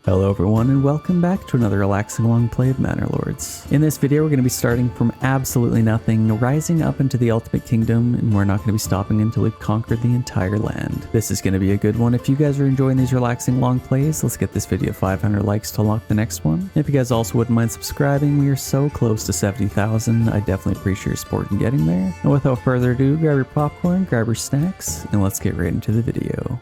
Hello everyone and welcome back to another relaxing long play of Manor Lords. In this video we're going to be starting from absolutely nothing, rising up into the Ultimate Kingdom, and we're not going to be stopping until we've conquered the entire land. This is going to be a good one. If you guys are enjoying these relaxing long plays, let's get this video 500 likes to unlock the next one. If you guys also wouldn't mind subscribing, we are so close to 70,000. I definitely appreciate your support in getting there. And without further ado, grab your popcorn, grab your snacks, and let's get right into the video.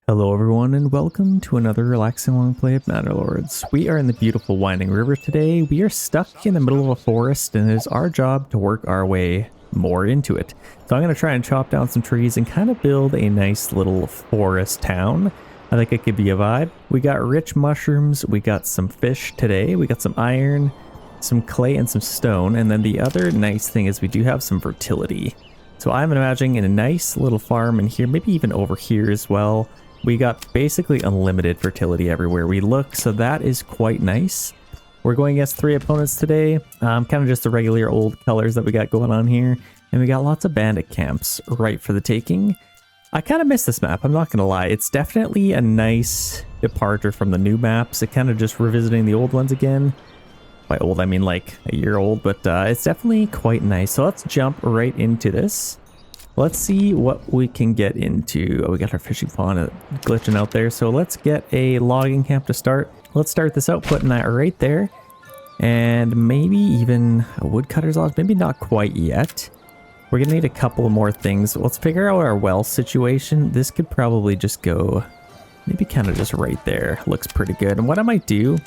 Hello everyone and welcome to another relaxing long play of Manor Lords. We are in the beautiful winding river today. We are stuck in the middle of a forest and it is our job to work our way more into it. So I'm going to try and chop down some trees and kind of build a nice little forest town. I think it could be a vibe. We got rich mushrooms, we got some fish today, we got some iron, some clay and some stone, and then the other nice thing is we do have some fertility. So I'm imagining in a nice little farm in here, maybe even over here as well. We got basically unlimited fertility everywhere we look, so that is quite nice. We're going against 3 opponents today, kind of just the regular old colors that we got going on here, and we got lots of bandit camps right for the taking. I kind of miss this map, I'm not gonna lie. It's definitely a nice departure from the new maps. It kind of just revisiting the old ones again. By old, I mean like a year old, but it's definitely quite nice. So let's jump right into this. Let's see what we can get into. Oh, we got our fishing pond glitching out there. So let's get a logging camp to start. Let's start this out, putting that right there. And maybe even a woodcutter's lodge. Maybe not quite yet. We're going to need a couple more things. Let's figure out our well situation. This could probably just go maybe kind of just right there. Looks pretty good. And what I might do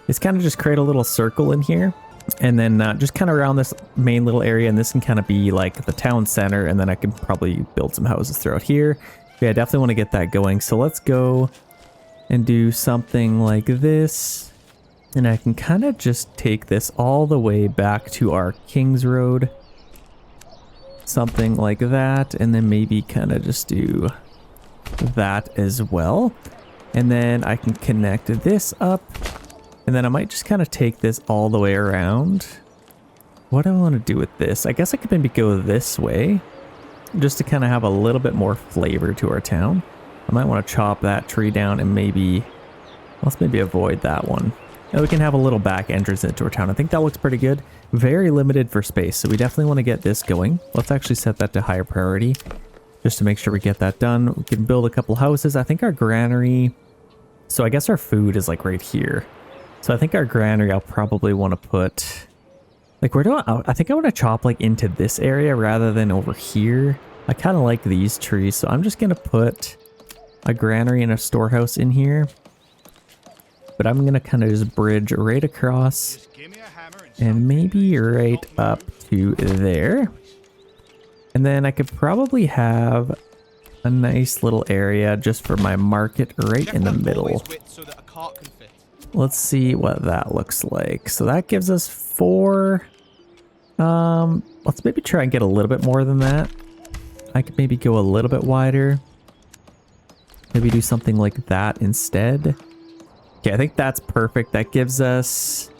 is kind of just create a little circle in here. And then just kind of around this main little area, and this can kind of be like the town center, and then I can probably build some houses throughout here. Yeah, I definitely want to get that going. So let's go and do something like this. And I can kind of just take this all the way back to our King's Road. Something like that, and then maybe kind of just do that as well. And then I can connect this up. And then I might just kind of take this all the way around. What do I want to do with this? I guess I could maybe go this way, just to kind of have a little bit more flavor to our town. I might want to chop that tree down and maybe, let's maybe avoid that one. And we can have a little back entrance into our town. I think that looks pretty good. Very limited for space, so we definitely want to get this going. Let's actually set that to higher priority, just to make sure we get that done. We can build a couple houses. I think our granary, so I guess our food is like right here. So I think our granary I'll probably want to put, like where do I think I want to chop like into this area rather than over here. I kind of like these trees, so I'm just going to put a granary and a storehouse in here. But I'm going to kind of just bridge right across and maybe right up to there. And then I could probably have a nice little area just for my market right in the middle. Let's see what that looks like. So that gives us 4. Let's maybe try and get a little bit more than that. I could maybe go a little bit wider. Maybe do something like that instead. Okay, I think that's perfect. That gives us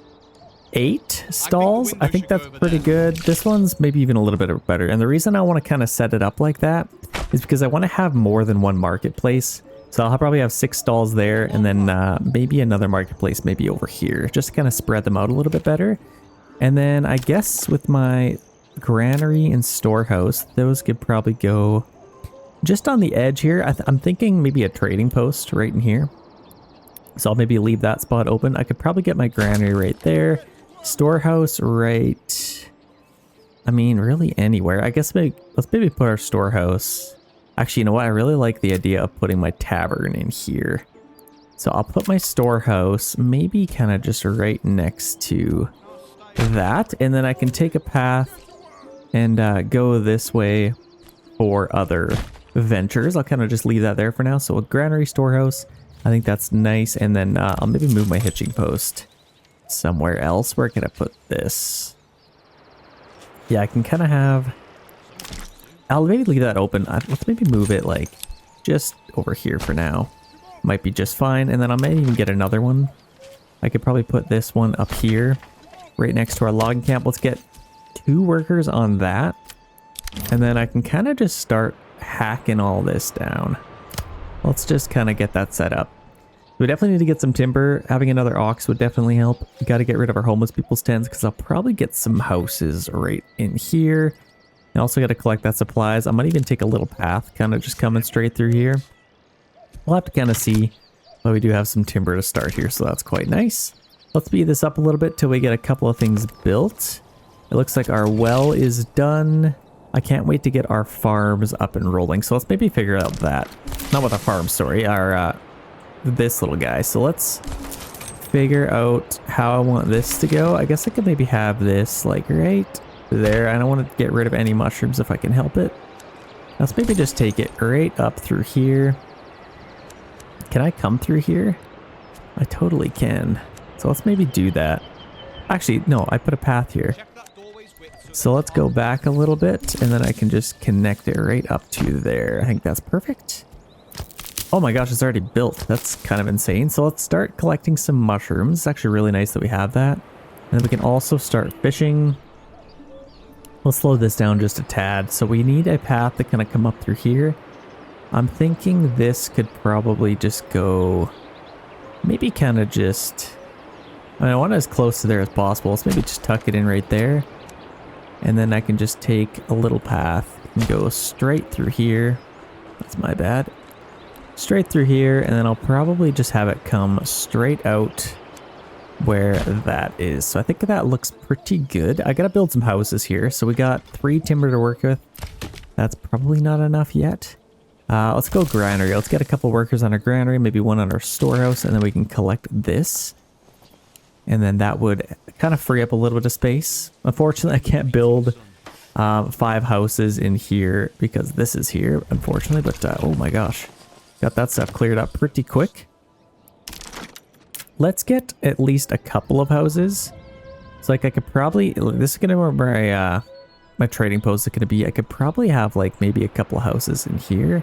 8 stalls. I think that's pretty good. This one's maybe even a little bit better. And the reason I want to kind of set it up like that is because I want to have more than one marketplace. So I'll probably have 6 stalls there, and then maybe another marketplace maybe over here, just to kind of spread them out a little bit better. And then I guess with my granary and storehouse, those could probably go just on the edge here. I'm thinking maybe a trading post right in here. So I'll maybe leave that spot open. I could probably get my granary right there. Storehouse right, I mean, really anywhere. I guess let's maybe put our storehouse. Actually, you know what? I really like the idea of putting my tavern in here. So I'll put my storehouse maybe kind of just right next to that. And then I can take a path and go this way for other ventures. I'll kind of just leave that there for now. So a granary, storehouse, I think that's nice. And then I'll maybe move my hitching post somewhere else. Where can I put this? Yeah, I can kind of have... I'll maybe leave that open. Let's maybe move it like just over here for now. Might be just fine. And then I might even get another one. I could probably put this one up here right next to our logging camp. Let's get 2 workers on that. And then I can kind of just start hacking all this down. Let's just kind of get that set up. We definitely need to get some timber. Having another ox would definitely help. We got to get rid of our homeless people's tents because I'll probably get some houses right in here. And also got to collect that supplies. I might even take a little path kind of just coming straight through here. We'll have to kind of see, but we do have some timber to start here, so that's quite nice. Let's speed this up a little bit till we get a couple of things built. It looks like our well is done. I can't wait to get our farms up and rolling, so let's maybe figure out that. Not with our farm, sorry, our this little guy. So let's figure out how I want this to go. I guess I could maybe have this like right there. I don't want to get rid of any mushrooms if I can help it. Let's maybe just take it right up through here. Can I come through here? I totally can. So let's maybe do that. Actually, no, I put a path here. So let's go back a little bit and then I can just connect it right up to there. I think that's perfect. Oh my gosh, it's already built. That's kind of insane. So let's start collecting some mushrooms. It's actually really nice that we have that. And then we can also start fishing. Let's slow this down just a tad. So we need a path to kind of come up through here. I'm thinking this could probably just go, maybe kind of just, I mean, I want it as close to there as possible. Let's maybe just tuck it in right there. And then I can just take a little path and go straight through here. That's my bad. Straight through here, and then I'll probably just have it come straight out where that is. So I think that looks pretty good. I gotta build some houses here. So we got 3 timber to work with. That's probably not enough yet. Let's go granary. Let's get a couple workers on our granary, maybe one on our storehouse, and then we can collect this. And then that would kind of free up a little bit of space. Unfortunately, I can't build 5 houses in here because this is here, unfortunately. But oh my gosh, got that stuff cleared up pretty quick. Let's get at least a couple of houses. So like I could probably, this is gonna be where my trading post is gonna be. I could probably have like maybe a couple of houses in here.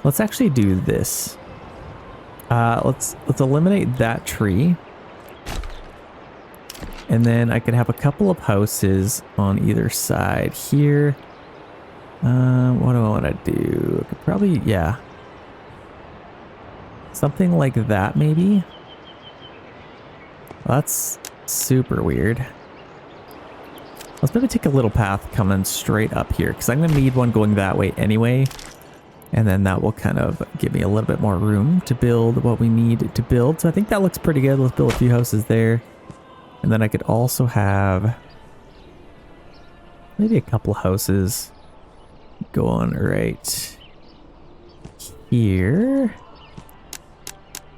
Let's actually do this. Let's eliminate that tree. And then I could have a couple of houses on either side here. What do I want to do? I could probably, yeah. Something like that, maybe. Well, that's super weird. Let's maybe take a little path coming straight up here, because I'm going to need one going that way anyway. And then that will kind of give me a little bit more room to build what we need to build. So I think that looks pretty good. Let's build a few houses there. And then I could also have maybe a couple houses going right here.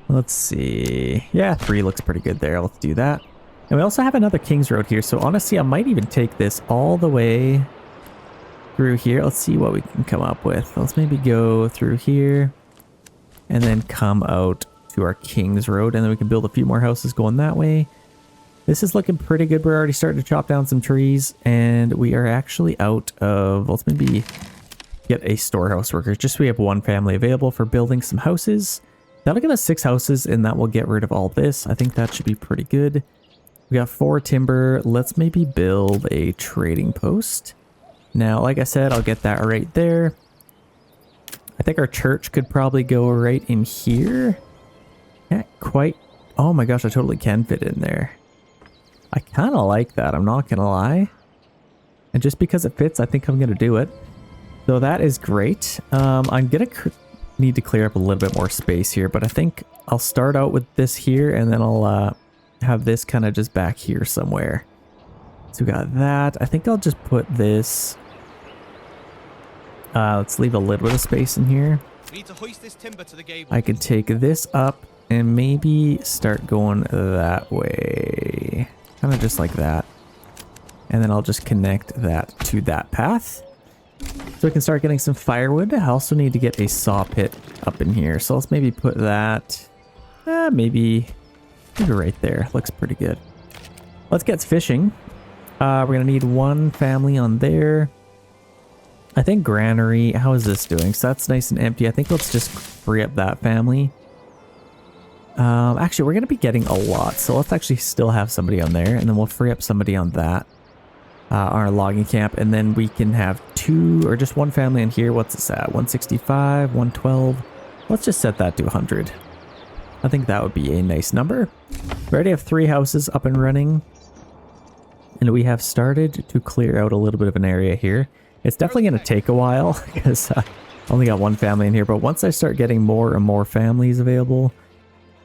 Let's see. Yeah, 3 looks pretty good there. Let's do that. And we also have another King's Road here. So honestly, I might even take this all the way through here. Let's see what we can come up with. Let's maybe go through here and then come out to our King's Road. And then we can build a few more houses going that way. This is looking pretty good. We're already starting to chop down some trees, and we are actually out of, let's maybe get a storehouse worker, just so we have 1 family available for building some houses. That'll get us 6 houses, and that will get rid of all this. I think that should be pretty good. We got 4 timber. Let's maybe build a trading post. Now, like I said, I'll get that right there. I think our church could probably go right in here. Can't quite, oh my gosh, I totally can fit in there. I kind of like that, I'm not going to lie. And just because it fits, I think I'm going to do it. So that is great. I'm going to need to clear up a little bit more space here, but I think I'll start out with this here, and then I'll have this kind of just back here somewhere. So we got that. I think I'll just put this... let's leave a little bit of space in here. Need to hoist this timber to the gable. I could take this up and maybe start going that way. Kind of just like that. And then I'll just connect that to that path. So we can start getting some firewood. I also need to get a saw pit up in here. So let's maybe put that, maybe right there. Looks pretty good. Let's get fishing. We're going to need 1 family on there. I think granary, how is this doing? So that's nice and empty. I think let's just free up that family. Actually, we're going to be getting a lot. So let's actually still have somebody on there. And then we'll free up somebody on that. Our logging camp. And then we can have 2 or just 1 family in here. What's this at? 165, 112. Let's just set that to 100. I think that would be a nice number. We already have 3 houses up and running. And we have started to clear out a little bit of an area here. It's definitely going to take a while because I only got 1 family in here. But once I start getting more and more families available,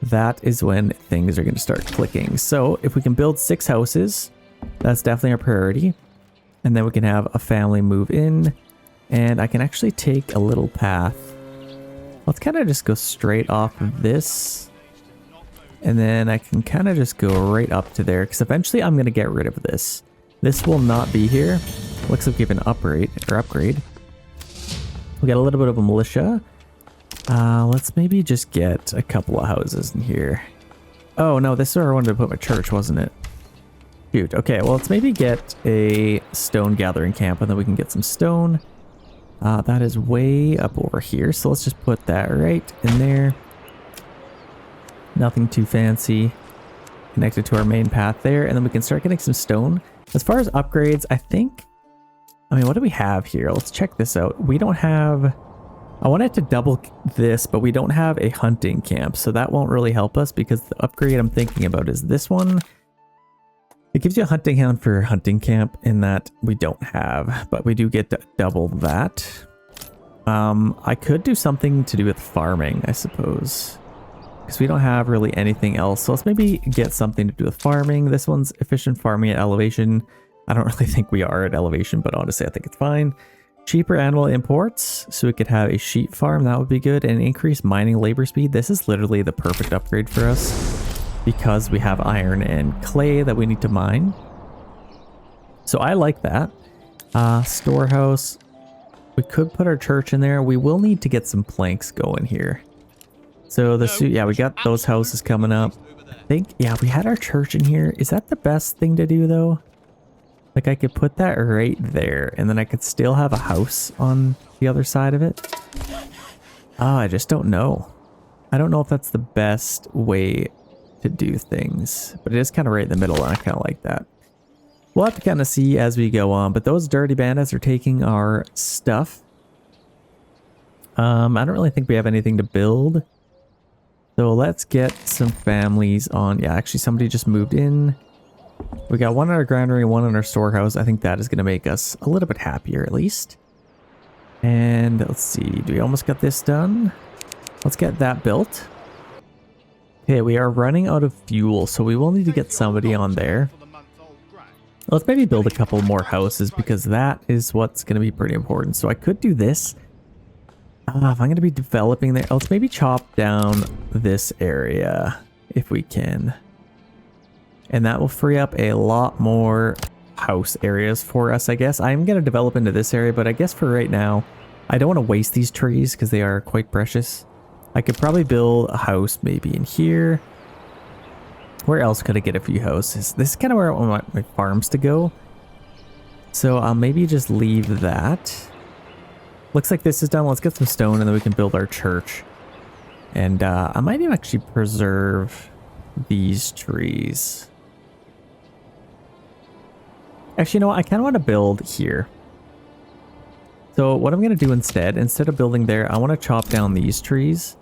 that is when things are going to start clicking. So if we can build 6 houses, that's definitely our priority. And then we can have a family move in. And I can actually take a little path. Let's kind of just go straight off of this. And then I can kind of just go right up to there, because eventually I'm going to get rid of this. This will not be here. Looks like we have an upgrade. We got a little bit of a militia. Let's maybe just get a couple of houses in here. Oh no, this is where I wanted to put my church, wasn't it? Shoot. Okay, well let's maybe get a stone gathering camp, and then we can get some stone. That is way up over here, so let's just put that right in there. Nothing too fancy. Connected to our main path there, and then we can start getting some stone. As far as upgrades, I mean, what do we have here? Let's check this out. We don't have... I wanted to double this, but we don't have a hunting camp, so that won't really help us, because the upgrade I'm thinking about is this one. It gives you a hunting hound for hunting camp, in that we don't have, but we do get to double that. I could do something to do with farming, I suppose, because we don't have really anything else. So let's maybe get something to do with farming. This one's efficient farming at elevation. I don't really think we are at elevation, but honestly, I think it's fine. Cheaper animal imports, so we could have a sheep farm. That would be good. And increase mining labor speed. This is literally the perfect upgrade for us, because we have iron and clay that we need to mine. So I like that. Storehouse. We could put our church in there. We will need to get some planks going here. So the suit, yeah, we got those houses coming up. I think, yeah, we had our church in here. Is that the best thing to do though? Like I could put that right there, and then I could still have a house on the other side of it. Oh, I just don't know. I don't know if that's the best way to do things, but it is kind of right in the middle, and I kind of like that. We'll have to kind of see as we go on, but those dirty bandits are taking our stuff. I don't really think we have anything to build. So let's get some families on. Yeah, actually somebody just moved in. We got 1 in our granary, 1 in our storehouse. I think that is going to make us a little bit happier at least. And let's see, do we almost got this done? Let's get that built. Okay, we are running out of fuel, so we will need to get somebody on there. Let's maybe build a couple more houses, because that is what's going to be pretty important. So I could do this. If I'm going to be developing there, let's maybe chop down this area if we can. And that will free up a lot more house areas for us, I guess. I'm going to develop into this area, but I guess for right now, I don't want to waste these trees because they are quite precious. I could probably build a house maybe in here. Where else could I get a few houses? This is kind of where I want my farms to go. So I'll maybe just leave that. Looks like this is done. Let's get some stone, and then we can build our church. And I might even actually preserve these trees. Actually, you know what? I kind of want to build here. So what I'm going to do instead of building there, I want to chop down these trees.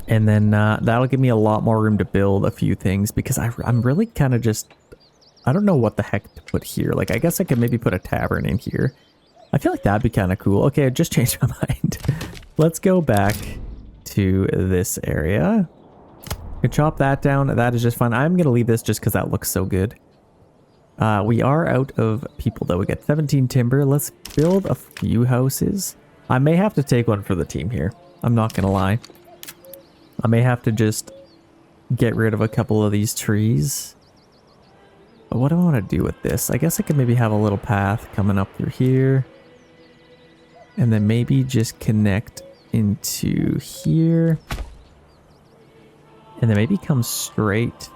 And then that'll give me a lot more room to build a few things, because I'm really kind of just... I don't know what the heck to put here. Like, I guess I could maybe put a tavern in here. I feel like that'd be kind of cool. Okay, I just changed my mind. Let's go back to this area. I can chop that down. That is just fine. I'm going to leave this just because that looks so good. We are out of people, though. We got 17 timber. Let's build a few houses. I may have to take one for the team here. I'm not going to lie. I may have to just get rid of a couple of these trees. But what do I want to do with this? I guess I could maybe have a little path coming up through here. And then maybe just connect into here. And then maybe come straight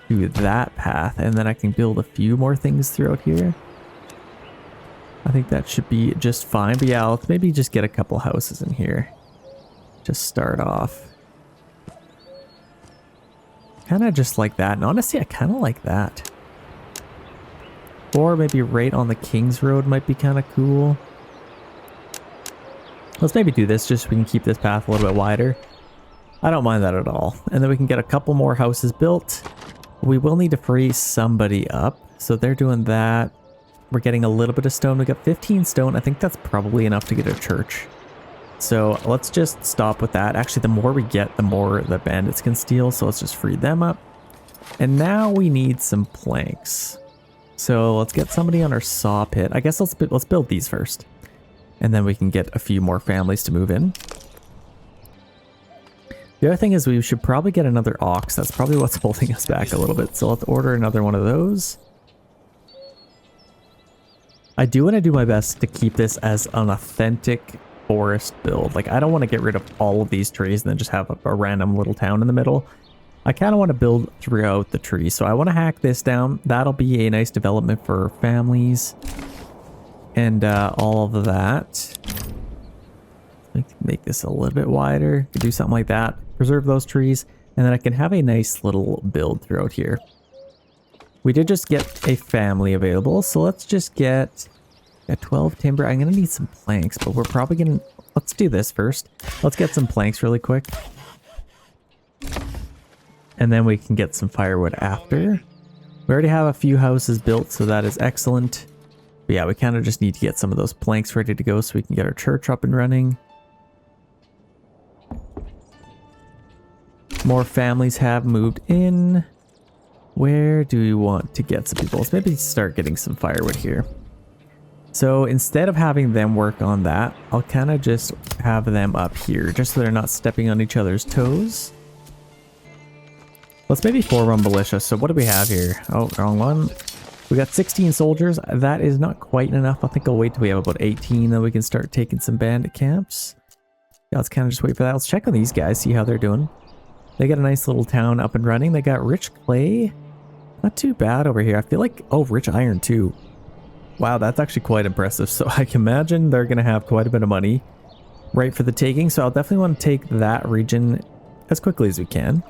to that path. And then I can build a few more things throughout here. I think that should be just fine. But yeah, let's maybe just get a couple houses in here. Just start off. Kind of just like that. And honestly, I kind of like that. Or maybe right on the King's Road might be kind of cool. Let's maybe do this just so we can keep this path a little bit wider. I don't mind that at all. And then we can get a couple more houses built. We will need to free somebody up. So they're doing that. We're getting a little bit of stone. We got 15 stone. I think that's probably enough to get a church. So let's just stop with that. Actually, the more we get, the more the bandits can steal. So let's just free them up. And now we need some planks. So let's get somebody on our saw pit. I guess let's build these first. And then we can get a few more families to move in. The other thing is we should probably get another ox. That's probably what's holding us back a little bit. So let's order another one of those. I do want to do my best to keep this as an authentic forest build. Like, I don't want to get rid of all of these trees and then just have a random little town in the middle. I kind of want to build throughout the tree. So I want to hack this down. That'll be a nice development for families and all of that. I can make this a little bit wider. Do something like that. Preserve those trees. And then I can have a nice little build throughout here. We did just get a family available. So let's just get a 12 timber. I'm going to need some planks, but we're probably going to... Let's do this first. Let's get some planks really quick. And then we can get some firewood after. We already have a few houses built, so that is excellent. But yeah, we kind of just need to get some of those planks ready to go so we can get our church up and running. More families have moved in. Where do we want to get some people? Let's maybe start getting some firewood here. So instead of having them work on that, I'll kind of just have them up here, just so they're not stepping on each other's toes. Let's maybe form a militia. So what do we have here? Oh, wrong one. We got 16 soldiers. That is not quite enough. I think I'll wait till we have about 18, then we can start taking some bandit camps. Yeah, let's kind of just wait for that. Let's check on these guys, see how they're doing. They got a nice little town up and running. They got rich clay. Not too bad over here. I feel like, oh, rich iron too. Wow, that's actually quite impressive. So I can imagine they're going to have quite a bit of money right for the taking. So I'll definitely want to take that region as quickly as we can.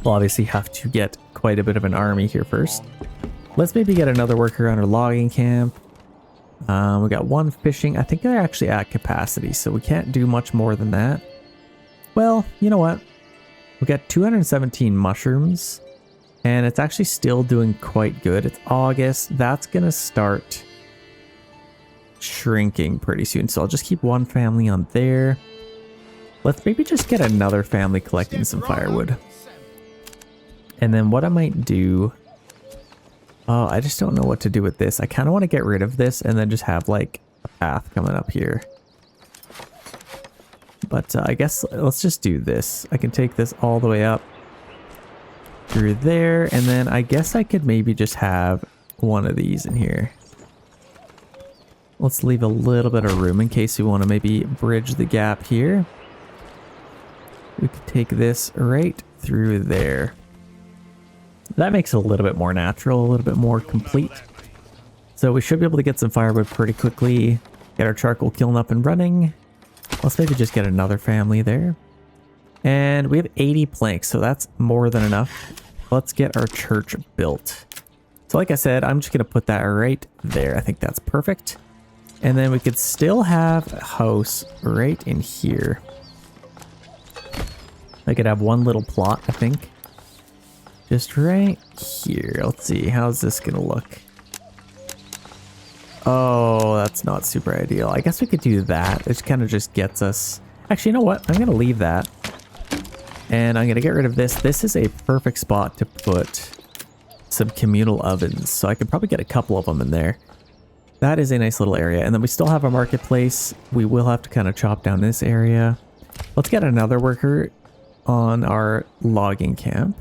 We'll obviously have to get quite a bit of an army here first. Let's maybe get another worker on our logging camp. We got one fishing. I think they're actually at capacity, so we can't do much more than that. Well, you know what? We got 217 mushrooms, and it's actually still doing quite good. It's August. That's going to start shrinking pretty soon, so I'll just keep one family on there. Let's maybe just get another family collecting some firewood. And then what I might do... Oh, I just don't know what to do with this. I kind of want to get rid of this and then just have like a path coming up here. But I guess let's just do this. I can take this all the way up through there. And then I guess I could maybe just have one of these in here. Let's leave a little bit of room in case we want to maybe bridge the gap here. We could take this right through there. That makes it a little bit more natural, a little bit more complete. So we should be able to get some firewood pretty quickly. Get our charcoal kiln up and running. Let's maybe just get another family there. And we have 80 planks, so that's more than enough. Let's get our church built. So like I said, I'm just going to put that right there. I think that's perfect. And then we could still have a house right in here. I could have one little plot, I think. Just right here. Let's see. How's this going to look? Oh, that's not super ideal. I guess we could do that. It kind of just gets us... Actually, you know what? I'm going to leave that. And I'm going to get rid of this. This is a perfect spot to put some communal ovens. So I could probably get a couple of them in there. That is a nice little area. And then we still have a marketplace. We will have to kind of chop down this area. Let's get another worker on our logging camp.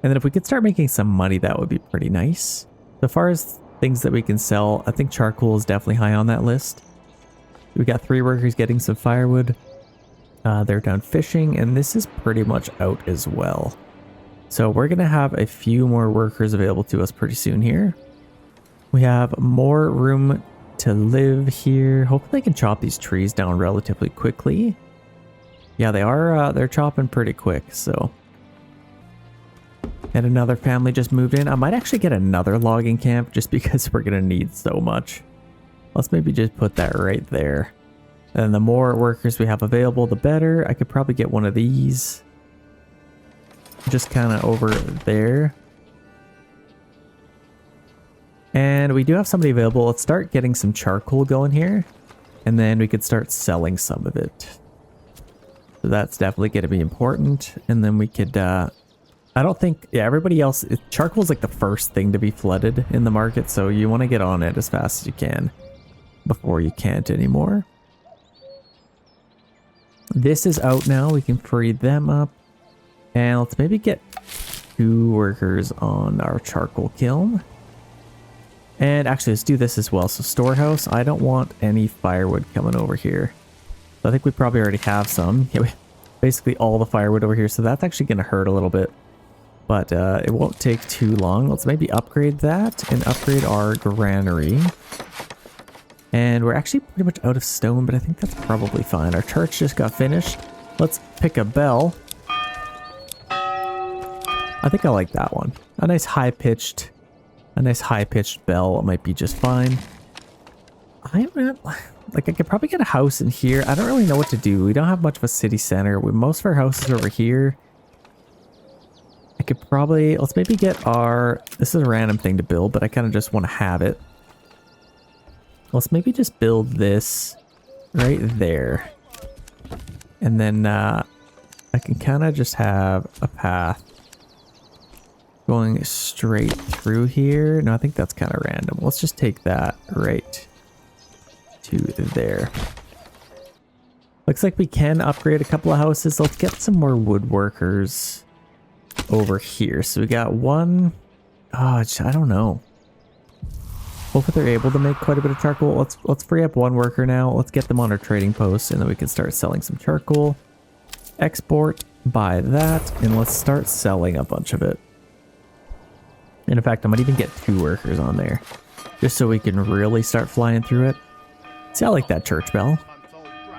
And then if we could start making some money, that would be pretty nice. So far as things that we can sell, I think charcoal is definitely high on that list. We got 3 workers getting some firewood. They're down fishing, and this is pretty much out as well. So we're going to have a few more workers available to us pretty soon here. We have more room to live here. Hopefully I can chop these trees down relatively quickly. Yeah, they are. They're chopping pretty quick, so... And another family just moved in. I might actually get another logging camp just because we're going to need so much. Let's maybe just put that right there. And the more workers we have available, the better. I could probably get one of these just kind of over there. And we do have somebody available. Let's start getting some charcoal going here. And then we could start selling some of it. So that's definitely going to be important. And then we could, I don't think, yeah, everybody else, charcoal is like the first thing to be flooded in the market. So you want to get on it as fast as you can before you can't anymore. This is out now. We can free them up. And let's maybe get 2 workers on our charcoal kiln. And actually, let's do this as well. So storehouse, I don't want any firewood coming over here. So I think we probably already have some. Yeah, basically all the firewood over here. So that's actually going to hurt a little bit. But it won't take too long. Let's maybe upgrade that and upgrade our granary. And we're actually pretty much out of stone, but I think that's probably fine. Our church just got finished. Let's pick a bell. I think I like that one. A nice high-pitched bell might be just fine. I'm not, like, I could probably get a house in here. I don't really know what to do. We don't have much of a city center. Most of our houses are over here. I could probably, let's maybe get our, this is a random thing to build, but I kind of just want to have it. Let's maybe just build this right there. And then I can kind of just have a path going straight through here. No, I think that's kind of random. Let's just take that right to there. Looks like we can upgrade a couple of houses. Let's get some more woodworkers over here. So we got one. Oh, I don't know. Hopefully they're able to make quite a bit of charcoal. Let's free up one worker now. Let's get them on our trading post, and then we can start selling some charcoal. Export, buy that, and let's start selling a bunch of it. And in fact, I might even get 2 workers on there, just so we can really start flying through it. See, I like that church bell.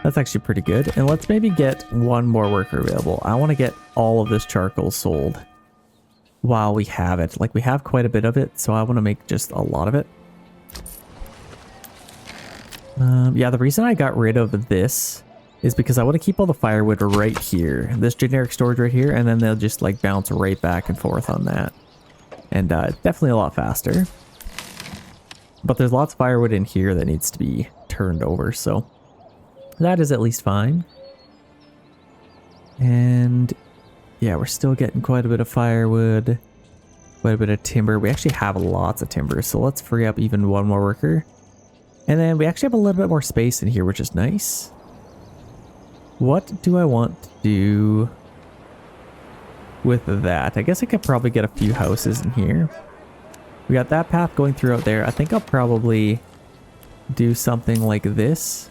That's actually pretty good. And let's maybe get 1 more worker available. I want to get all of this charcoal sold while we have it. Like, we have quite a bit of it, so I want to make just a lot of it. Yeah, the reason I got rid of this is because I want to keep all the firewood right here. This generic storage right here, and then they'll just like bounce right back and forth on that. And definitely a lot faster. But there's lots of firewood in here that needs to be turned over, so that is at least fine. And yeah, we're still getting quite a bit of firewood, quite a bit of timber. We actually have lots of timber, so let's free up even 1 more worker. And then we actually have a little bit more space in here, which is nice. What do I want to do with that? I guess I could probably get a few houses in here. We got that path going through out there. I think I'll probably do something like this.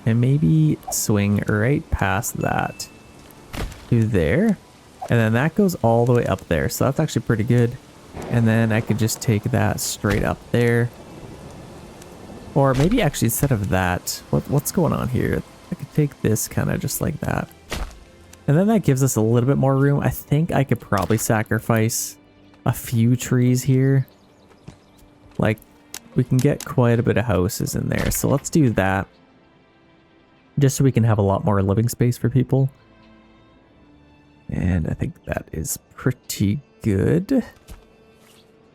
And maybe swing right past that to there. And then that goes all the way up there. So that's actually pretty good. And then I could just take that straight up there. Or maybe actually instead of that, what's going on here? I could take this kind of just like that. And then that gives us a little bit more room. I think I could probably sacrifice a few trees here. Like, we can get quite a bit of houses in there. So let's do that. Just so we can have a lot more living space for people. And I think that is pretty good.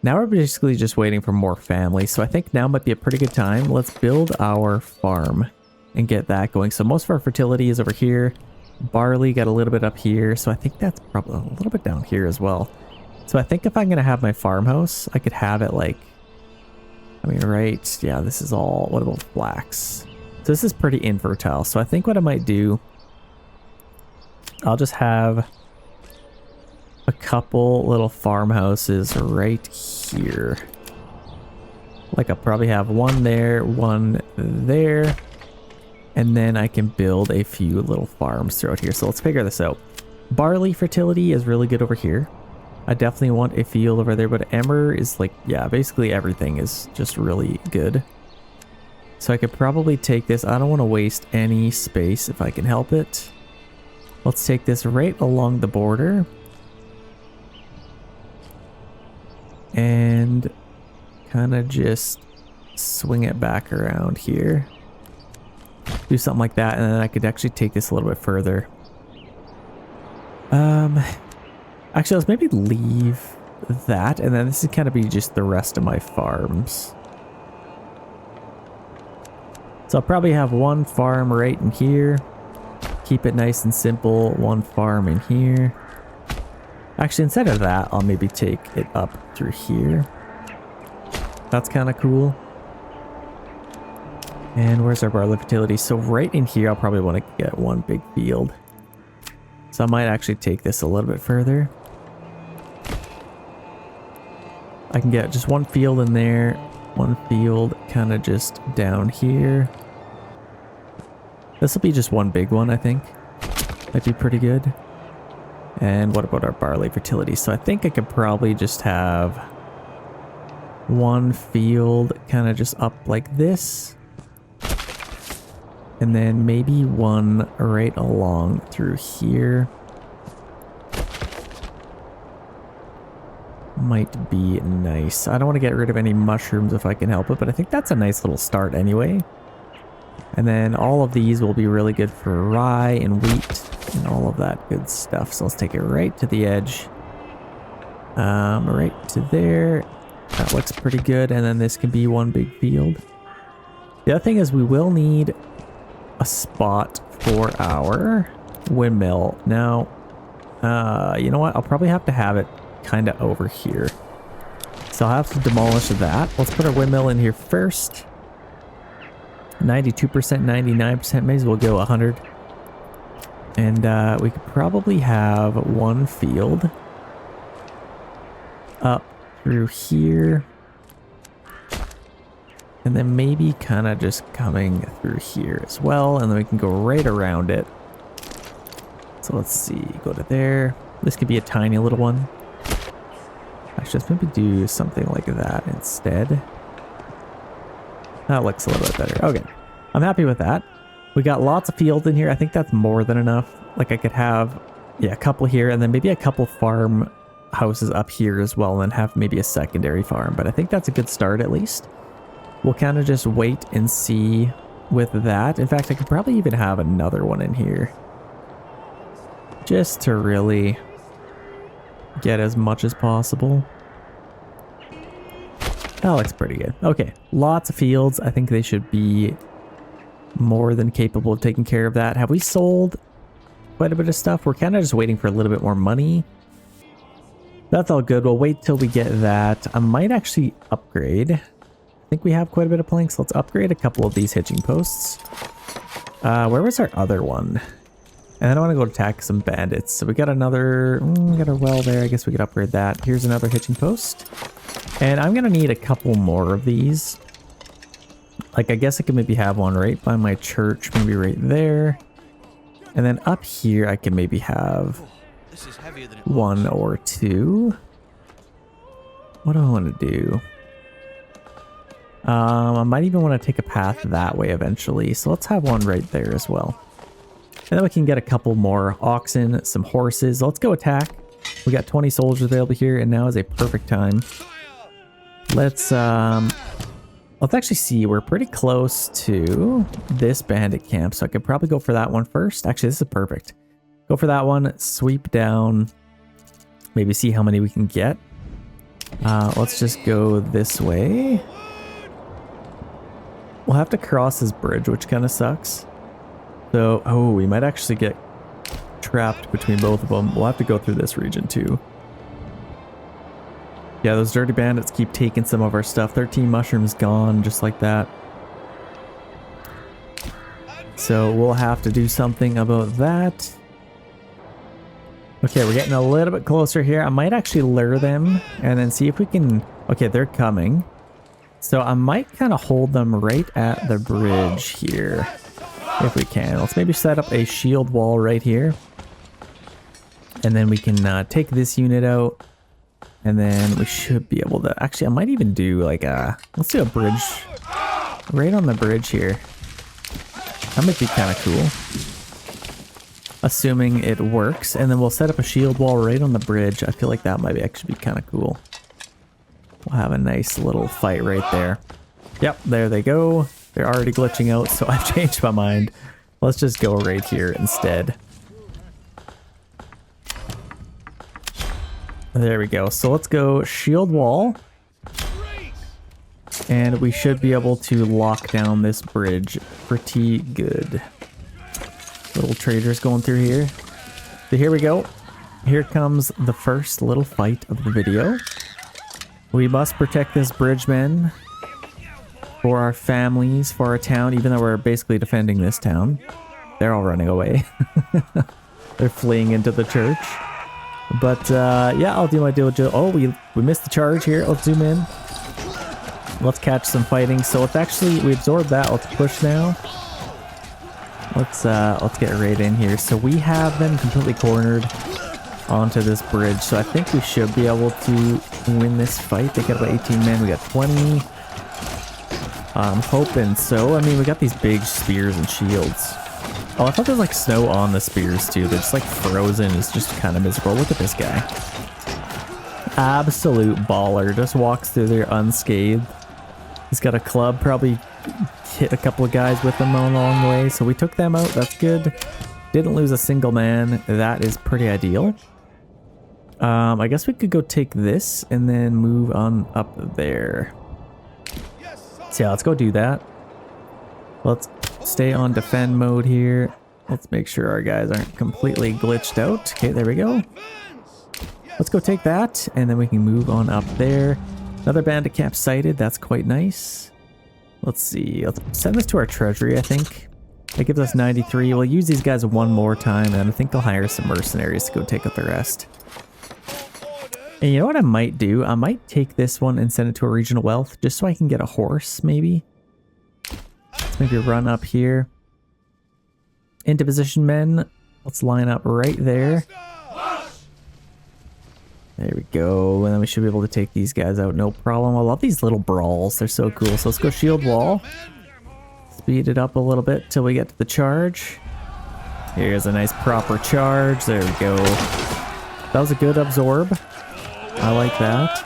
Now we're basically just waiting for more families. So I think now might be a pretty good time. Let's build our farm and get that going. So most of our fertility is over here. Barley got a little bit up here. So I think that's probably a little bit down here as well. So I think if I'm going to have my farmhouse, I could have it like, I mean, right. Yeah, this is all, what about flax? So this is pretty infertile. So I think what I might do, I'll just have a couple little farmhouses right here. Like I'll probably have one there, and then I can build a few little farms throughout here. So let's figure this out. Barley fertility is really good over here. I definitely want a field over there, but emmer is like, yeah, basically everything is just really good. So I could probably take this. I don't want to waste any space if I can help it. Let's take this right along the border. And kind of just swing it back around here. Do something like that, and then I could actually take this a little bit further. Actually, let's maybe leave that, and then this is kind of be just the rest of my farms. So I'll probably have one farm right in here. Keep it nice and simple. One farm in here. Actually, instead of that, I'll maybe take it up through here. That's kind of cool. And where's our barley fertility? So right in here, I'll probably want to get one big field. So I might actually take this a little bit further. I can get just one field in there. One field kind of just down here. This will be just one big one, I think. That'd be pretty good. And what about our barley fertility? So I think I could probably just have one field kind of just up like this. And then maybe one right along through here. Might be nice. I don't want to get rid of any mushrooms if I can help it, but I think that's a nice little start anyway. And then all of these will be really good for rye and wheat and all of that good stuff. So let's take it right to the edge. Right to there. That looks pretty good. And then this can be one big field. The other thing is we will need a spot for our windmill. Now, you know what? I'll probably have to have it kind of over here. So I'll have to demolish that. Let's put our windmill in here first. 92%, 99%, may as well go 100. And we could probably have one field up through here. And then maybe kind of just coming through here as well. And then we can go right around it. So let's see, go to there. This could be a tiny little one. Actually, let's maybe do something like that instead. That looks a little bit better. Okay, I'm happy with that. We got lots of fields in here. I think that's more than enough. Like I could have, yeah, a couple here and then maybe a couple farm houses up here as well and have maybe a secondary farm. But I think that's a good start at least. We'll kind of just wait and see with that. In fact, I could probably even have another one in here. Just to really get as much as possible. That looks pretty good. Okay, lots of fields. I think they should be more than capable of taking care of that. Have we sold quite a bit of stuff? We're kind of just waiting for a little bit more money. That's all good. We'll wait till we get that. I might actually upgrade. I think we have quite a bit of planks. Let's upgrade a couple of these hitching posts. Where was our other one? And then I want to go attack some bandits. So we got another, we got a well there. I guess we could upgrade that. Here's another hitching post. And I'm going to need a couple more of these. Like, I guess I could maybe have one right by my church, maybe right there. And then up here, I can maybe have one or two. What do I want to do? I might even want to take a path that way eventually. So let's have one right there as well. And then we can get a couple more oxen, some horses. Let's go attack. We got 20 soldiers available here, and now is a perfect time. Let's actually see. We're pretty close to this bandit camp, so I could probably go for that one first. Actually, this is perfect. Go for that one, sweep down, maybe see how many we can get. Let's just go this way. We'll have to cross this bridge, which kind of sucks. So, oh, we might actually get trapped between both of them. We'll have to go through this region too. Yeah, those dirty bandits keep taking some of our stuff. 13 mushrooms gone, just like that. So we'll have to do something about that. Okay, we're getting a little bit closer here. I might actually lure them and then see if we can... Okay, they're coming. So I might kind of hold them right at the bridge here. If we can. Let's maybe set up a shield wall right here. And then we can take this unit out. And then we should be able to... Actually, I might even do like a... Let's do a bridge. Right on the bridge here. That might be kind of cool. Assuming it works. And then we'll set up a shield wall right on the bridge. I feel like that might actually be kind of cool. We'll have a nice little fight right there. Yep, there they go. They're already glitching out, so I've changed my mind. Let's just go right here instead. There we go. So let's go shield wall. And we should be able to lock down this bridge pretty good. Little traders going through here. So here we go. Here comes the first little fight of the video. We must protect this bridge, men. For our families, for our town, even though we're basically defending this town. They're all running away. They're fleeing into the church. But yeah, I'll do my deal. Oh, we missed the charge here. Let's zoom in. Let's catch some fighting. So let's actually, we absorbed that. Let's push now. Let's get right in here. So we have them completely cornered onto this bridge. So I think we should be able to win this fight. They got about 18 men. We got 20. I'm hoping so. I mean, we got these big spears and shields. Oh, I thought there was like snow on the spears too. They're just like frozen. It's just kind of miserable. Look at this guy. Absolute baller. Just walks through there unscathed. He's got a club. Probably hit a couple of guys with him along the way. So we took them out. That's good. Didn't lose a single man. That is pretty ideal. I guess we could go take this and then move on up there. So yeah, let's go do that. Let's stay on defend mode here. Let's make sure our guys aren't completely glitched out. Okay, there we go. Let's go take that, and then we can move on up there. Another bandit camp sighted. That's quite nice. Let's see. Let's send this to our treasury, I think. That gives us 93. We'll use these guys one more time, and I think they'll hire some mercenaries to go take out the rest. And you know what I might do? I might take this one and send it to a regional wealth, just so I can get a horse, maybe. Let's maybe run up here. Into position, men. Let's line up right there. There we go. And then we should be able to take these guys out, no problem. I love these little brawls. They're so cool. So let's go shield wall. Speed it up a little bit till we get to the charge. Here's a nice proper charge. There we go. That was a good absorb. I like that.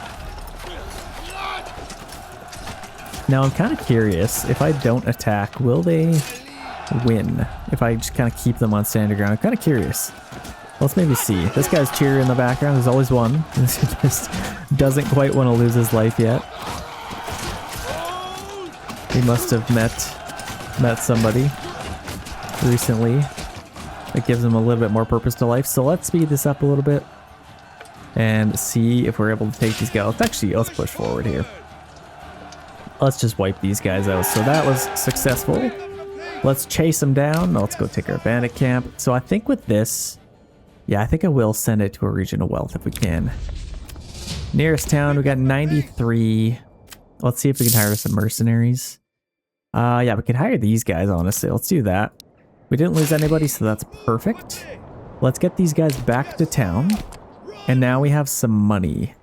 Now I'm kind of curious, if I don't attack, will they win? If I just kind of keep them on standard ground, I'm kind of curious. Let's maybe see. This guy's cheery in the background. There's always one. He just doesn't quite want to lose his life yet. He must have met somebody recently that gives him a little bit more purpose to life. So let's speed this up a little bit and see if we're able to take these guys. Let's push forward here. Let's just wipe these guys out. So that was successful. Let's chase them down. Let's go take our bandit camp. So I think with this, yeah, I think I will send it to a regional wealth if we can. Nearest town, we got 93. Let's see if we can hire some mercenaries. Yeah, we can hire these guys, honestly. Let's do that. We didn't lose anybody, so that's perfect. Let's get these guys back to town. And now we have some money.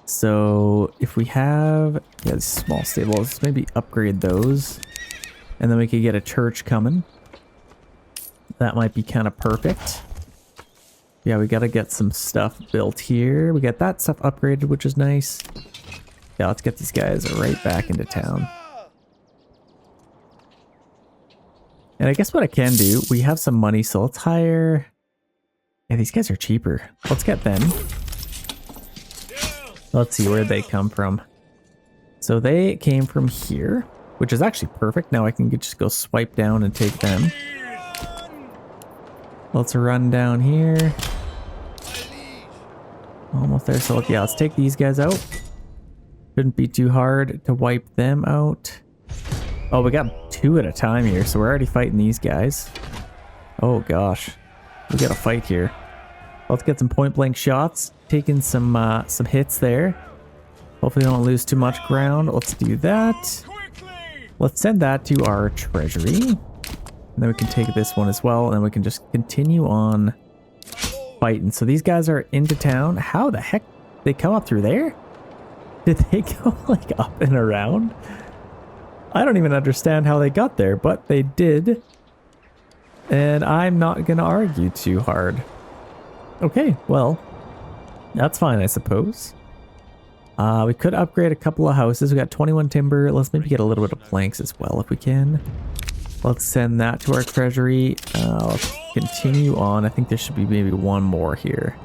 So if we have, yeah, these small stables, let's maybe upgrade those. And then we could get a church coming. That might be kind of perfect. Yeah, we got to get some stuff built here. We got that stuff upgraded, which is nice. Yeah, let's get these guys right back into town. And I guess what I can do, we have some money, so let's hire... Yeah, these guys are cheaper. Let's get them. Let's see where they come from. So they came from here, which is actually perfect. Now I can just go swipe down and take them. Let's run down here. Almost there. So yeah, let's take these guys out. Shouldn't be too hard to wipe them out. Oh, we got 2 at a time here, so we're already fighting these guys. Oh gosh. We got a fight here. Let's get some point blank shots. Taking some hits there. Hopefully don't lose too much ground. Let's do that. Let's send that to our treasury. And then we can take this one as well. And then we can just continue on fighting. So these guys are into town. How the heck did they come up through there? Did they go like up and around? I don't even understand how they got there, but they did. And I'm not going to argue too hard. Okay, well, that's fine, I suppose. We could upgrade a couple of houses. We got 21 timber. Let's maybe get a little bit of planks as well if we can. Let's send that to our treasury. Let's continue on. I think there should be maybe one more here.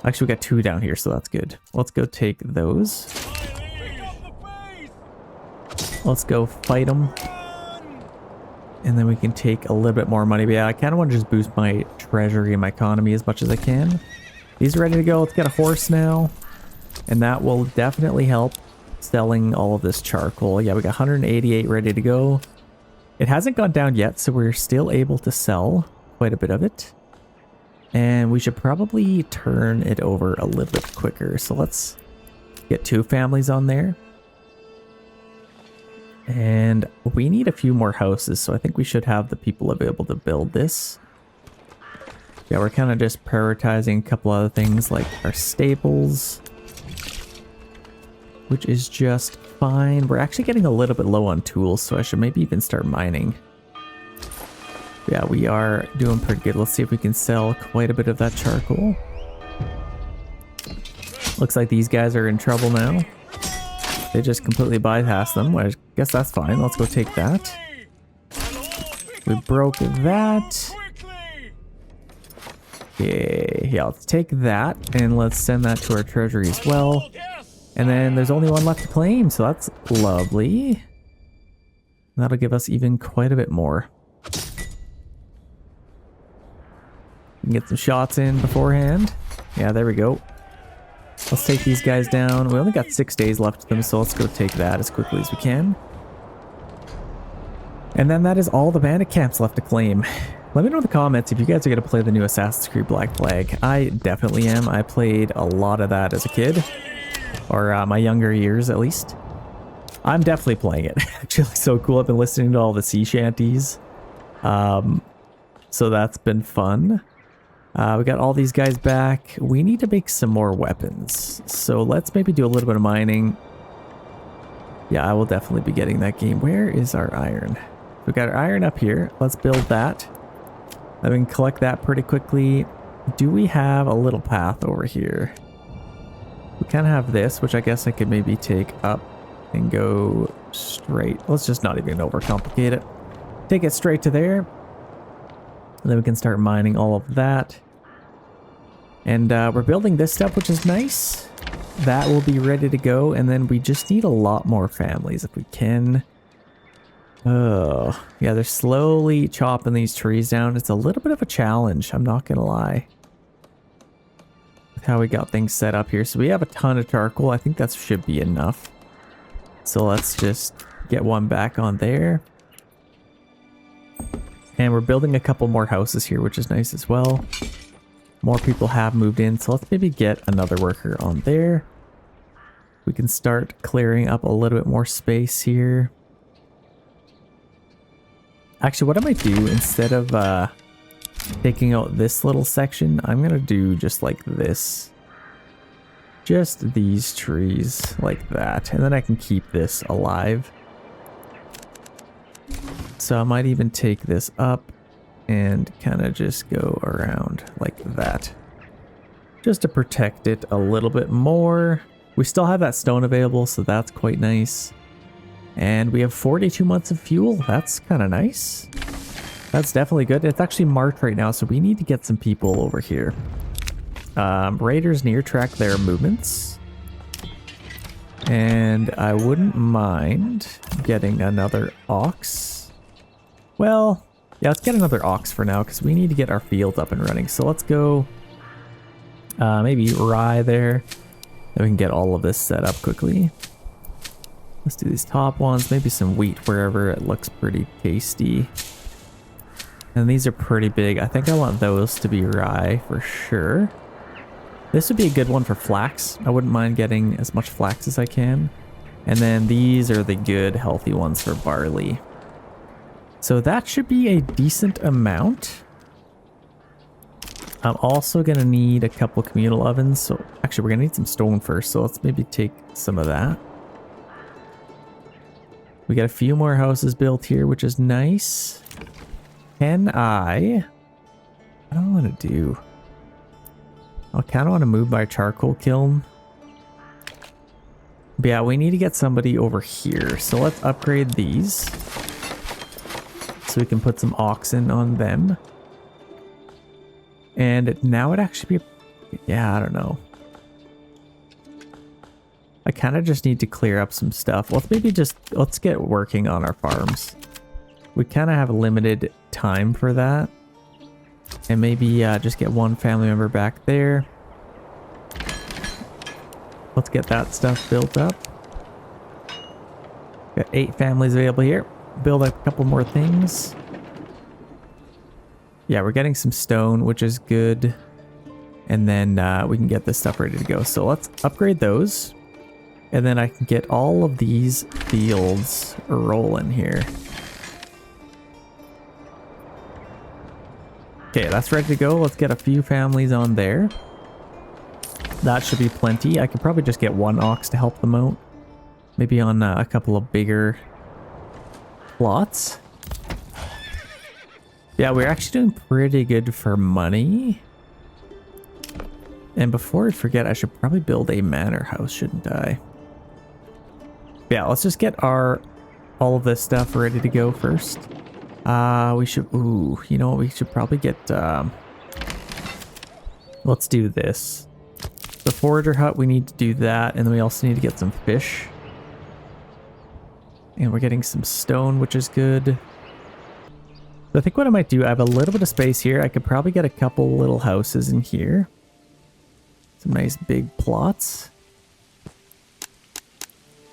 Actually, we got 2 down here, so that's good. Let's go take those. Let's go fight them. And then we can take a little bit more money. But yeah, I kind of want to just boost my treasury and my economy as much as I can. These are ready to go. Let's get a horse now. And that will definitely help selling all of this charcoal. Yeah, we got 188 ready to go. It hasn't gone down yet, so we're still able to sell quite a bit of it. And we should probably turn it over a little bit quicker. So let's get 2 families on there. And we need a few more houses, so I think we should have the people available to build this. Yeah, we're kind of just prioritizing a couple other things like our staples, which is just fine. We're actually getting a little bit low on tools, so I should maybe even start mining. Yeah, we are doing pretty good. Let's see if we can sell quite a bit of that charcoal. Looks like these guys are in trouble now. They just completely bypassed them. I guess that's fine. Let's go take that. We broke that. Okay, yeah, let's take that and let's send that to our treasury as well. And then there's only one left to claim, so that's lovely. That'll give us even quite a bit more. We can get some shots in beforehand. Yeah, there we go. Let's take these guys down. We only got 6 days left of them, so let's go take that as quickly as we can. And then that is all the bandit camps left to claim. Let me know in the comments if you guys are going to play the new Assassin's Creed Black Flag. I definitely am. I played a lot of that as a kid. Or my younger years, at least. I'm definitely playing it. Actually, so cool. I've been listening to all the sea shanties. So that's been fun. We got all these guys back. We need to make some more weapons. So let's maybe do a little bit of mining. Yeah, I will definitely be getting that game. Where is our iron? We got our iron up here. Let's build that. Then we can collect that pretty quickly. Do we have a little path over here? We kind of have this, which I guess I could maybe take up and go straight. Let's just not even overcomplicate it. Take it straight to there. And then we can start mining all of that. And we're building this stuff, which is nice. That will be ready to go. And then we just need a lot more families if we can. Oh, yeah, they're slowly chopping these trees down. It's a little bit of a challenge, I'm not going to lie. With how we got things set up here. So we have a ton of charcoal. I think that should be enough. So let's just get one back on there. And we're building a couple more houses here, which is nice as well. More people have moved in, so let's maybe get another worker on there. We can start clearing up a little bit more space here. Actually, what I might do, instead of taking out this little section, I'm going to do just like this. Just these trees, like that. And then I can keep this alive. So I might even take this up and kind of just go around like that. Just to protect it a little bit more. We still have that stone available, so that's quite nice. And we have 42 months of fuel. That's kind of nice. That's definitely good. It's actually March right now, so we need to get some people over here. Raiders near track their movements. And I wouldn't mind getting another ox. Well, yeah, let's get another ox for now because we need to get our fields up and running. So let's go maybe rye there. Then we can get all of this set up quickly. Let's do these top ones, maybe some wheat wherever it looks pretty tasty. And these are pretty big. I think I want those to be rye for sure. This would be a good one for flax. I wouldn't mind getting as much flax as I can. And then these are the good healthy ones for barley. So that should be a decent amount. I'm also going to need a couple communal ovens. So actually we're going to need some stone first. So let's maybe take some of that. We got a few more houses built here, which is nice. Can I don't want to do. I kind of want to move my charcoal kiln But yeah, we need to get somebody over here. So let's upgrade these. So we can put some oxen on them. And now it'd actually be... Yeah, I don't know. I kind of just need to clear up some stuff. Let's get working on our farms. We kind of have limited time for that. And maybe just get one family member back there. Let's get that stuff built up. Got 8 families available here. Build a couple more things. Yeah, we're getting some stone, which is good. And then we can get this stuff ready to go. So let's upgrade those. And then I can get all of these fields rolling here. Okay, that's ready to go. Let's get a few families on there. That should be plenty. I could probably just get one ox to help them out. Maybe on a couple of bigger plots. Yeah, we're actually doing pretty good for money. And before I forget, I should probably build a manor house, shouldn't I? Yeah, let's just get all of this stuff ready to go first. We should, you know what, we should probably get, let's do this. The forager hut, we need to do that, and then we also need to get some fish. And we're getting some stone, which is good. So I think what I might do, I have a little bit of space here. I could probably get a couple little houses in here. Some nice big plots.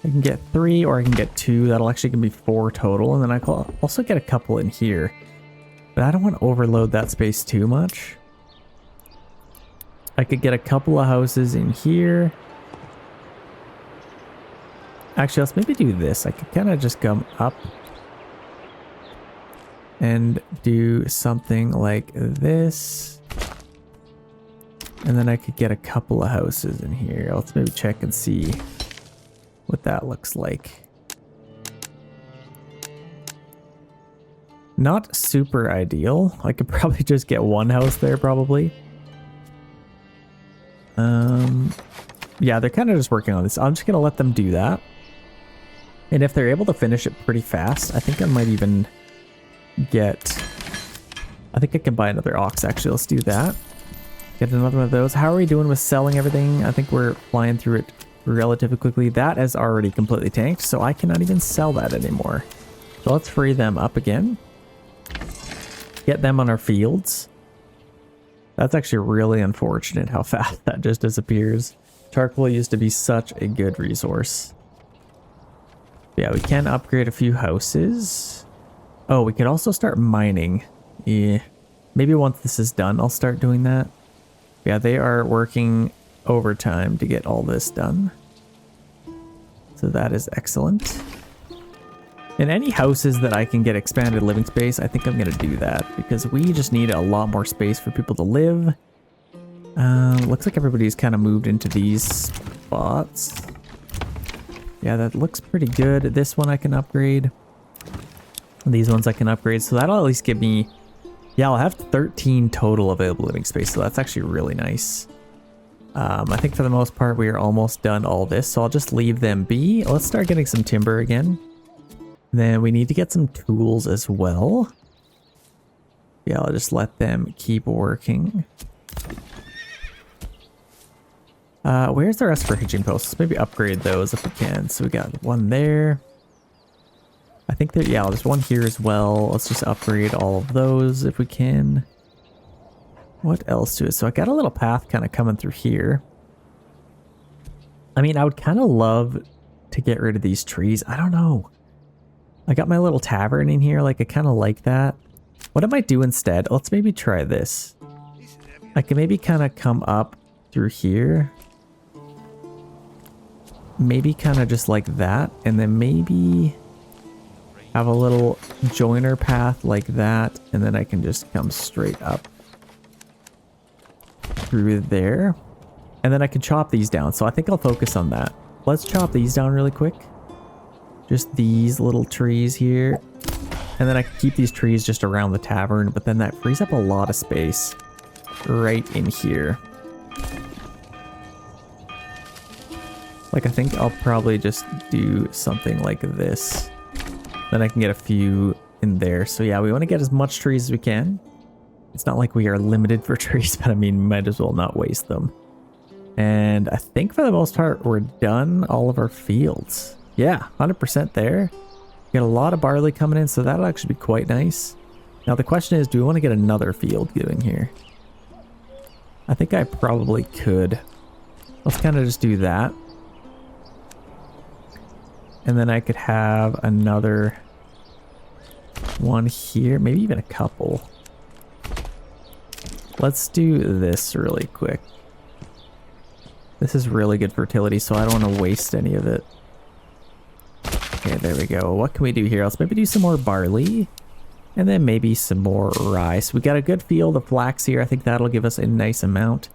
I can get 3 or I can get 2. That'll actually give me 4 total. And then I can also get a couple in here. But I don't want to overload that space too much. I could get a couple of houses in here. Actually, let's maybe do this. I could kind of just come up and do something like this. And then I could get a couple of houses in here. Let's maybe check and see what that looks like. Not super ideal. I could probably just get one house there probably. Yeah, they're kind of just working on this. I'm just going to let them do that. And if they're able to finish it pretty fast, I think I might even get... I think I can buy another ox actually. Let's do that. Get another one of those. How are we doing with selling everything? I think we're flying through it relatively quickly. That is already completely tanked, so I cannot even sell that anymore. So let's free them up again. Get them on our fields. That's actually really unfortunate how fast that just disappears. Charcoal used to be such a good resource. Yeah, we can upgrade a few houses. Oh, we could also start mining. Yeah, maybe once this is done, I'll start doing that. Yeah, they are working overtime to get all this done. So that is excellent. And any houses that I can get expanded living space, I think I'm going to do that. Because we just need a lot more space for people to live. Looks like everybody's kind of moved into these spots. Yeah, that looks pretty good. This one I can upgrade. These ones I can upgrade. So that'll at least give me... Yeah, I'll have 13 total available living space. So that's actually really nice. I think for the most part, we are almost done all this. So I'll just leave them be. Let's start getting some timber again. Then we need to get some tools as well. Yeah, I'll just let them keep working. Where's the rest for hitching posts? Let's maybe upgrade those if we can. So we got one there. I think that, yeah, there's one here as well. Let's just upgrade all of those if we can. What else to it? So I got a little path kind of coming through here. I mean, I would kind of love to get rid of these trees. I don't know. I got my little tavern in here. Like, I kind of like that. What I might do instead, let's maybe try this. I can maybe kind of come up through here. Maybe kind of just like that. And then maybe have a little joiner path like that. And then I can just come straight up through there. And then I can chop these down. So I think I'll focus on that. Let's chop these down really quick. Just these little trees here. And then I can keep these trees just around the tavern. But then that frees up a lot of space right in here. Like, I think I'll probably just do something like this. Then I can get a few in there. So yeah, we want to get as much trees as we can. It's not like we are limited for trees, but I mean, might as well not waste them. And I think for the most part, we're done all of our fields. Yeah, 100% there. We got a lot of barley coming in, so that'll actually be quite nice. Now the question is, do we want to get another field going here? I think I probably could. Let's kind of just do that. And then I could have another one here, maybe even a couple. Let's do this really quick. This is really good fertility, so I don't want to waste any of it. Okay, there we go. What can we do here? Let's maybe do some more barley. And then maybe some more rice. We got a good field of flax here. I think that'll give us a nice amount.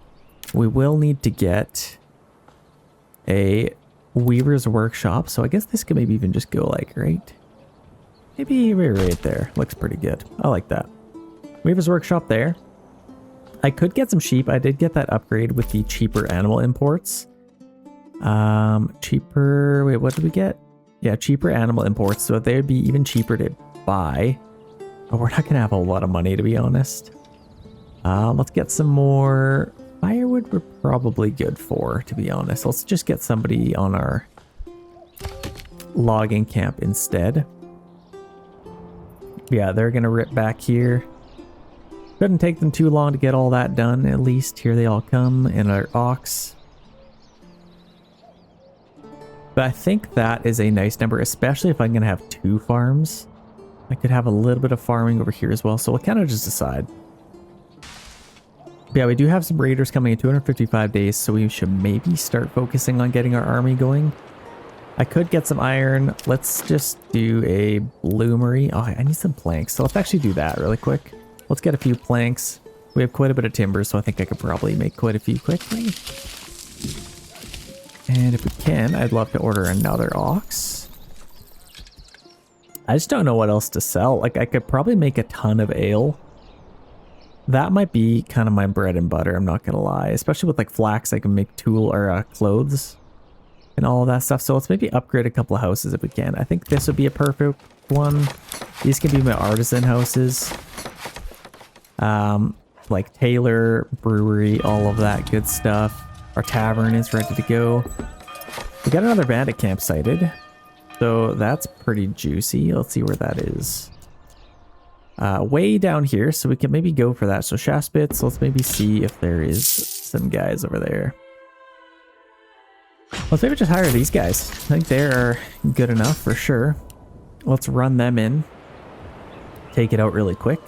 We will need to get a weaver's workshop. So I guess this could maybe even just go like maybe right there. Looks pretty good. I like that. Weaver's workshop there. I could get some sheep. I did get that upgrade with the cheaper animal imports. Cheaper, wait, what did we get? Yeah, cheaper animal imports. So they would be even cheaper to buy. But we're not going to have a lot of money, to be honest. Let's get some more firewood. We're probably good for, to be honest. Let's just get somebody on our logging camp instead. Yeah, they're going to rip back here. Couldn't take them too long to get all that done. At least here they all come in our ox. But I think that is a nice number, especially if I'm going to have 2 farms. I could have a little bit of farming over here as well, so we'll kind of just decide. But yeah, we do have some raiders coming in 255 days, so we should maybe start focusing on getting our army going. I could get some iron. Let's just do a bloomery. Oh, I need some planks, so let's actually do that really quick. Let's get a few planks. We have quite a bit of timber, so I think I could probably make quite a few quickly. And if we can, I'd love to order another ox. I just don't know what else to sell. Like, I could probably make a ton of ale. That might be kind of my bread and butter, I'm not gonna lie. Especially with like flax, I can make tool or clothes and all of that stuff. So let's maybe upgrade a couple of houses if we can. I think this would be a perfect one. These can be my artisan houses. Like tailor, brewery, all of that good stuff. Our tavern is ready to go. We got another bandit camp sighted. So that's pretty juicy. Let's see where that is. Way down here, so we can maybe go for that. So shaft spits, let's maybe see if there is some guys over there. Let's maybe just hire these guys. I think they're good enough for sure. Let's run them in. Take it out really quick.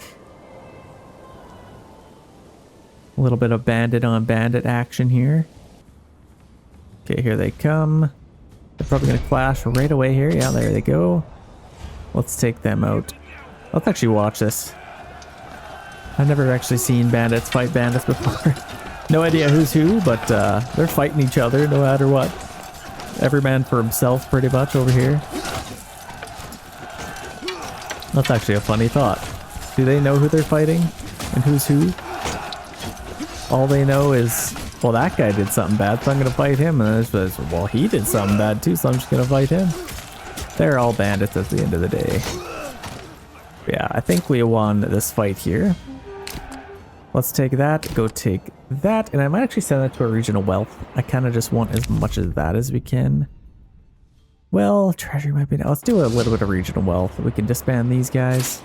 A little bit of bandit on bandit action here. Okay, here they come. They're probably going to clash right away here. Yeah, there they go. Let's take them out. Let's actually watch this. I've never actually seen bandits fight bandits before. No idea who's who, but they're fighting each other no matter what. Every man for himself pretty much over here. That's actually a funny thought. Do they know who they're fighting and who's who? All they know is, well, that guy did something bad, so I'm going to fight him. And then it's, well, he did something bad too, so I'm just going to fight him. They're all bandits at the end of the day. Yeah, I think we won this fight here. Let's take that, go take that, and I might actually send that to a regional wealth. I kind of just want as much of that as we can. Well, treasury might be... Let's do a little bit of regional wealth. We can disband these guys.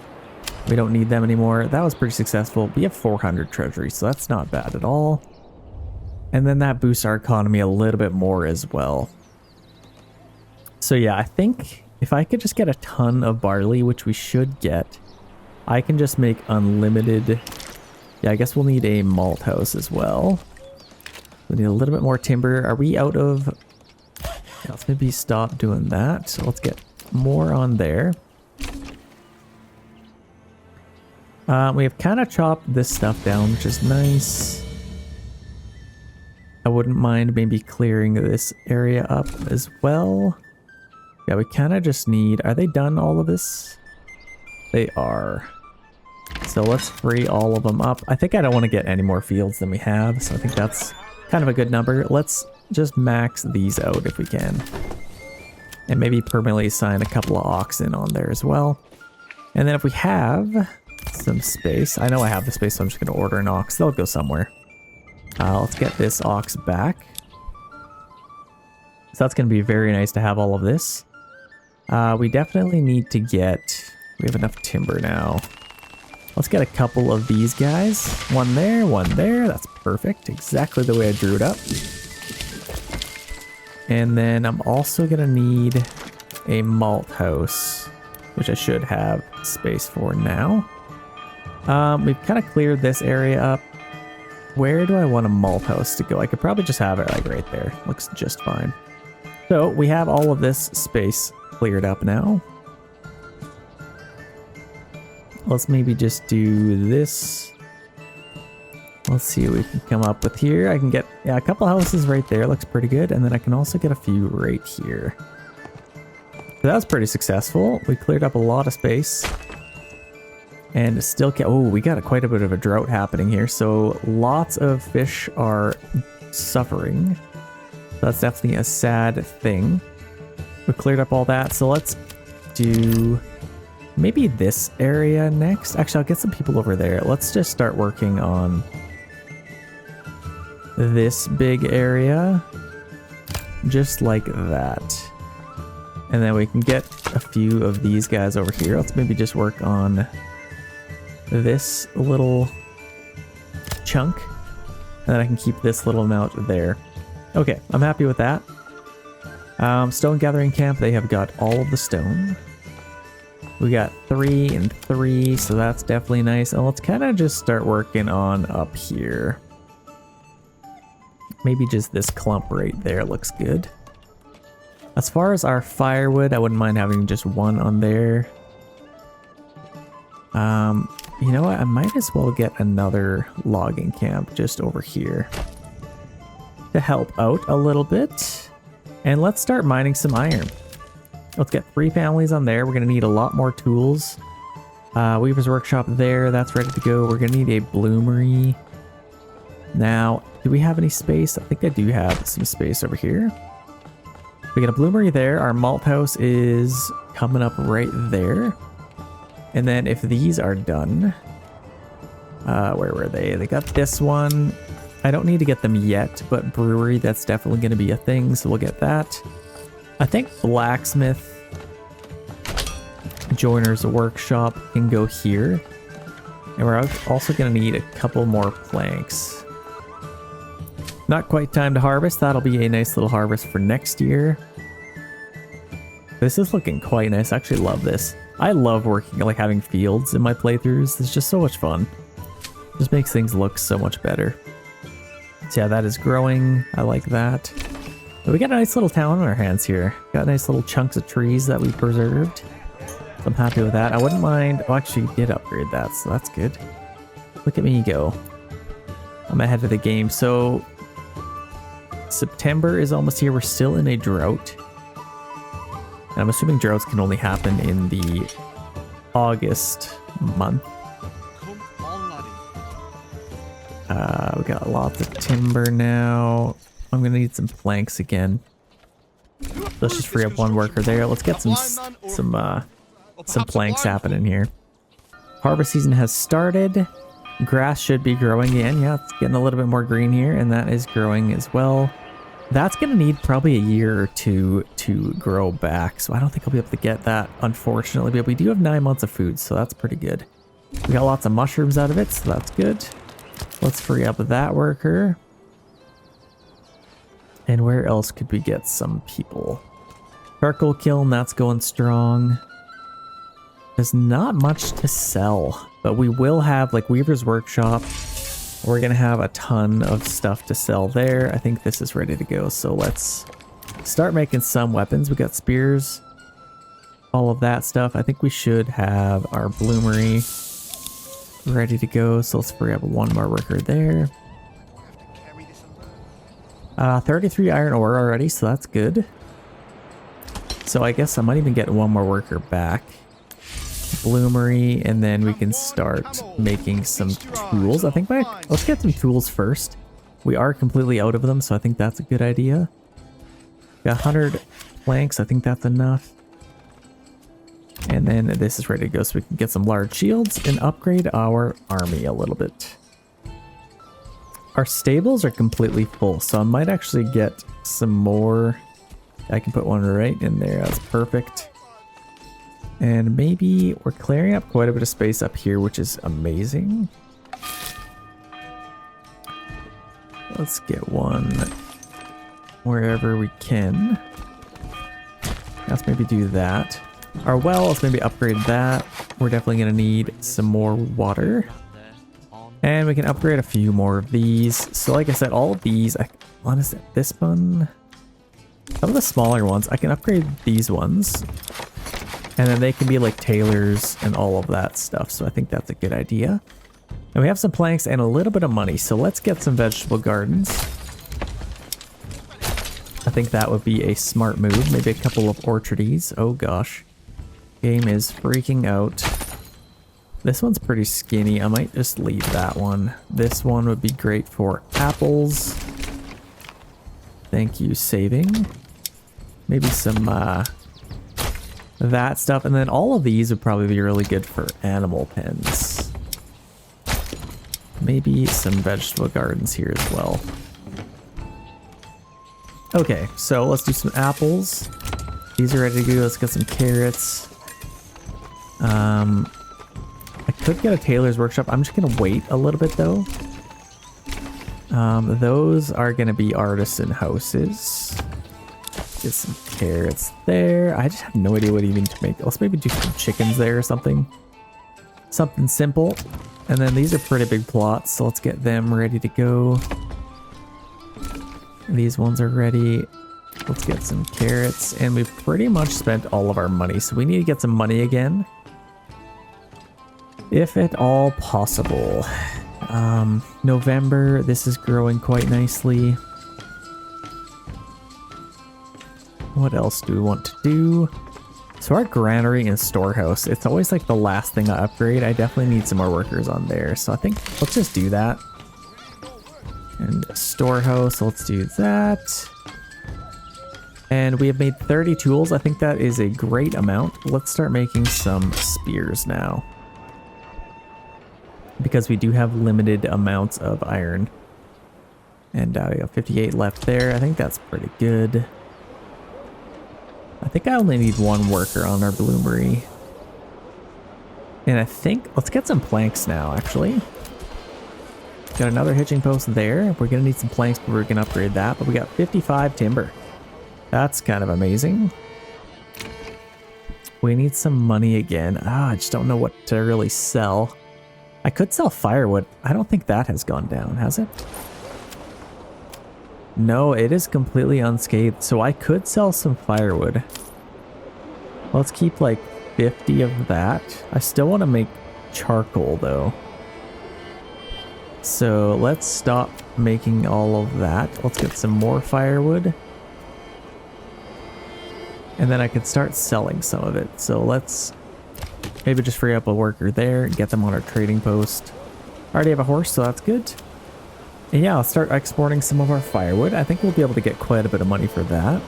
We don't need them anymore. That was pretty successful. We have 400 treasury, so that's not bad at all. And then that boosts our economy a little bit more as well. So yeah, I think if I could just get a ton of barley, which we should get, I can just make unlimited... Yeah, I guess we'll need a malt house as well. We need a little bit more timber. Are we out of... Yeah, let's maybe stop doing that. So let's get more on there. We have kind of chopped this stuff down, which is nice. I wouldn't mind maybe clearing this area up as well. Yeah, we kind of just need... Are they done all of this? They are. So let's free all of them up. I think I don't want to get any more fields than we have, so I think that's kind of a good number. Let's just max these out if we can. And maybe permanently assign a couple of oxen on there as well. And then if we have some space, I know I have the space, so I'm just going to order an ox. They'll go somewhere. Let's get this ox back. So that's going to be very nice to have all of this. We definitely need to get... We have enough timber now. Let's get a couple of these guys. One there, one there. That's perfect. Exactly the way I drew it up. And then I'm also going to need a malt house, which I should have space for now. We've kind of cleared this area up. Where do I want a malt house to go? I could probably just have it like right there. Looks just fine. So we have all of this space cleared up now. Let's maybe just do this. Let's see what we can come up with here. I can get a couple houses right there. Looks pretty good. And then I can also get a few right here. So that was pretty successful. We cleared up a lot of space. And still oh, we got quite a bit of a drought happening here. So lots of fish are suffering. That's definitely a sad thing. We cleared up all that. So let's do maybe this area next. Actually, I'll get some people over there. Let's just start working on this big area. Just like that. And then we can get a few of these guys over here. Let's maybe just work on this little chunk. And then I can keep this little amount there. Okay, I'm happy with that. Stone gathering camp, they have got all of the stone. We got 3 and 3, so that's definitely nice. And let's kind of just start working on up here. Maybe just this clump right there looks good. As far as our firewood, I wouldn't mind having just one on there. You know what? I might as well get another logging camp just over here to help out a little bit. And let's start mining some iron. Let's get 3 families on there. We're going to need a lot more tools. Weaver's Workshop there. That's ready to go. We're going to need a bloomery. Now, do we have any space? I think I do have some space over here. We got a bloomery there. Our malt house is coming up right there. And then if these are done, where were they? They got this one. I don't need to get them yet, but brewery, that's definitely going to be a thing, so we'll get that. I think blacksmith, joiner's workshop can go here. And we're also going to need a couple more planks. Not quite time to harvest. That'll be a nice little harvest for next year. This is looking quite nice. I actually love this. I love working, like having fields in my playthroughs. It's just so much fun. Just makes things look so much better. So yeah, that is growing. I like that. But we got a nice little town on our hands here. Got nice little chunks of trees that we preserved. So I'm happy with that. I wouldn't mind... Oh, actually, we did upgrade that, so that's good. Look at me go. I'm ahead of the game. So September is almost here. We're still in a drought. And I'm assuming droughts can only happen in the August month. We got lots of timber now. I'm gonna need some planks again. Let's just free up one worker there. Let's get some planks happening here. Harvest season has started. Grass should be growing again. Yeah, it's getting a little bit more green here, and that is growing as well. That's gonna need probably a year or two to grow back, so I don't think I'll be able to get that, unfortunately. But we do have 9 months of food, so that's pretty good. We got lots of mushrooms out of it, so that's good. Let's free up that worker. And where else could we get some people? Charcoal kiln, that's going strong. There's not much to sell, but we will have like Weaver's Workshop. We're gonna have a ton of stuff to sell there. I think this is ready to go, so let's start making some weapons. We got spears, all of that stuff. I think we should have our bloomery ready to go, so let's free up one more worker there. 33 iron ore already, so that's good. So I guess I might even get one more worker back. Bloomery, and then we can start making some tools. I think let's get some tools first. We are completely out of them, so I think that's a good idea. Got 100 planks, I think that's enough. And then this is ready to go, so we can get some large shields and upgrade our army a little bit. Our stables are completely full, so I might actually get some more. I can put one right in there, that's perfect. And maybe we're clearing up quite a bit of space up here, which is amazing. Let's get one wherever we can. Let's maybe do that. Our well, let's maybe upgrade that. We're definitely going to need some more water. And we can upgrade a few more of these. So like I said, all of these, honestly, this one, some of the smaller ones, I can upgrade these ones. And then they can be like tailors and all of that stuff. So I think that's a good idea. And we have some planks and a little bit of money. So let's get some vegetable gardens. I think that would be a smart move. Maybe a couple of orchardies. Oh gosh. Game is freaking out. This one's pretty skinny. I might just leave that one. This one would be great for apples. Thank you, saving. Maybe some that stuff. And then all of these would probably be really good for animal pens. Maybe some vegetable gardens here as well. Okay, so let's do some apples. These are ready to go. Let's get some carrots. I could get a tailor's workshop. I'm just gonna wait a little bit though. Those are gonna be artisan houses. Get some carrots there. I just have no idea what even to make. Let's maybe do some chickens there or something. Something simple. And then these are pretty big plots, so let's get them ready to go. These ones are ready. Let's get some carrots. And we've pretty much spent all of our money, so we need to get some money again. If at all possible. November, this is growing quite nicely. What else do we want to do? So our granary and storehouse, it's always like the last thing I upgrade. I definitely need some more workers on there. So I think let's just do that. And storehouse, let's do that. And we have made 30 tools. I think that is a great amount. Let's start making some spears now. Because we do have limited amounts of iron. And we have 58 left there. I think that's pretty good. I think I only need one worker on our bloomery. And I think, let's get some planks now, actually. Got another hitching post there. We're going to need some planks, but we're going to upgrade that. But we got 55 timber. That's kind of amazing. We need some money again. I just don't know what to really sell. I could sell firewood. I don't think that has gone down, has it? No, it is completely unscathed. So I could sell some firewood. Let's keep like 50 of that. I still want to make charcoal though. So let's stop making all of that. Let's get some more firewood. And then I could start selling some of it. So let's maybe just free up a worker there and get them on our trading post. I already have a horse, so that's good. And yeah, I'll start exporting some of our firewood. I think we'll be able to get quite a bit of money for that.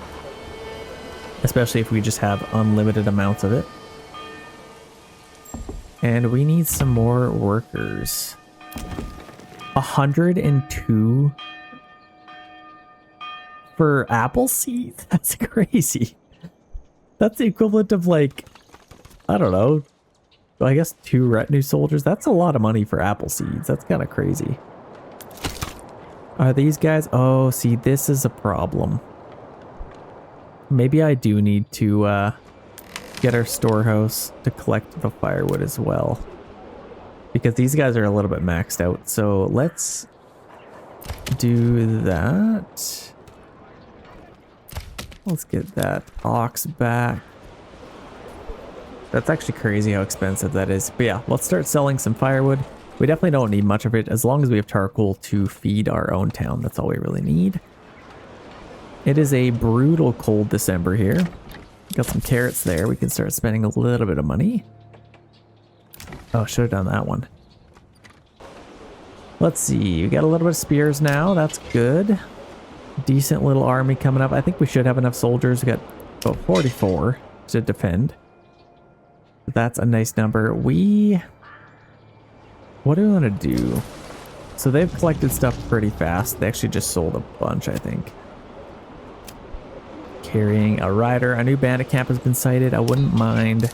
Especially if we just have unlimited amounts of it. And we need some more workers. 102 for apple seeds? That's crazy. That's the equivalent of like, I don't know, I guess 2 retinue soldiers. That's a lot of money for apple seeds. That's kind of crazy. Are these guys? Oh, see, this is a problem. Maybe I do need to get our storehouse to collect the firewood as well. Because these guys are a little bit maxed out. So let's do that. Let's get that ox back. That's actually crazy how expensive that is. But yeah, let's start selling some firewood. We definitely don't need much of it as long as we have charcoal to feed our own town. That's all we really need. It is a brutal cold December here. Got some carrots there. We can start spending a little bit of money. Oh, should have done that one. Let's see, we got a little bit of spears now. That's good. Decent little army coming up. I think we should have enough soldiers. We got about 44 to defend. That's a nice number. What do we want to do? So they've collected stuff pretty fast. They actually just sold a bunch, I think. Carrying a rider. A new bandit camp has been sighted. I wouldn't mind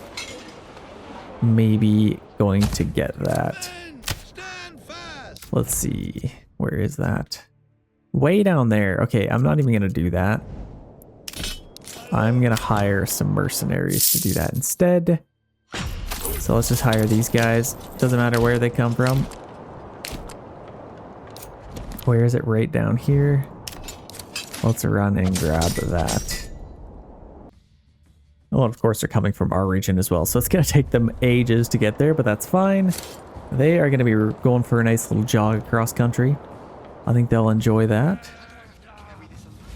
maybe going to get that. Let's see. Where is that? Way down there. Okay, I'm not even going to do that. I'm going to hire some mercenaries to do that instead. So let's just hire these guys. Doesn't matter where they come from. Where is it? Right down here. Let's run and grab that. Well, of course, they're coming from our region as well, so it's going to take them ages to get there, but that's fine. They are going to be going for a nice little jog across country. I think they'll enjoy that.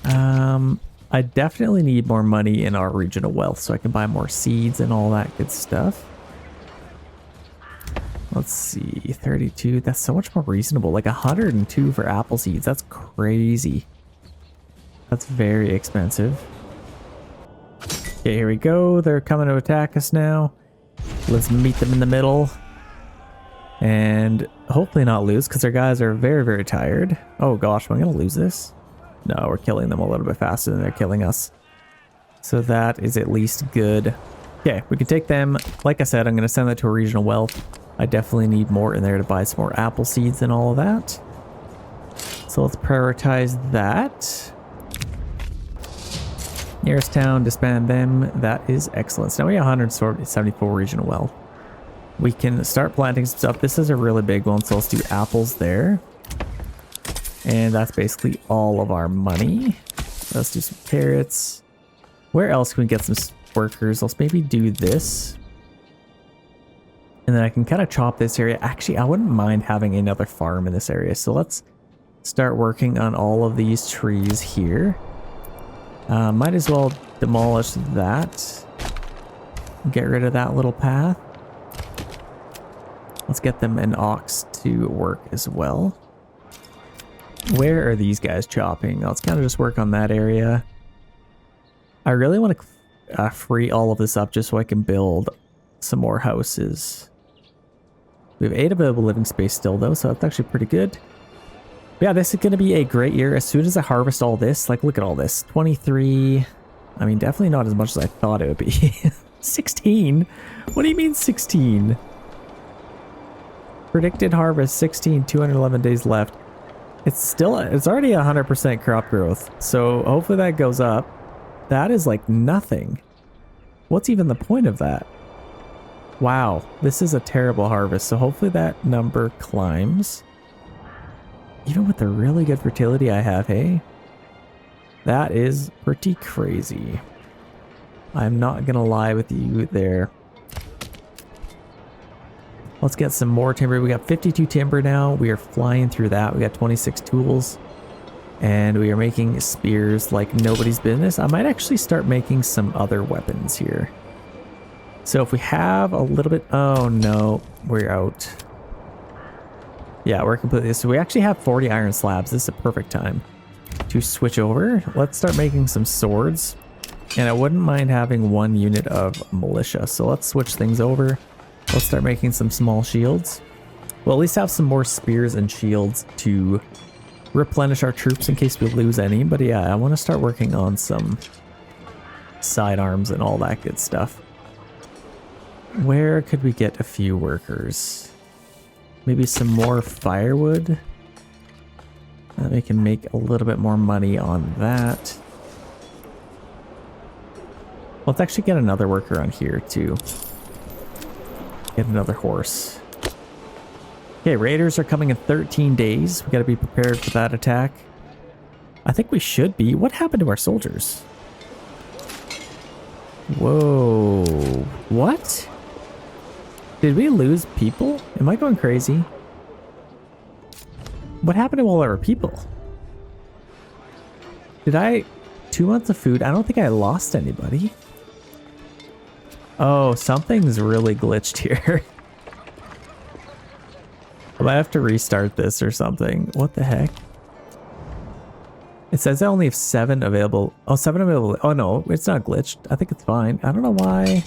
I definitely need more money in our regional wealth so I can buy more seeds and all that good stuff. Let's see, 32. That's so much more reasonable. Like 102 for apple seeds. That's crazy. That's very expensive. Okay, here we go. They're coming to attack us now. Let's meet them in the middle. And hopefully not lose, because their guys are very, very tired. Oh gosh, am I going to lose this? No, we're killing them a little bit faster than they're killing us. So that is at least good. Okay, we can take them. Like I said, I'm going to send that to a regional wealth. I definitely need more in there to buy some more apple seeds and all of that. So let's prioritize that. Nearest town, disband them. That is excellent. So now we have 174 regional wealth. We can start planting some stuff. This is a really big one, so let's do apples there. And that's basically all of our money. Let's do some carrots. Where else can we get some workers? Let's maybe do this. And then I can kind of chop this area. Actually, I wouldn't mind having another farm in this area. So let's start working on all of these trees here. Might as well demolish that. Get rid of that little path. Let's get them an ox to work as well. Where are these guys chopping? Let's kind of just work on that area. I really want to free all of this up just so I can build some more houses. We have 8 available living space still though, so that's actually pretty good. But yeah, this is going to be a great year. As soon as I harvest all this, like look at all this. 23. I mean, definitely not as much as I thought it would be. 16? What do you mean 16? Predicted harvest 16, 211 days left. It's already 100% crop growth. So hopefully that goes up. That is like nothing. What's even the point of that? Wow, this is a terrible harvest. So hopefully that number climbs. Even with the really good fertility I have, hey? That is pretty crazy. I'm not gonna lie with you there. Let's get some more timber. We got 52 timber now. We are flying through that. We got 26 tools. And we are making spears like nobody's business. I might actually start making some other weapons here. So if we have a little bit... Oh no, we're out. Yeah, we're completely... So we actually have 40 iron slabs. This is a perfect time to switch over. Let's start making some swords. And I wouldn't mind having 1 unit of militia. So let's switch things over. Let's start making some small shields. We'll at least have some more spears and shields to replenish our troops in case we lose any. But yeah, I want to start working on some sidearms and all that good stuff. Where could we get a few workers? Maybe some more firewood. We can make a little bit more money on that. Let's actually get another worker on here too. Get another horse. Okay, raiders are coming in 13 days. We got to be prepared for that attack. I think we should be. What happened to our soldiers? Whoa. What? Did we lose people? Am I going crazy? What happened to all our people? Did I... 2 months of food? I don't think I lost anybody. Oh, something's really glitched here. I'm might have to restart this or something. What the heck? It says I only have 7 available. Oh, 7 available. Oh no, it's not glitched. I think it's fine. I don't know why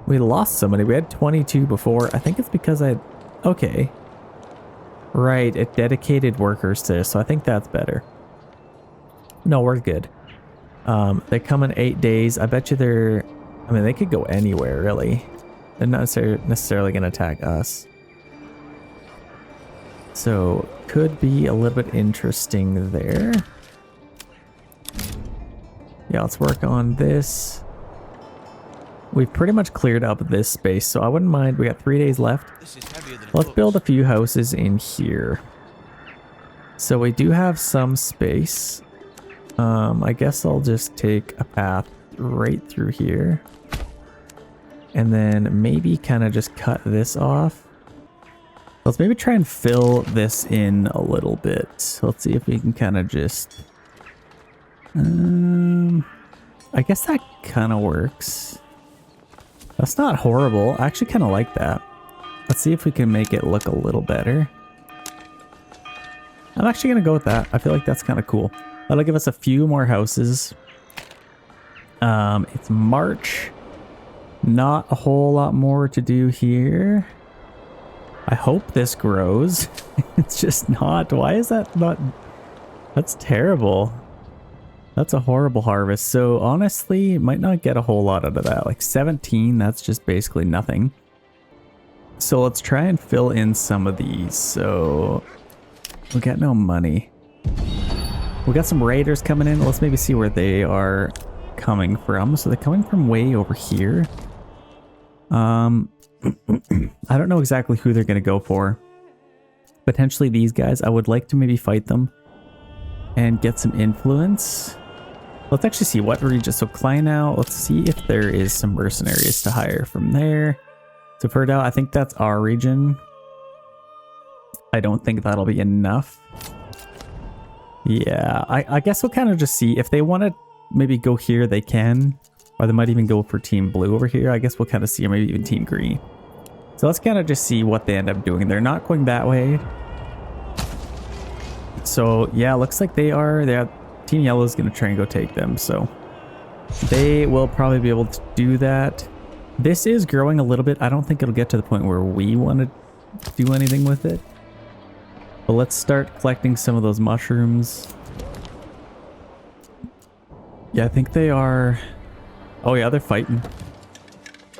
we lost so many. We had 22 before. I think it's because I... Okay. Right, it dedicated workers to this, so I think that's better. No, we're good. They come in 8 days. I bet you they're... I mean, they could go anywhere, really. They're not necessarily going to attack us. So, could be a little bit interesting there. Yeah, let's work on this. We've pretty much cleared up this space, so I wouldn't mind. We got 3 days left. Let's build a few houses in here. So we do have some space. I guess I'll just take a path right through here. And then maybe kind of just cut this off. Let's maybe try and fill this in a little bit. Let's see if we can kind of just... I guess that kind of works. That's not horrible. I actually kind of like that. Let's see if we can make it look a little better. I'm actually going to go with that. I feel like that's kind of cool. That'll give us a few more houses. It's March. Not a whole lot more to do here. I hope this grows. It's just not. Why is that not? That's terrible. That's a horrible harvest. So honestly, might not get a whole lot out of that. Like 17, that's just basically nothing. So let's try and fill in some of these. So we got no money. We got some raiders coming in. Let's maybe see where they are coming from. So they're coming from way over here. I don't know exactly who they're going to go for. Potentially these guys. I would like to maybe fight them and get some influence. Let's actually see what region. So Kleinau, let's see if there is some mercenaries to hire from there. So Ferdau, I think that's our region. I don't think that'll be enough. Yeah, I guess we'll kind of just see. If they want to maybe go here, they can. Or they might even go for Team Blue over here. I guess we'll kind of see, or maybe even Team Green. So let's kind of just see what they end up doing. They're not going that way. So yeah, looks like they are. Team Yellow is going to try and go take them. So they will probably be able to do that. This is growing a little bit. I don't think it'll get to the point where we want to do anything with it. But let's start collecting some of those mushrooms. Yeah, I think they are... Oh yeah, they're fighting.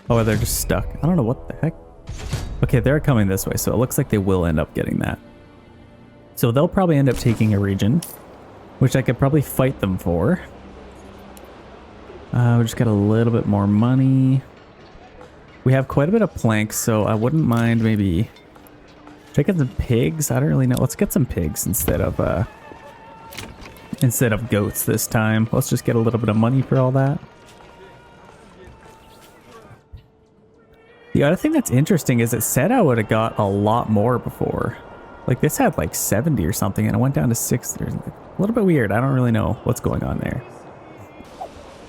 Oh, they're just stuck. I don't know what the heck. Okay, they're coming this way, so it looks like they will end up getting that. So they'll probably end up taking a region, which I could probably fight them for. We just got a little bit more money. We have quite a bit of planks, so I wouldn't mind maybe checking some pigs. I don't really know. Let's get some pigs instead of goats this time. Let's just get a little bit of money for all that. The other thing that's interesting is it said I would have got a lot more before. Like this had like 70 or something and it went down to 60. A little bit weird. I don't really know what's going on there.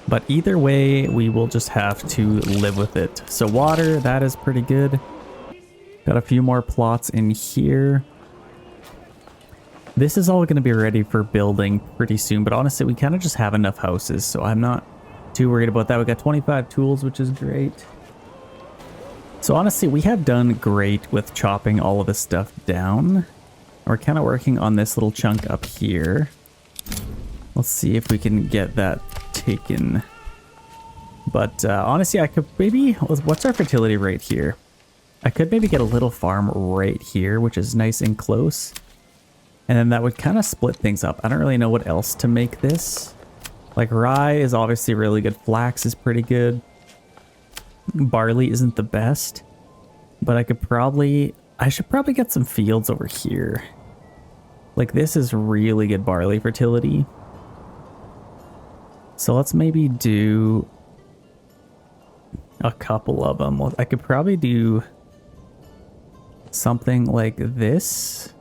But either way, we will just have to live with it. So water, that is pretty good. Got a few more plots in here. This is all going to be ready for building pretty soon. But honestly, we kind of just have enough houses. So I'm not too worried about that. We got 25 tools, which is great. So honestly, we have done great with chopping all of this stuff down. We're kind of working on this little chunk up here. Let's see if we can get that taken. But honestly, I could maybe... What's our fertility rate here? I could maybe get a little farm right here, which is nice and close. And then that would kind of split things up. I don't really know what else to make this. Like rye is obviously really good. Flax is pretty good. Barley isn't the best, but I should probably get some fields over here. Like this is really good barley fertility. So let's maybe do a couple of them. I could probably do something like this.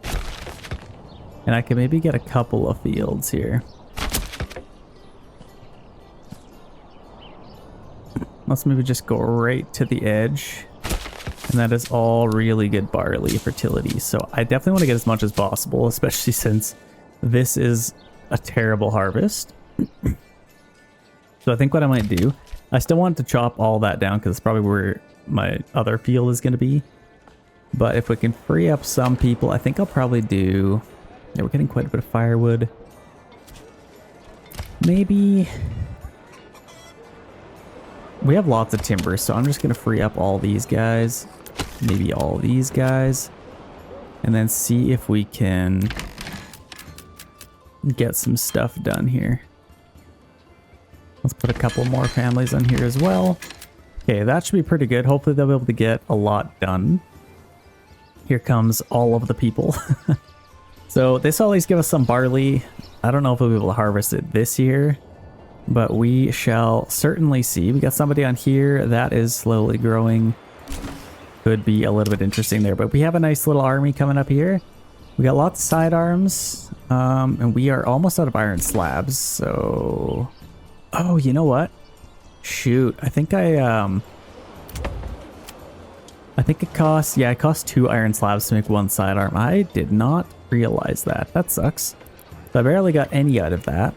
And I could maybe get a couple of fields here. Let's maybe just go right to the edge. And that is all really good barley fertility. So I definitely want to get as much as possible, especially since this is a terrible harvest. So I think what I might do, I still want to chop all that down because it's probably where my other field is going to be. But if we can free up some people, I think I'll probably do... Yeah, we're getting quite a bit of firewood. Maybe... We have lots of timber, so I'm just going to free up all these guys. Maybe all these guys. And then see if we can get some stuff done here. Let's put a couple more families on here as well. Okay, that should be pretty good. Hopefully they'll be able to get a lot done. Here comes all of the people. So this will at least give us some barley. I don't know if we'll be able to harvest it this year, but we shall certainly see. We got somebody on here that is slowly growing. Could be a little bit interesting there, but we have a nice little army coming up here. We got lots of sidearms, and we are almost out of iron slabs, so... Oh, you know what? Shoot, I think it costs, yeah, it costs 2 iron slabs to make 1 sidearm. I did not realize that. That sucks. So I barely got any out of that.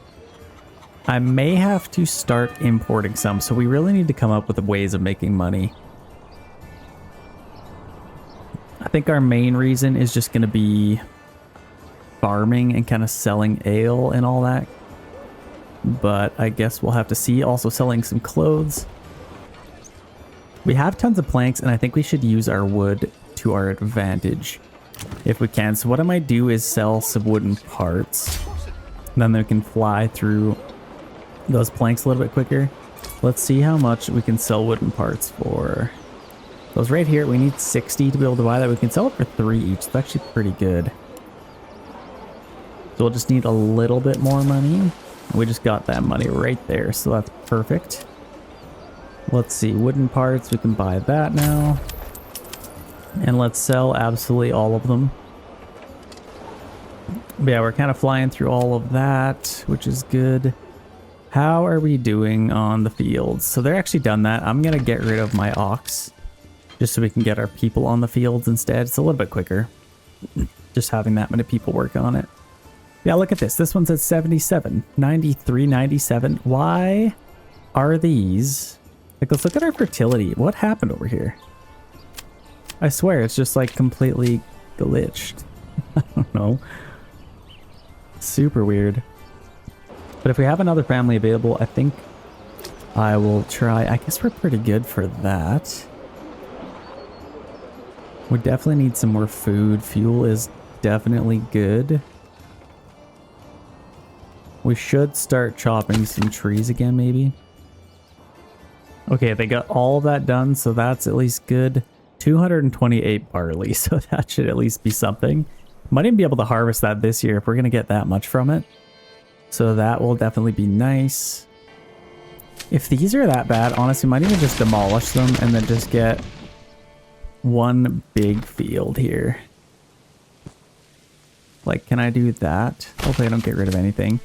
I may have to start importing some, so we really need to come up with ways of making money. I think our main reason is just going to be farming and kind of selling ale and all that. But I guess we'll have to see. Also selling some clothes. We have tons of planks, and I think we should use our wood to our advantage if we can. So what I might do is sell some wooden parts. Then they can fly through those planks a little bit quicker. Let's see how much we can sell wooden parts for. Those right here, we need 60 to be able to buy that. We can sell it for 3 each. It's actually pretty good. So we'll just need a little bit more money. We just got that money right there, so that's perfect. Let's see, wooden parts, we can buy that now. And let's sell absolutely all of them. But yeah, we're kind of flying through all of that, which is good. How are we doing on the fields? So they're actually done that. I'm going to get rid of my ox, just so we can get our people on the fields instead. It's a little bit quicker, just having that many people work on it. Yeah, look at this. This one says 77, 93, 97. Why are these... Like, let's look at our fertility. What happened over here? I swear, it's just, like, completely glitched. I don't know. Super weird. But if we have another family available, I think I will try. I guess we're pretty good for that. We definitely need some more food. Fuel is definitely good. We should start chopping some trees again, maybe. Okay, they got all of that done, so that's at least good. 228 barley, so that should at least be something. Might even be able to harvest that this year if we're going to get that much from it. So that will definitely be nice. If these are that bad, honestly, might even just demolish them and then just get one big field here. Like, can I do that? Hopefully I don't get rid of anything.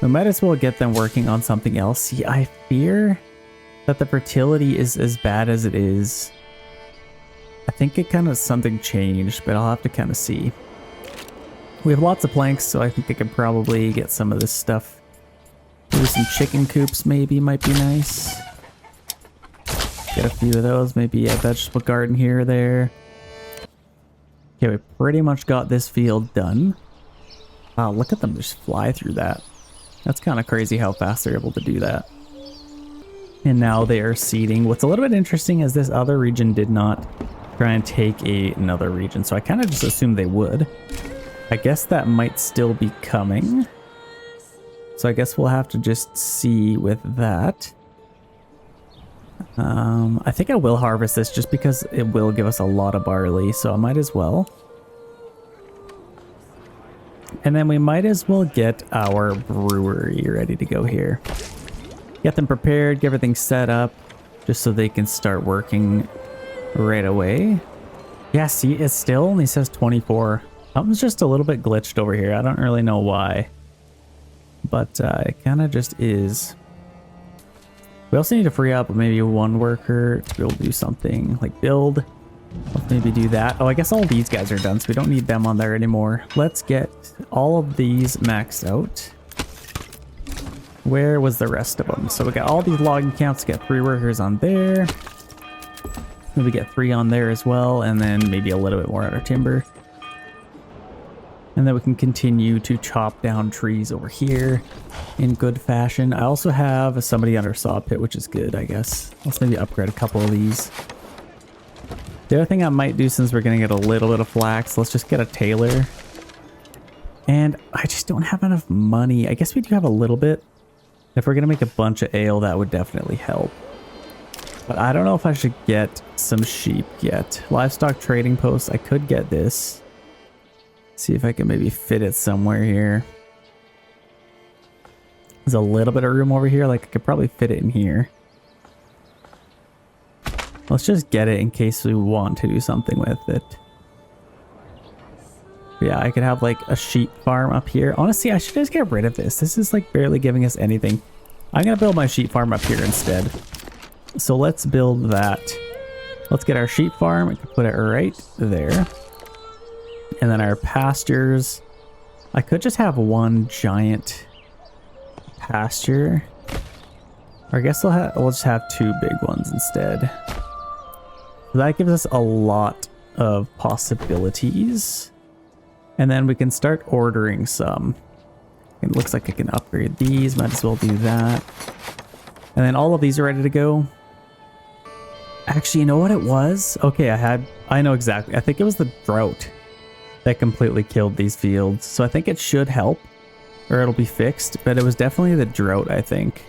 We might as well get them working on something else. See, I fear that the fertility is as bad as it is. I think it kind of something changed, but I'll have to kind of see. We have lots of planks, so I think I could probably get some of this stuff. Maybe some chicken coops maybe might be nice. Get a few of those, maybe a vegetable garden here or there. Okay, we pretty much got this field done. Wow, look at them just fly through that. That's kind of crazy how fast they're able to do that. And now they are seeding. What's a little bit interesting is this other region did not try and take another region, so I kind of just assumed they would. I guess that might still be coming. So I guess we'll have to just see with that. I think I will harvest this just because it will give us a lot of barley, so I might as well. And then we might as well get our brewery ready to go here. Get them prepared, get everything set up, just so they can start working right away. Yeah, see, it still only says 24. Something's just a little bit glitched over here. I don't really know why. But it kind of just is. We also need to free up maybe one worker to be able to do something like build. Let's maybe do that. Oh, I guess all these guys are done, so we don't need them on there anymore. Let's get all of these maxed out. Where was the rest of them? So we got all these logging counts, get 3 workers on there. Then we get 3 on there as well, and then maybe a little bit more on our timber. And then we can continue to chop down trees over here in good fashion. I also have somebody on our saw pit, which is good, I guess. Let's maybe upgrade a couple of these. The other thing I might do, since we're gonna get a little bit of flax, let's just get a tailor. And I just don't have enough money. I guess we do have a little bit. If we're gonna make a bunch of ale, that would definitely help. But I don't know if I should get some sheep yet. Livestock trading post, I could get this. See if I can maybe fit it somewhere here. There's a little bit of room over here, like I could probably fit it in here. Let's just get it in case we want to do something with it. Yeah, I could have like a sheep farm up here. Honestly, I should just get rid of this. This is like barely giving us anything. I'm gonna build my sheep farm up here instead. So let's build that. Let's get our sheep farm. We can put it right there. And then our pastures. I could just have one giant pasture. Or I guess we'll just have 2 big ones instead. That gives us a lot of possibilities. And then we can start ordering some. It looks like I can upgrade these. Might as well do that. And then all of these are ready to go. Actually, you know what it was? Okay, I know exactly. I think it was the drought that completely killed these fields. So I think it should help, or it'll be fixed. But it was definitely the drought, I think.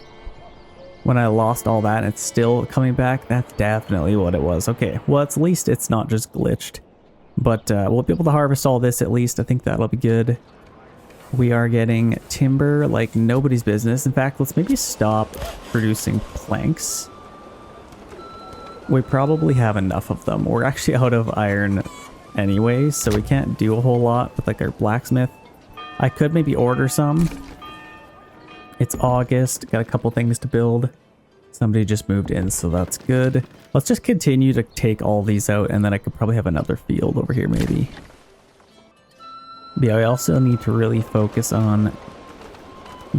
When I lost all that and it's still coming back, that's definitely what it was. Okay, well, at least it's not just glitched. But we'll be able to harvest all this at least. I think that'll be good. We are getting timber like nobody's business. In fact, let's maybe stop producing planks. We probably have enough of them. We're actually out of iron anyway, so we can't do a whole lot with like our blacksmith. I could maybe order some. It's August. Got a couple things to build. Somebody just moved in, so that's good. Let's just continue to take all these out, and then I could probably have another field over here maybe. Yeah, I also need to really focus on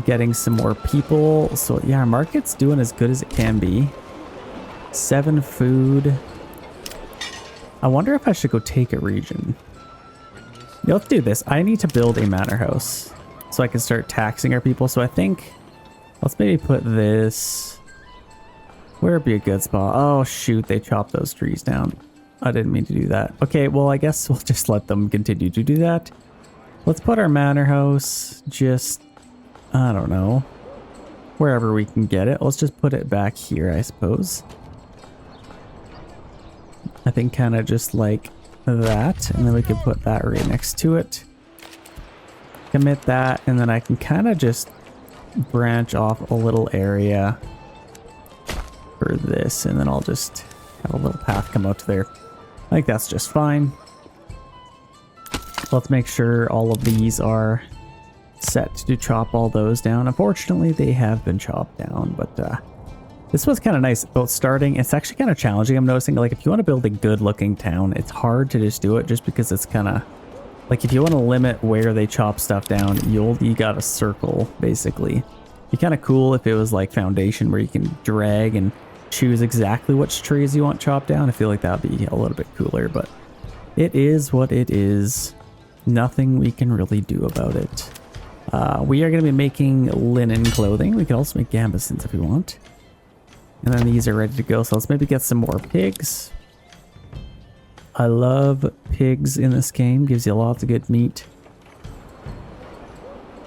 getting some more people. So yeah, our market's doing as good as it can be. 7 food. I wonder if I should go take a region. Yeah, let's do this. I need to build a manor house so I can start taxing our people. So I think let's maybe put this. Where would be a good spot? Oh shoot, they chopped those trees down. I didn't mean to do that. Okay, well I guess we'll just let them continue to do that. Let's put our manor house just, I don't know, wherever we can get it. Let's just put it back here, I suppose. I think kind of just like that, and then we can put that right next to it. Commit that, and then I can kind of just branch off a little area for this, and then I'll just have a little path come out to there. I think that's just fine. Let's make sure all of these are set to chop all those down. Unfortunately, they have been chopped down, but this was kind of nice about starting. It's actually kind of challenging. I'm noticing, like, if you want to build a good looking town, it's hard to just do it just because it's kind of like, if you want to limit where they chop stuff down, you got a circle basically. It'd be kind of cool if it was like Foundation where you can drag and choose exactly which trees you want chopped down. I feel like that'd be a little bit cooler, but it is what it is. Nothing we can really do about it. We are going to be making linen clothing. We can also make gambesons if we want. And then these are ready to go. So let's maybe get some more pigs. I love pigs in this game. Gives you lots of good meat.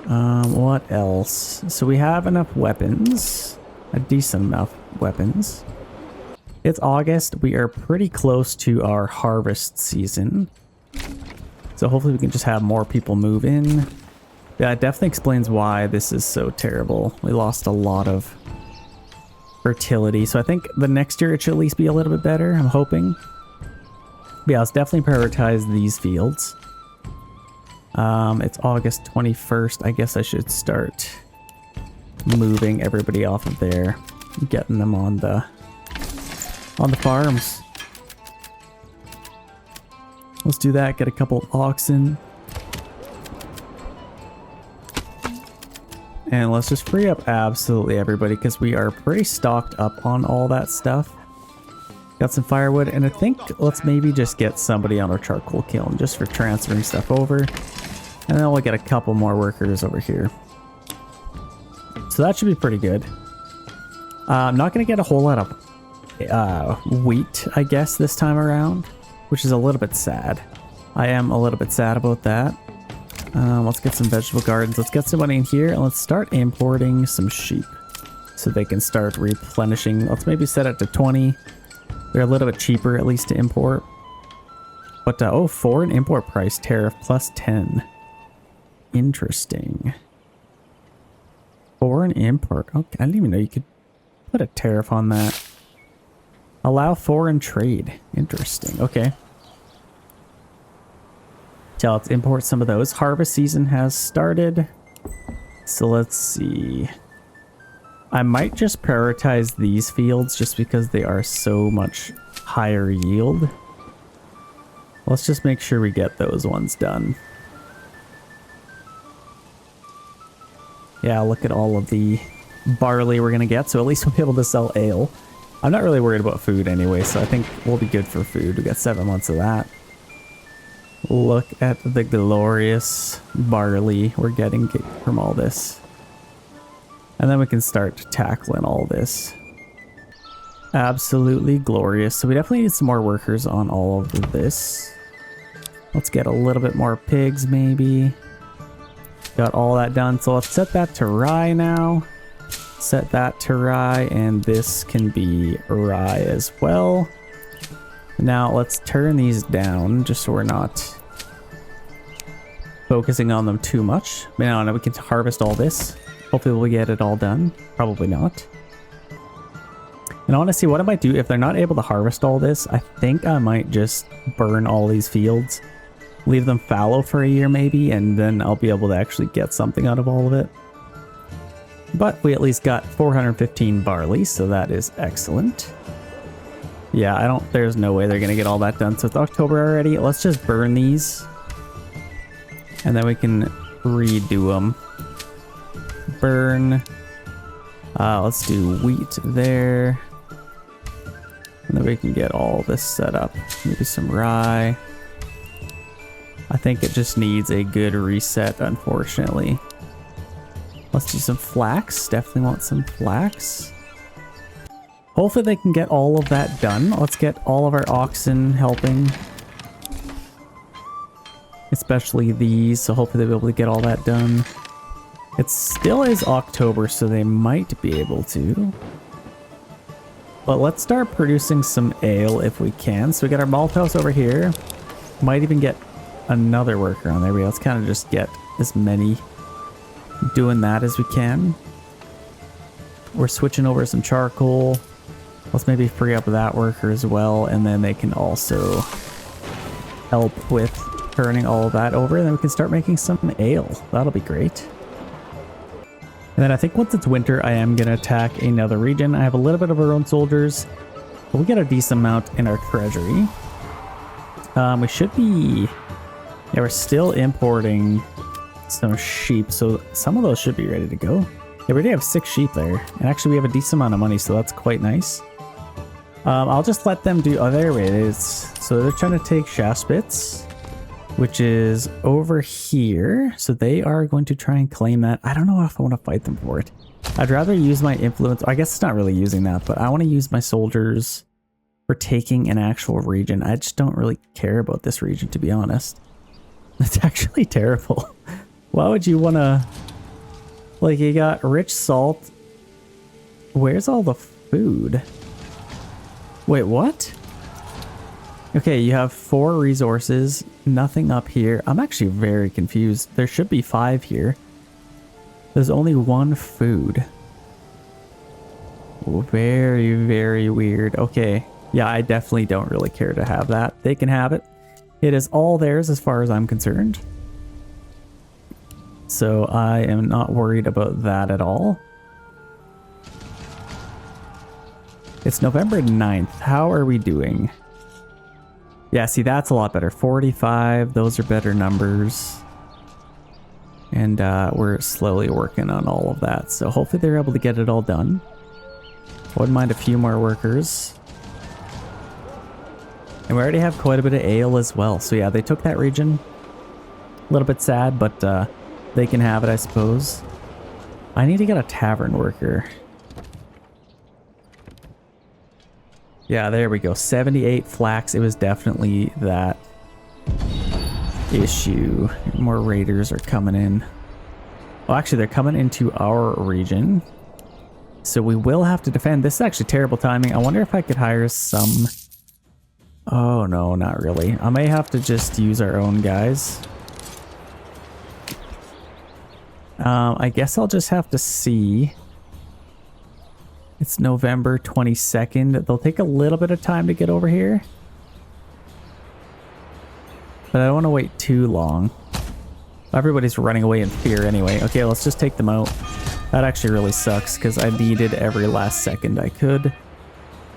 What else? So we have enough weapons. A decent enough weapons. It's August. We are pretty close to our harvest season. So hopefully we can just have more people move in. Yeah, it definitely explains why this is so terrible. We lost a lot of fertility. So I think the next year it should at least be a little bit better. I'm hoping. But yeah, let's definitely prioritize these fields. It's August 21st. I guess I should start moving everybody off of there, getting them on the farms. Let's do that. Get a couple oxen. And let's just free up absolutely everybody because we are pretty stocked up on all that stuff. Got some firewood, and I think let's maybe just get somebody on our charcoal kiln just for transferring stuff over. And then we'll get a couple more workers over here. So that should be pretty good. I'm not going to get a whole lot of wheat, I guess, this time around, which is a little bit sad. I am a little bit sad about that. Let's get some vegetable gardens. Let's get somebody in here and let's start importing some sheep so they can start replenishing. Let's maybe set it to 20. They're a little bit cheaper, at least, to import. But, oh, foreign import price tariff plus 10. Interesting. Foreign import. Okay, I didn't even know you could put a tariff on that. Allow foreign trade. Interesting. Okay. So let's import some of those. Harvest season has started. So let's see. I might just prioritize these fields just because they are so much higher yield. Let's just make sure we get those ones done. Yeah, look at all of the barley we're going to get. So at least we'll be able to sell ale. I'm not really worried about food anyway, so I think we'll be good for food. We got 7 months of that. Look at the glorious barley we're getting from all this. And then we can start tackling all this. Absolutely glorious. So we definitely need some more workers on all of this. Let's get a little bit more pigs maybe. Got all that done. So let's set that to rye now. Set that to rye, and this can be rye as well. Now let's turn these down just so we're not focusing on them too much. Now we can harvest all this. Hopefully we'll get it all done. Probably not. And honestly, what I might do if they're not able to harvest all this, I think I might just burn all these fields. Leave them fallow for a year maybe, and then I'll be able to actually get something out of all of it. But we at least got 415 barley, so that is excellent. Yeah, there's no way they're gonna get all that done. So it's October already. Let's just burn these. And then we can redo them. Burn. Let's do wheat there. And then we can get all this set up. Maybe some rye. I think it just needs a good reset, unfortunately. Let's do some flax. Definitely want some flax. Hopefully they can get all of that done. Let's get all of our oxen helping. Especially these, so hopefully they'll be able to get all that done. It still is October, so they might be able to. But let's start producing some ale if we can. So we got our malt house over here. Might even get another worker on there. Let's kind of just get as many doing that as we can. We're switching over some charcoal. Let's maybe free up that worker as well, and then they can also help with turning all of that over, and then we can start making some ale. That'll be great. And then I think once it's winter, I am going to attack another region. I have a little bit of our own soldiers, but we get a decent amount in our treasury. We should be... Yeah, we're still importing some sheep, so some of those should be ready to go. Yeah, we already have 6 sheep there, and actually we have a decent amount of money, so that's quite nice. I'll just let them do... Oh, there it is. So they're trying to take Shaspitz, which is over here. So they are going to try and claim that. I don't know if I want to fight them for it. I'd rather use my influence. I guess it's not really using that, but I want to use my soldiers for taking an actual region. I just don't really care about this region, to be honest. It's actually terrible. Why would you want to... Like, you got rich salt. Where's all the food? Wait, what? Okay, you have 4 resources, nothing up here. I'm actually very confused. There should be 5 here. There's only 1 food. Very, very weird. Okay, yeah, I definitely don't really care to have that. They can have it. It is all theirs as far as I'm concerned. So I am not worried about that at all. It's November 9th. How are we doing? Yeah, see, that's a lot better. 45, those are better numbers. And we're slowly working on all of that. So hopefully they're able to get it all done. Wouldn't mind a few more workers. And we already have quite a bit of ale as well. So yeah, they took that region. A little bit sad, but they can have it, I suppose. I need to get a tavern worker. Yeah, there we go. 78 flax. It was definitely that issue. More raiders are coming in. Oh, actually, they're coming into our region. So we will have to defend. This is actually terrible timing. I wonder if I could hire some... Oh, no, not really. I may have to just use our own guys. I guess I'll just have to see. It's November 22nd. They'll take a little bit of time to get over here. But I don't want to wait too long. Everybody's running away in fear anyway. Okay, let's just take them out. That actually really sucks because I needed every last second I could.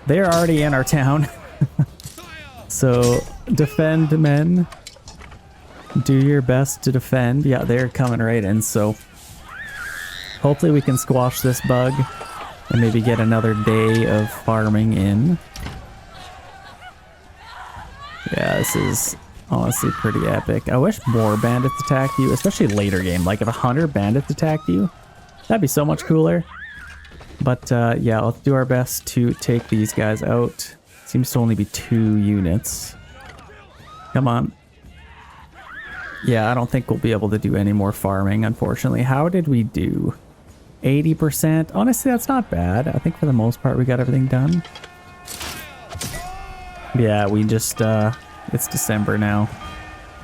They're already in our town. So, defend, men. Do your best to defend. Yeah, they're coming right in, so... Hopefully we can squash this bug and maybe get another day of farming in. Yeah, this is honestly pretty epic. I wish more bandits attacked you, especially later game. Like if 100 bandits attacked you, that'd be so much cooler. But yeah, let's do our best to take these guys out. Seems to only be 2 units. Come on. Yeah, I don't think we'll be able to do any more farming, unfortunately. How did we do? 80%? Honestly, that's not bad. I think for the most part we got everything done. Yeah, we just, it's December now.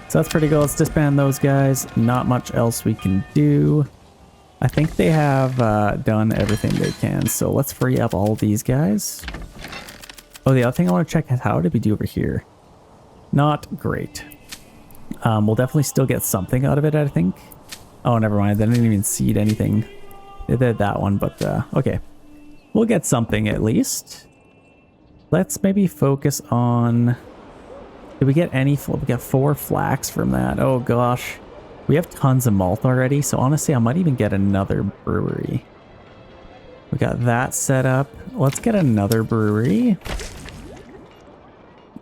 So that's pretty good. Let's disband those guys. Not much else we can do. I think they have done everything they can. So let's free up all these guys. Oh, the other thing I want to check is how did we do over here? Not great. We'll definitely still get something out of it, I think. Oh, never mind. They didn't even seed anything. They did that one, but okay. We'll get something at least. Let's maybe focus on... Did we get any... We got 4 flax from that. Oh, gosh. We have tons of malt already, so honestly, I might even get another brewery. We got that set up. Let's get another brewery.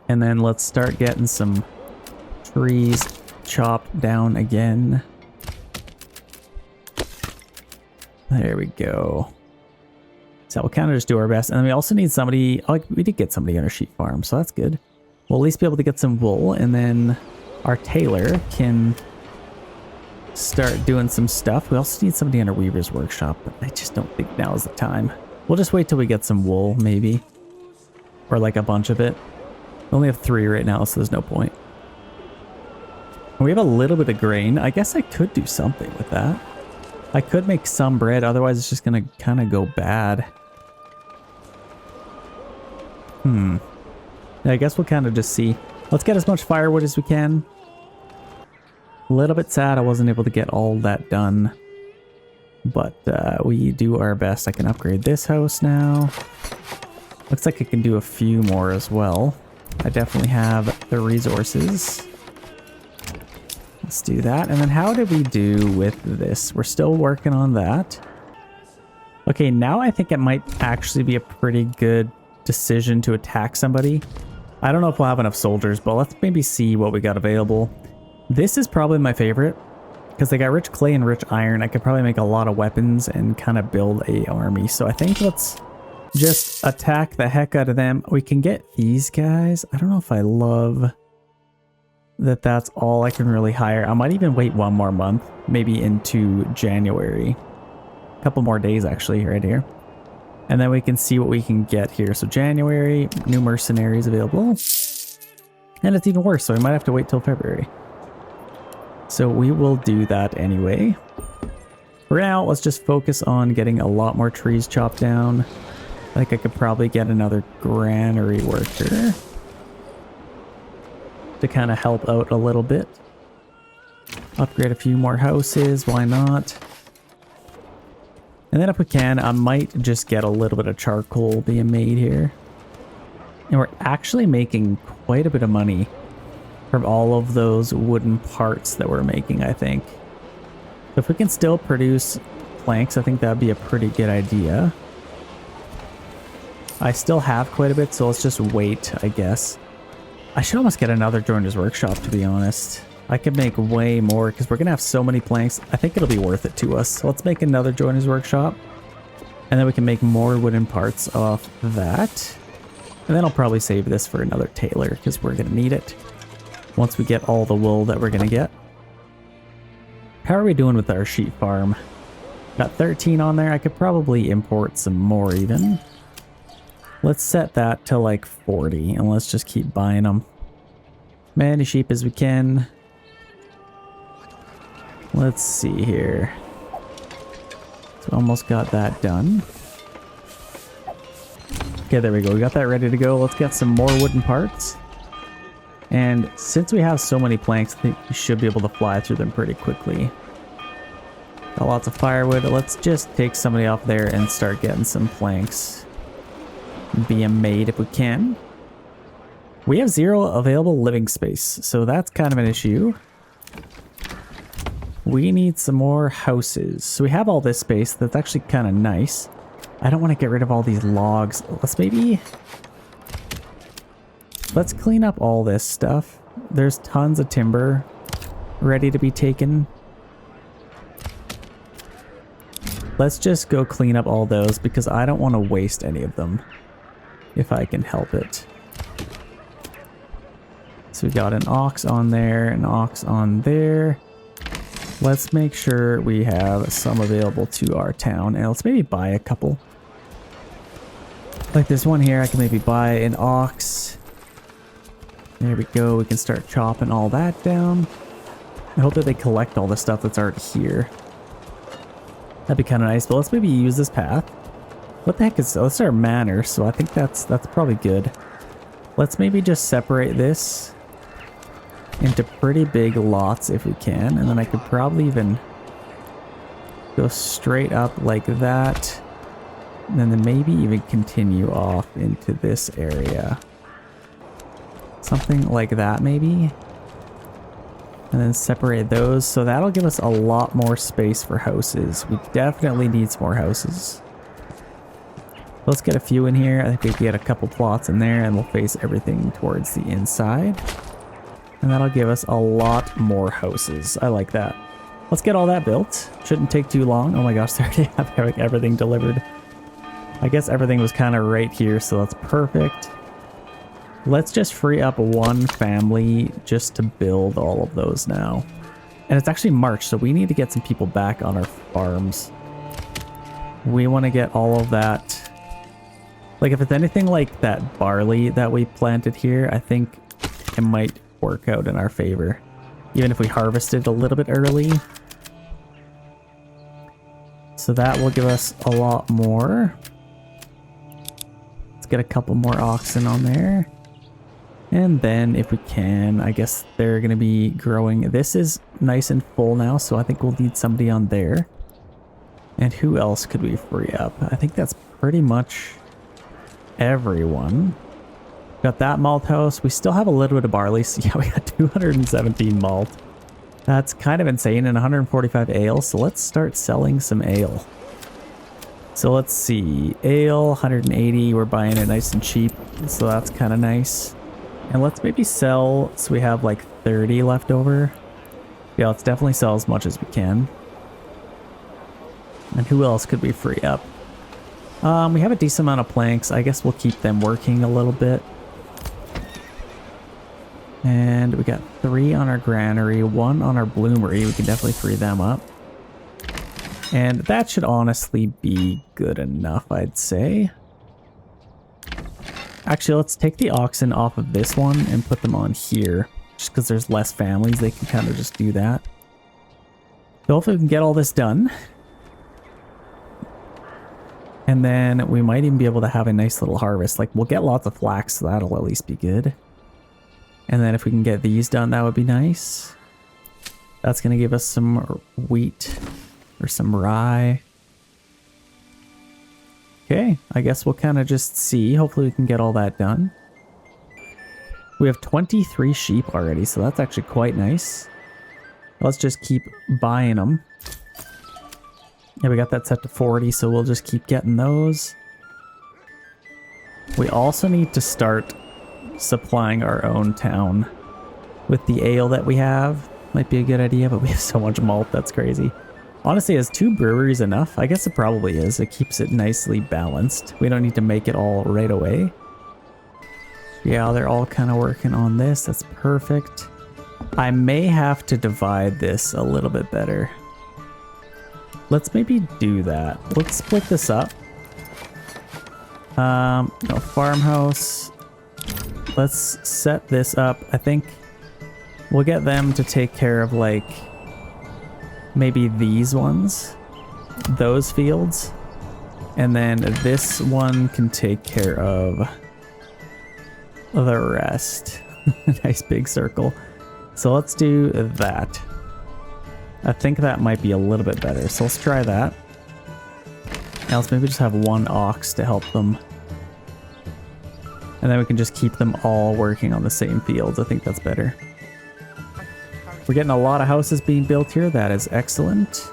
And then let's start getting some trees chopped down again. There we go. So we'll kind of just do our best. And then we also need somebody... Oh, we did get somebody on our sheep farm, so that's good. We'll at least be able to get some wool. And then our tailor can start doing some stuff. We also need somebody in our weaver's workshop, but I just don't think now is the time. We'll just wait till we get some wool, maybe. Or like a bunch of it. We only have 3 right now, so there's no point. We have a little bit of grain. I guess I could do something with that. I could make some bread, otherwise it's just gonna kind of go bad. Yeah, I guess we'll kind of just see. Let's get as much firewood as we can. A little bit sad I wasn't able to get all that done. But we do our best. I can upgrade this house now. Looks like I can do a few more as well. I definitely have the resources. Let's do that. And then how did we do with this? We're still working on that. Okay, now I think it might actually be a pretty good decision to attack somebody. I don't know if we'll have enough soldiers, but let's maybe see what we got available. This is probably my favorite because they got rich clay and rich iron. I could probably make a lot of weapons and kind of build a army. So I think let's just attack the heck out of them. We can get these guys. I don't know if I love that that's all I can really hire. I might even wait 1 more month, maybe into January. A couple more days actually right here. And then we can see what we can get here. So January, new mercenaries available. And it's even worse, so we might have to wait till February. So we will do that anyway. For now, let's just focus on getting a lot more trees chopped down. I think I could probably get another granary worker to kind of help out a little bit. Upgrade a few more houses, why not? And then if we can, I might just get a little bit of charcoal being made here. And we're actually making quite a bit of money. from all of those wooden parts that we're making, I think. If we can still produce planks, I think that'd be a pretty good idea. I still have quite a bit, so let's just wait, I guess. I should almost get another joiner's workshop, to be honest. I could make way more because we're going to have so many planks. I think it'll be worth it to us. So let's make another joiner's workshop. And then we can make more wooden parts off that. And then I'll probably save this for another tailor because we're going to need it once we get all the wool that we're going to get. How are we doing with our sheep farm? Got 13 on there. I could probably import some more even. Let's set that to like 40 and let's just keep buying them. Many sheep as we can. Let's see here. So almost got that done. Okay, there we go. We got that ready to go. Let's get some more wooden parts. And since we have so many planks, I think we should be able to fly through them pretty quickly. Got lots of firewood. Let's just take somebody off there and start getting some planks being made if we can. We have 0 available living space, so that's kind of an issue. We need some more houses. So we have all this space. That's actually kind of nice. I don't want to get rid of all these logs. Let's clean up all this stuff. There's tons of timber ready to be taken. Let's just go clean up all those because I don't want to waste any of them if I can help it. So we got an ox on there, an ox on there. Let's make sure we have some available to our town, and let's maybe buy a couple. Like this one here, I can maybe buy an ox. There we go, we can start chopping all that down. I hope that they collect all the stuff that's already here. That'd be kind of nice, but let's maybe use this path. What the heck is this? Oh, it's our manor, so I think that's probably good. Let's maybe just separate this into pretty big lots if we can, and then I could probably even go straight up like that, and then maybe even continue off into this area. Something like that maybe. And then separate those, so that'll give us a lot more space for houses. We definitely need some more houses. Let's get a few in here. I think we can get a couple plots in there, and we'll face everything towards the inside. And that'll give us a lot more houses. I like that. Let's get all that built. Shouldn't take too long. Oh my gosh, they already have everything delivered. I guess everything was kind of right here, so that's perfect. Let's just free up one family just to build all of those now. And it's actually March, so we need to get some people back on our farms. We want to get all of that. Like if it's anything like that barley that we planted here, I think it might work out in our favor. Even if we harvested a little bit early. So that will give us a lot more. Let's get a couple more oxen on there. And then if we can, I guess they're going to be growing. This is nice and full now, so I think we'll need somebody on there. And who else could we free up? I think that's pretty much everyone. Got that malt house. We still have a little bit of barley. So yeah, we got 217 malt. That's kind of insane, and 145 ale. So let's start selling some ale. So let's see. Ale, 180. We're buying it nice and cheap. So that's kind of nice. And let's maybe sell, so we have like 30 left over. Yeah, let's definitely sell as much as we can. And who else could we free up? We have a decent amount of planks. I guess we'll keep them working a little bit. And we got 3 on our granary, 1 on our bloomery. We can definitely free them up. And that should honestly be good enough, I'd say. Actually, let's take the oxen off of this one and put them on here. Just because there's less families, they can kind of just do that. So hopefully we can get all this done. And then we might even be able to have a nice little harvest. Like, we'll get lots of flax, so that'll at least be good. And then if we can get these done, that would be nice. That's going to give us some wheat or some rye. Okay, I guess we'll kind of just see. Hopefully we can get all that done. We have 23 sheep already, so that's actually quite nice. Let's just keep buying them. Yeah, we got that set to 40, so we'll just keep getting those. We also need to start supplying our own town with the ale that we have. Might be a good idea, but we have so much malt, that's crazy. Honestly, is 2 breweries enough? I guess it probably is. It keeps it nicely balanced. We don't need to make it all right away. Yeah, they're all kind of working on this. That's perfect. I may have to divide this a little bit better. Let's maybe do that. Let's split this up. No, farmhouse. Let's set this up. I think we'll get them to take care of like maybe these ones, those fields, and then this one can take care of the rest. Nice big circle. So let's do that. I think that might be a little bit better. So let's try that. Now let's maybe just have 1 ox to help them. And then we can just keep them all working on the same fields. I think that's better. We're getting a lot of houses being built here. That is excellent.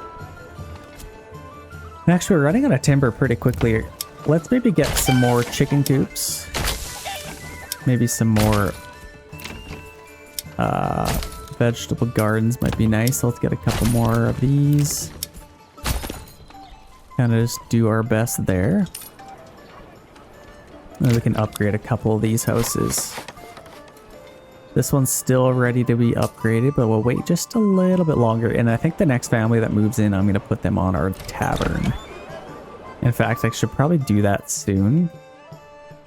And actually, we're running out of timber pretty quickly. Let's maybe get some more chicken coops. Maybe some more vegetable gardens might be nice. So let's get a couple more of these. Kind of just do our best there. And then we can upgrade a couple of these houses. This one's still ready to be upgraded, but we'll wait just a little bit longer. And I think the next family that moves in, I'm going to put them on our tavern. In fact, I should probably do that soon.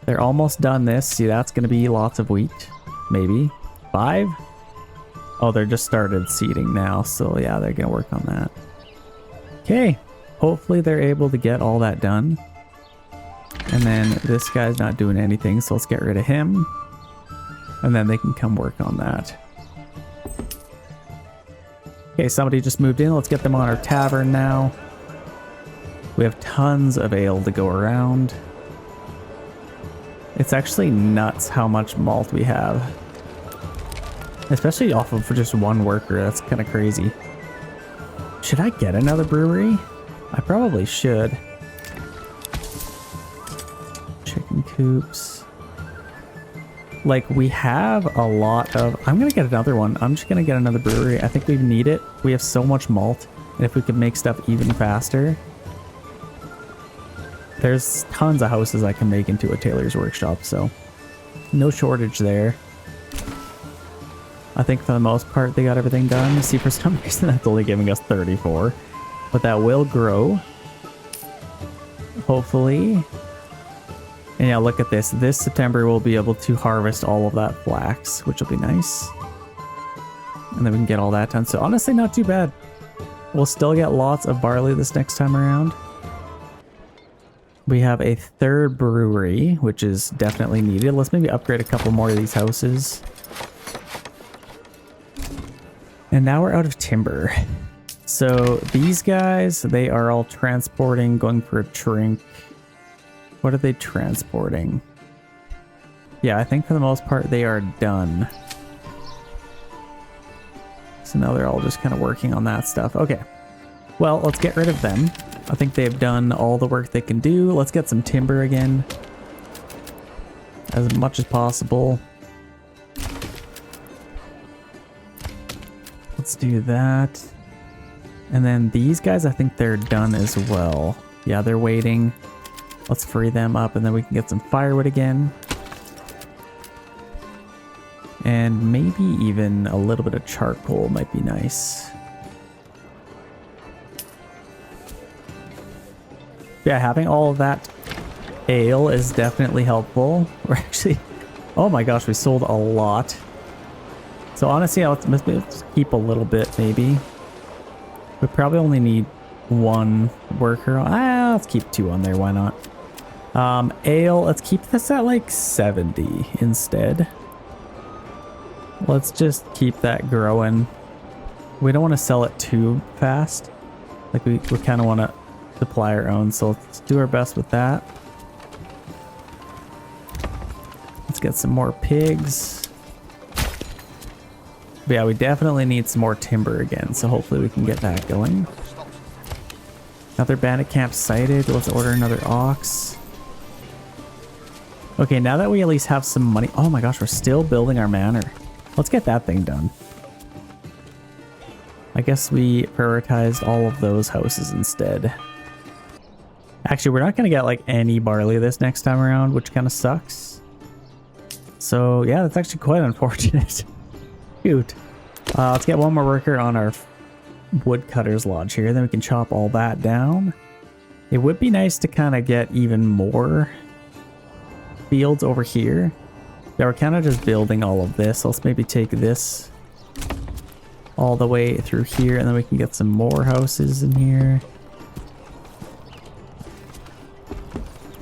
They're almost done this. See, that's going to be lots of wheat. Maybe. 5? Oh, they're just started seeding now. So yeah, they're going to work on that. Okay. Hopefully they're able to get all that done. And then this guy's not doing anything, so let's get rid of him. And then they can come work on that. Okay, somebody just moved in. Let's get them on our tavern now. We have tons of ale to go around. It's actually nuts how much malt we have. Especially off of just 1 worker. That's kind of crazy. Should I get another brewery? I probably should. Chicken coops. Like, we have a lot of... I'm going to get another one. I'm just going to get another brewery. I think we need it. We have so much malt. And if we could make stuff even faster... There's tons of houses I can make into a tailor's workshop, so... No shortage there. I think for the most part they got everything done. See, for some reason that's only giving us 34. But that will grow. Hopefully... And yeah, look at this. This September we'll be able to harvest all of that flax, which will be nice. And then we can get all that done. So honestly, not too bad. We'll still get lots of barley this next time around. We have a 3rd brewery, which is definitely needed. Let's maybe upgrade a couple more of these houses. And now we're out of timber. So these guys, they are all transporting, going for a drink. What are they transporting? Yeah, I think for the most part they are done. So now they're all just kind of working on that stuff. Okay. Well, let's get rid of them. I think they've done all the work they can do. Let's get some timber again. As much as possible. Let's do that. And then these guys, I think they're done as well. Yeah, they're waiting. Let's free them up and then we can get some firewood again. And maybe even a little bit of charcoal might be nice. Yeah, having all of that ale is definitely helpful. We're actually... Oh my gosh, we sold a lot. So honestly, let's keep a little bit maybe. We probably only need 1 worker. Let's keep 2 on there, why not? Ale, let's keep this at like 70 instead. Let's just keep that growing. We don't want to sell it too fast. Like we kind of want to supply our own, so let's do our best with that. Let's get some more pigs. But yeah, we definitely need some more timber again, so hopefully we can get that going. Another bandit camp sighted. Let's order another ox. Okay, now that we at least have some money. Oh my gosh, we're still building our manor. Let's get that thing done. I guess we prioritized all of those houses instead. Actually, we're not going to get like any barley this next time around, which kind of sucks. So yeah, that's actually quite unfortunate. Shoot. Let's get one more worker on our woodcutter's lodge here. Then we can chop all that down. It would be nice to kind of get even more fields over here. Yeah, we're kind of just building all of this. So let's maybe take this all the way through here, and then we can get some more houses in here.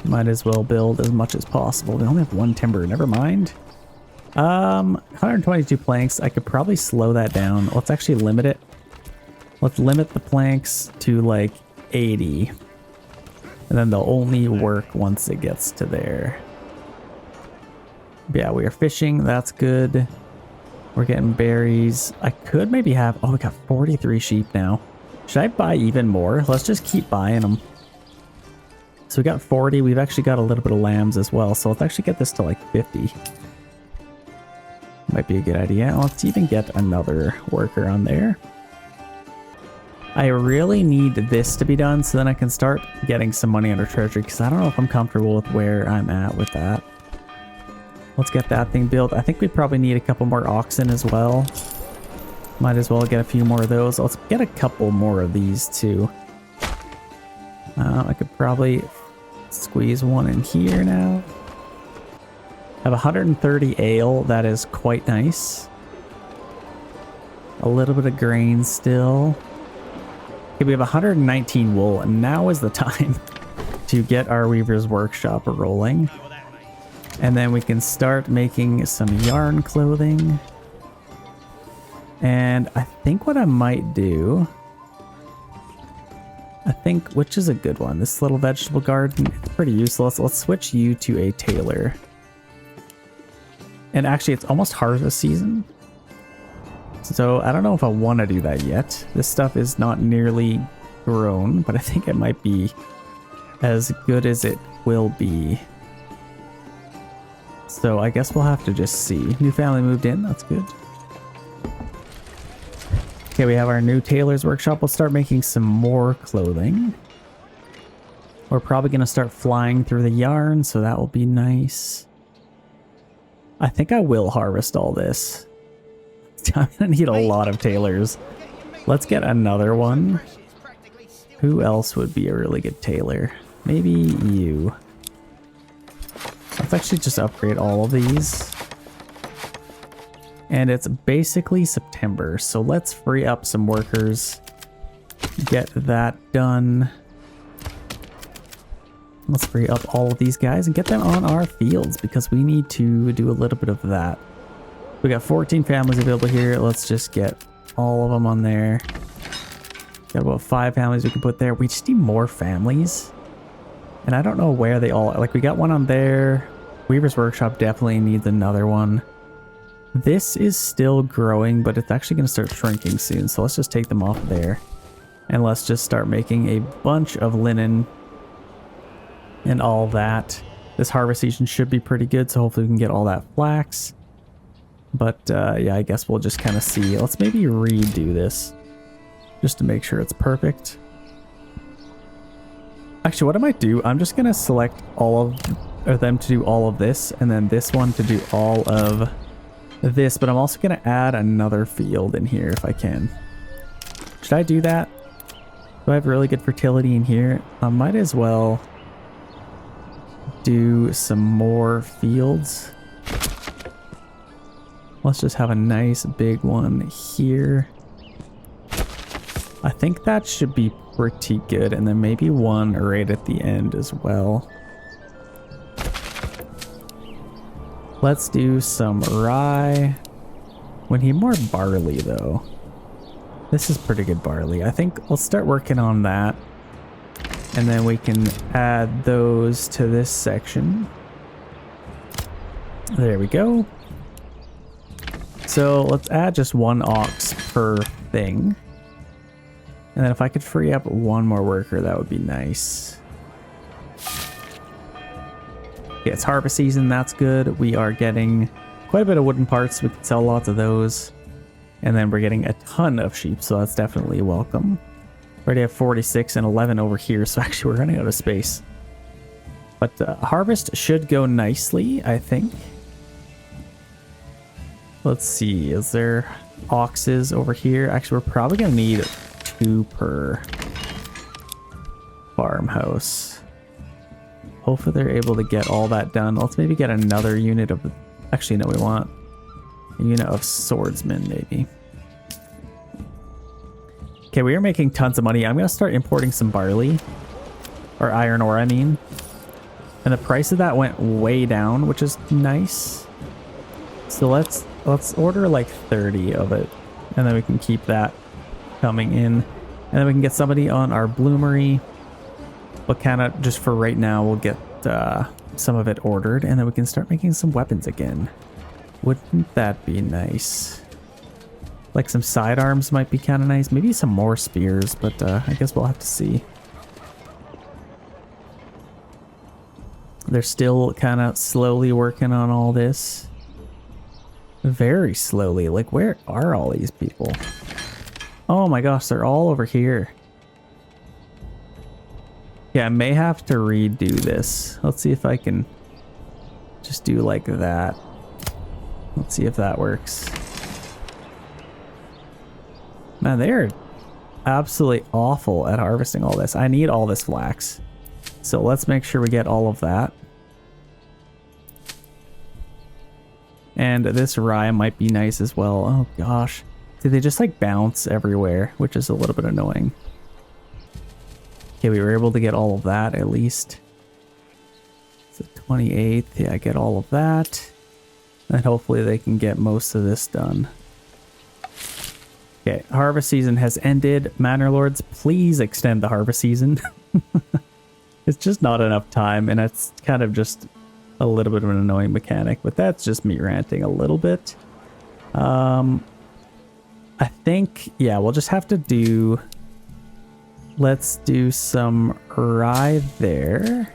Might as well build as much as possible. We only have one timber, never mind. 122 planks. I could probably slow that down. Let's actually limit it. Let's limit the planks to like 80. And then they'll only work once it gets to there. Yeah, we are fishing. That's good. We're getting berries. I could maybe have... Oh, we got 43 sheep now. Should I buy even more? Let's just keep buying them. So we got 40. We've actually got a little bit of lambs as well. So let's actually get this to like 50. Might be a good idea. Let's even get another worker on there. I really need this to be done so then I can start getting some money under treasury, because I don't know if I'm comfortable with where I'm at with that. Let's get that thing built. I think we probably need a couple more oxen as well. Might as well get a few more of those. Let's get a couple more of these too. I could probably squeeze one in here now. I have 130 ale. That is quite nice. A little bit of grain still. Okay, we have 119 wool, and now is the time to get our Weaver's Workshop rolling. And then we can start making some yarn clothing. And I think what I might do... which is a good one? This little vegetable garden, it's pretty useless. Let's switch you to a tailor. And actually, it's almost harvest season. So I don't know if I want to do that yet. This stuff is not nearly grown, but I think it might be as good as it will be. So I guess we'll have to just see. New family moved in. That's good. Okay, we have our new tailor's workshop. We'll start making some more clothing. We're probably going to start flying through the yarn, so that will be nice. I think I will harvest all this. I'm going to need a lot of tailors. Let's get another one. Who else would be a really good tailor? Maybe you. Let's actually just upgrade all of these. And it's basically September, so let's free up some workers. Get that done. Let's free up all of these guys and get them on our fields, because we need to do a little bit of that. We got 14 families available here. Let's just get all of them on there. Got about 5 families we can put there. We just need more families. And I don't know where they all are. Like, we got one on there. Weaver's Workshop definitely needs another one. This is still growing, but it's actually going to start shrinking soon. So let's just take them off there. And let's just start making a bunch of linen and all that. This harvest season should be pretty good, so hopefully we can get all that flax. But yeah, I guess we'll just kind of see. Let's maybe redo this just to make sure it's perfect. Actually, what I might do, I'm just going to select all of them to do all of this, and then this one to do all of this, but I'm also going to add another field in here if I can. Should I do that? Do I have really good fertility in here? I might as well do some more fields. Let's just have a nice big one here. I think that should be pretty good, and then maybe one right at the end as well. Let's do some rye. We need more barley though. This is pretty good barley. I think let's start working on that. And then we can add those to this section. There we go. So let's add just one ox per thing. And then if I could free up one more worker, that would be nice. Okay, it's harvest season. That's good. We are getting quite a bit of wooden parts. We can sell lots of those. And then we're getting a ton of sheep, so that's definitely welcome. Already have 46 and 11 over here, so actually we're running out of space. But harvest should go nicely, I think. Let's see, is there oxes over here? Actually, we're probably going to need 2 per farmhouse. Hopefully they're able to get all that done. Let's maybe get another unit of... Actually, no, we want a unit of swordsmen, maybe. Okay, we are making tons of money. I'm going to start importing some barley. Or iron ore, I mean. And the price of that went way down, which is nice. So let's order like 30 of it. And then we can keep that coming in. And then we can get somebody on our bloomery. But kind of just for right now, we'll get some of it ordered. And then we can start making some weapons again. Wouldn't that be nice? Like some sidearms might be kind of nice. Maybe some more spears, but I guess we'll have to see. They're still kind of slowly working on all this. Very slowly. Like, where are all these people? Oh my gosh, they're all over here. Yeah, I may have to redo this. Let's see if I can just do like that. Let's see if that works. Man, they're absolutely awful at harvesting all this. I need all this flax. So let's make sure we get all of that. And this rye might be nice as well. Oh gosh. See, they just like bounce everywhere, which is a little bit annoying. Okay, we were able to get all of that at least. It's the 28th. Yeah, get all of that. And hopefully they can get most of this done. Okay, harvest season has ended. Manor Lords, please extend the harvest season. It's just not enough time, and it's kind of just a little bit of an annoying mechanic, but that's just me ranting a little bit. I think, yeah, we'll just have to do... Let's do some rye there.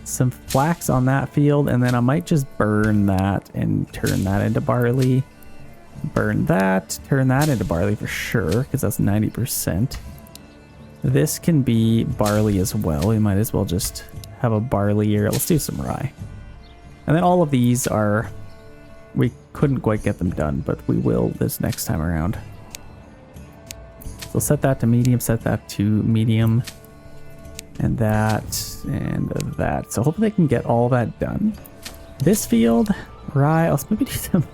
Some flax on that field, and then I might just burn that and turn that into barley. Burn that, turn that into barley for sure, because that's 90%. This can be barley as well. We might as well just have a barley here. Let's do some rye. And then all of these are... We couldn't quite get them done, but we will this next time around. So set that to medium, set that to medium. And that, and that. So hopefully they can get all that done. This field, rye, let's maybe do some...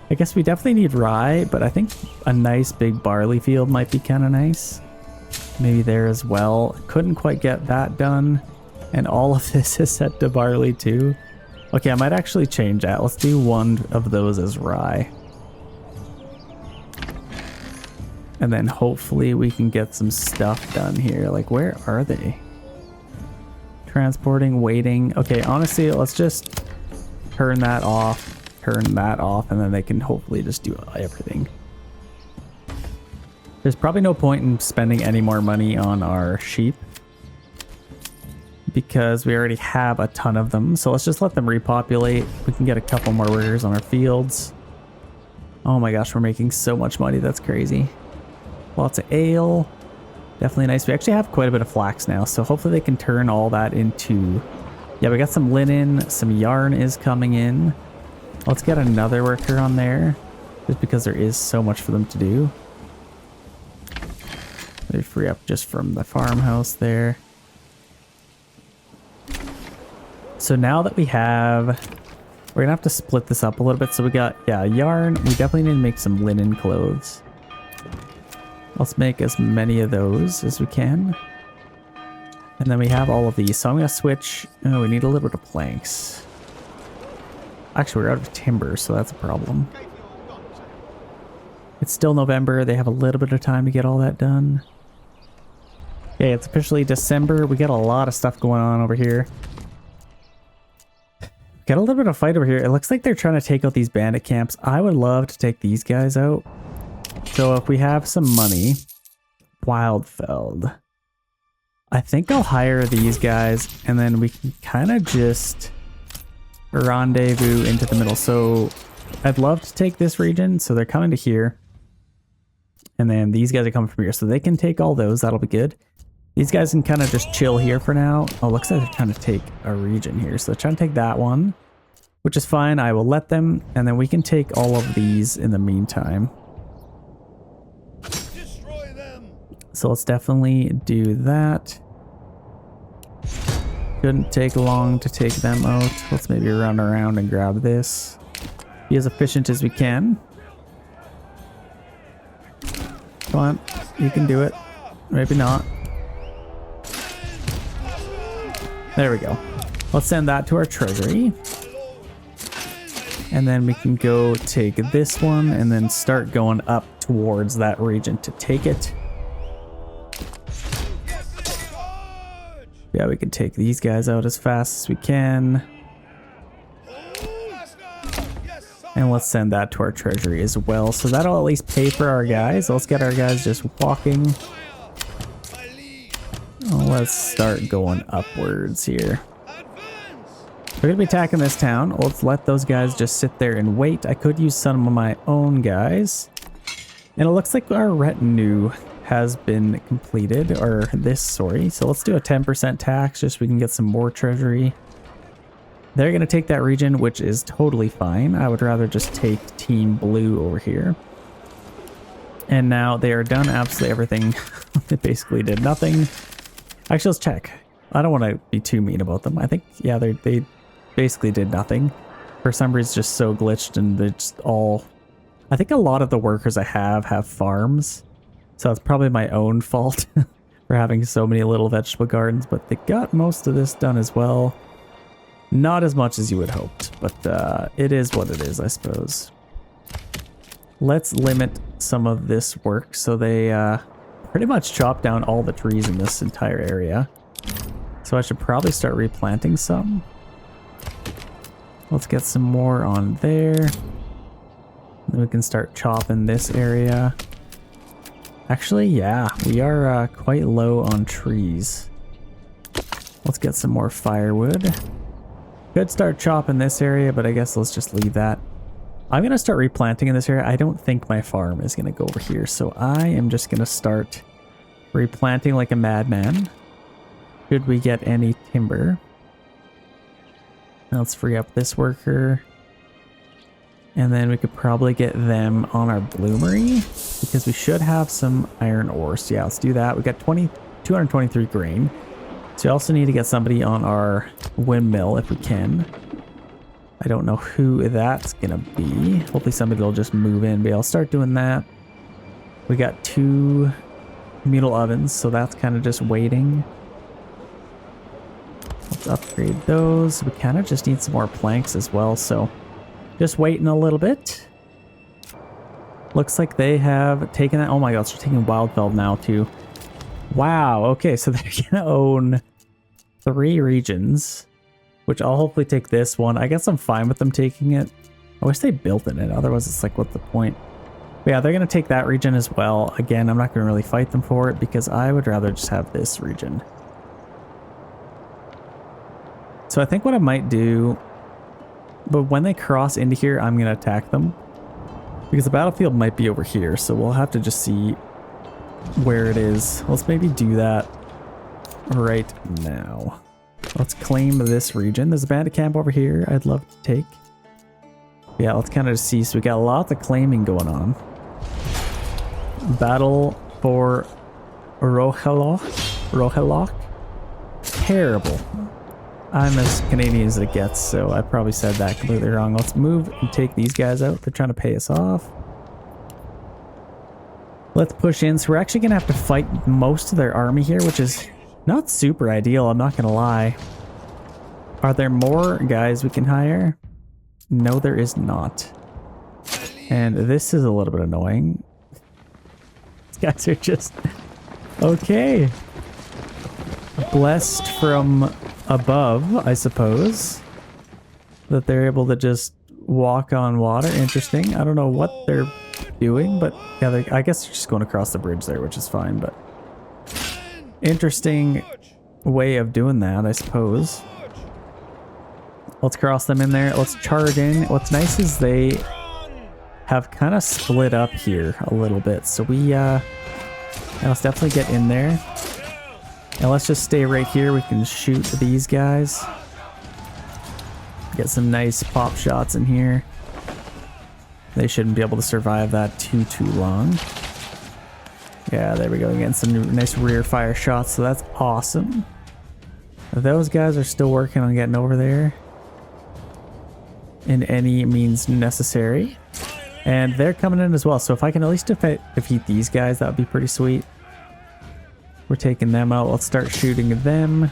I guess we definitely need rye, but I think a nice big barley field might be kind of nice. Maybe there as well. Couldn't quite get that done. And all of this is set to barley too. Okay, I might actually change that. Let's do one of those as rye. And then hopefully we can get some stuff done here. Like, where are they? Transporting, waiting. Okay, honestly, let's just turn that off, and then they can hopefully just do everything. There's probably no point in spending any more money on our sheep because we already have a ton of them. So let's just let them repopulate. We can get a couple more workers on our fields. Oh my gosh, we're making so much money. That's crazy. Lots of ale. Definitely nice. We actually have quite a bit of flax now, so hopefully they can turn all that into... Yeah, we got some linen. Some yarn is coming in. Let's get another worker on there, just because there is so much for them to do. They free up just from the farmhouse there. So now that we have... We're gonna have to split this up a little bit. So we got, yeah, yarn. We definitely need to make some linen clothes. Let's make as many of those as we can. And then we have all of these. So I'm gonna switch... Oh, we need a little bit of planks. Actually, we're out of timber, so that's a problem. It's still November. They have a little bit of time to get all that done. Okay, it's officially December. We got a lot of stuff going on over here. Got a little bit of fight over here. It looks like they're trying to take out these bandit camps. I would love to take these guys out. So if we have some money, Wildfeld. I think I'll hire these guys and then we can kind of just rendezvous into the middle. So I'd love to take this region. So they're coming to here. And then these guys are coming from here. So they can take all those. That'll be good. These guys can kind of just chill here for now. Oh, looks like they're trying to take a region here. So they're trying to take that one, which is fine. I will let them. And then we can take all of these in the meantime. Destroy them. So let's definitely do that. Shouldn't take long to take them out. Let's maybe run around and grab this. Be as efficient as we can. Come on, you can do it. Maybe not. There we go. Let's send that to our treasury. And then we can go take this one and then start going up towards that region to take it. Yeah, we can take these guys out as fast as we can. And let's send that to our treasury as well. So that'll at least pay for our guys. Let's get our guys just walking. Let's start going upwards here. We're going to be attacking this town. Let's let those guys just sit there and wait. I could use some of my own guys. And it looks like our retinue has been completed. Or this, sorry. So let's do a 10% tax just so we can get some more treasury. They're going to take that region, which is totally fine. I would rather just take Team Blue over here. And now they are done absolutely everything. They basically did nothing. Actually, let's check. I don't want to be too mean about them. I think, yeah, they basically did nothing. For some reason, it's just so glitched and they're just all... I think a lot of the workers I have farms. So it's probably my own fault for having so many little vegetable gardens. But they got most of this done as well. Not as much as you would hoped, but it is what it is, I suppose. Let's limit some of this work so they pretty much chop down all the trees in this entire area. So I should probably start replanting some. Let's get some more on there. Then we can start chopping this area. Actually, yeah, we are quite low on trees. Let's get some more firewood. Could start chopping this area, but I guess let's just leave that. I'm going to start replanting in this area. I don't think my farm is going to go over here, so I am just going to start replanting like a madman. Should we get any timber? Now let's free up this worker. And then we could probably get them on our bloomery, because we should have some iron ore. So yeah, let's do that. We got 223 grain. So we also need to get somebody on our windmill if we can. I don't know who that's gonna be. Hopefully somebody will just move in, but I'll start doing that. We got 2 communal ovens, so that's kind of just waiting. Let's upgrade those. We kind of just need some more planks as well, so just waiting a little bit. Looks like they have taken that. Oh my gosh, they're taking Wildfeld now too. Wow, okay, so they're gonna own 3 regions, which I'll hopefully take this one. I guess I'm fine with them taking it. I wish they built in it, otherwise it's like, what's the point? But yeah, they're gonna take that region as well. Again, I'm not gonna really fight them for it because I would rather just have this region. So I think what I might do, but when they cross into here, I'm gonna attack them because the battlefield might be over here, so we'll have to just see where it is. Let's maybe do that right now. Let's claim this region. There's a bandit camp over here I'd love to take. Yeah, let's kind of see. So we got lots of claiming going on. Battle for Rohelok. Terrible. I'm as Canadian as it gets, so I probably said that completely wrong. Let's move and take these guys out. They're trying to pay us off. Let's push in. So we're actually going to have to fight most of their army here, which is not super ideal, I'm not going to lie. Are there more guys we can hire? No, there is not. And this is a little bit annoying. These guys are just... Okay. Blessed from above, I suppose. that they're able to just walk on water. Interesting. I don't know what they're doing, but yeah, I guess they're just going across the bridge there, which is fine, but interesting way of doing that, I suppose. Let's cross them in there. Let's charge in. What's nice is they have kind of split up here a little bit. So we, yeah, let's definitely get in there. And let's just stay right here. We can shoot these guys. Get some nice pop shots in here. They shouldn't be able to survive that too long. Yeah, there we go. Getting some nice rear fire shots. So that's awesome. Those guys are still working on getting over there in any means necessary. And they're coming in as well. So if I can at least defeat these guys, that would be pretty sweet. We're taking them out. Let's start shooting them.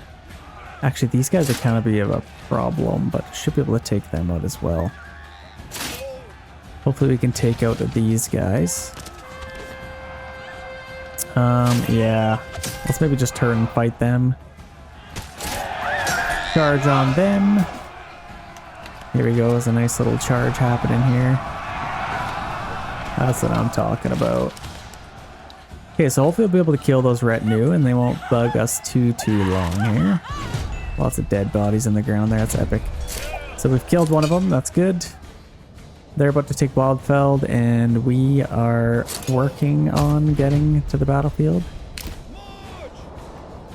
Actually, these guys are kind of be a problem, but should be able to take them out as well. Hopefully we can take out these guys. Yeah. Let's maybe just turn and fight them. Charge on them. Here we go. There's a nice little charge happening here. That's what I'm talking about. Okay, so hopefully we'll be able to kill those retinue and they won't bug us too long here. Lots of dead bodies in the ground there. That's epic. So we've killed one of them. That's good. They're about to take Wildfeld and we are working on getting to the battlefield.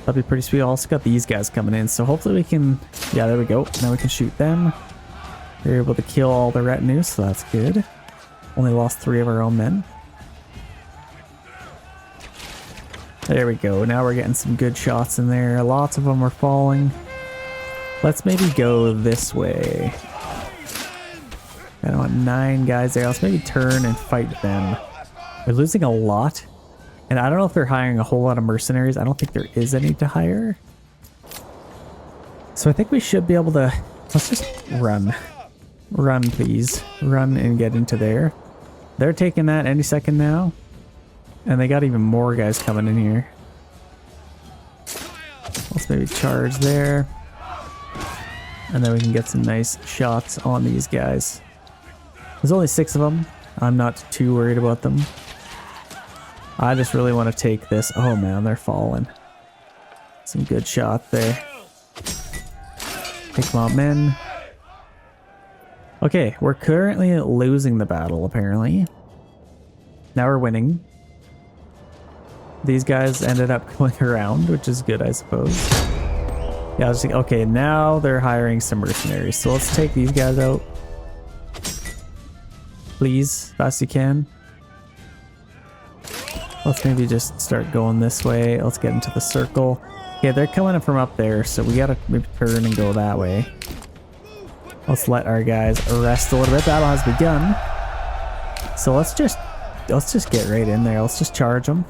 That'd be pretty sweet. Also got these guys coming in, so hopefully we can... Yeah, there we go. Now we can shoot them. We're able to kill all the retinue, so that's good. Only lost 3 of our own men. There we go. Now we're getting some good shots in there. Lots of them are falling. Let's maybe go this way. I want 9 guys there. Let's maybe turn and fight them. They're losing a lot. And I don't know if they're hiring a whole lot of mercenaries. I don't think there is any to hire. So I think we should be able to... Let's just run. Run, please. Run and get into there. They're taking that any second now. And they got even more guys coming in here. Let's maybe charge there. And then we can get some nice shots on these guys. There's only 6 of them. I'm not too worried about them. I just really want to take this. Oh man, they're falling. Some good shot there. Take them out, men. Okay, we're currently losing the battle, apparently. Now we're winning. These guys ended up going around, which is good, I suppose. Yeah, I was thinking, okay, now they're hiring some mercenaries. So let's take these guys out. Please, fast you can. Let's maybe just start going this way. Let's get into the circle. Okay, they're coming in from up there, so we gotta maybe turn and go that way. Let's let our guys rest a little bit. Battle has begun. So let's just get right in there. Let's just charge them.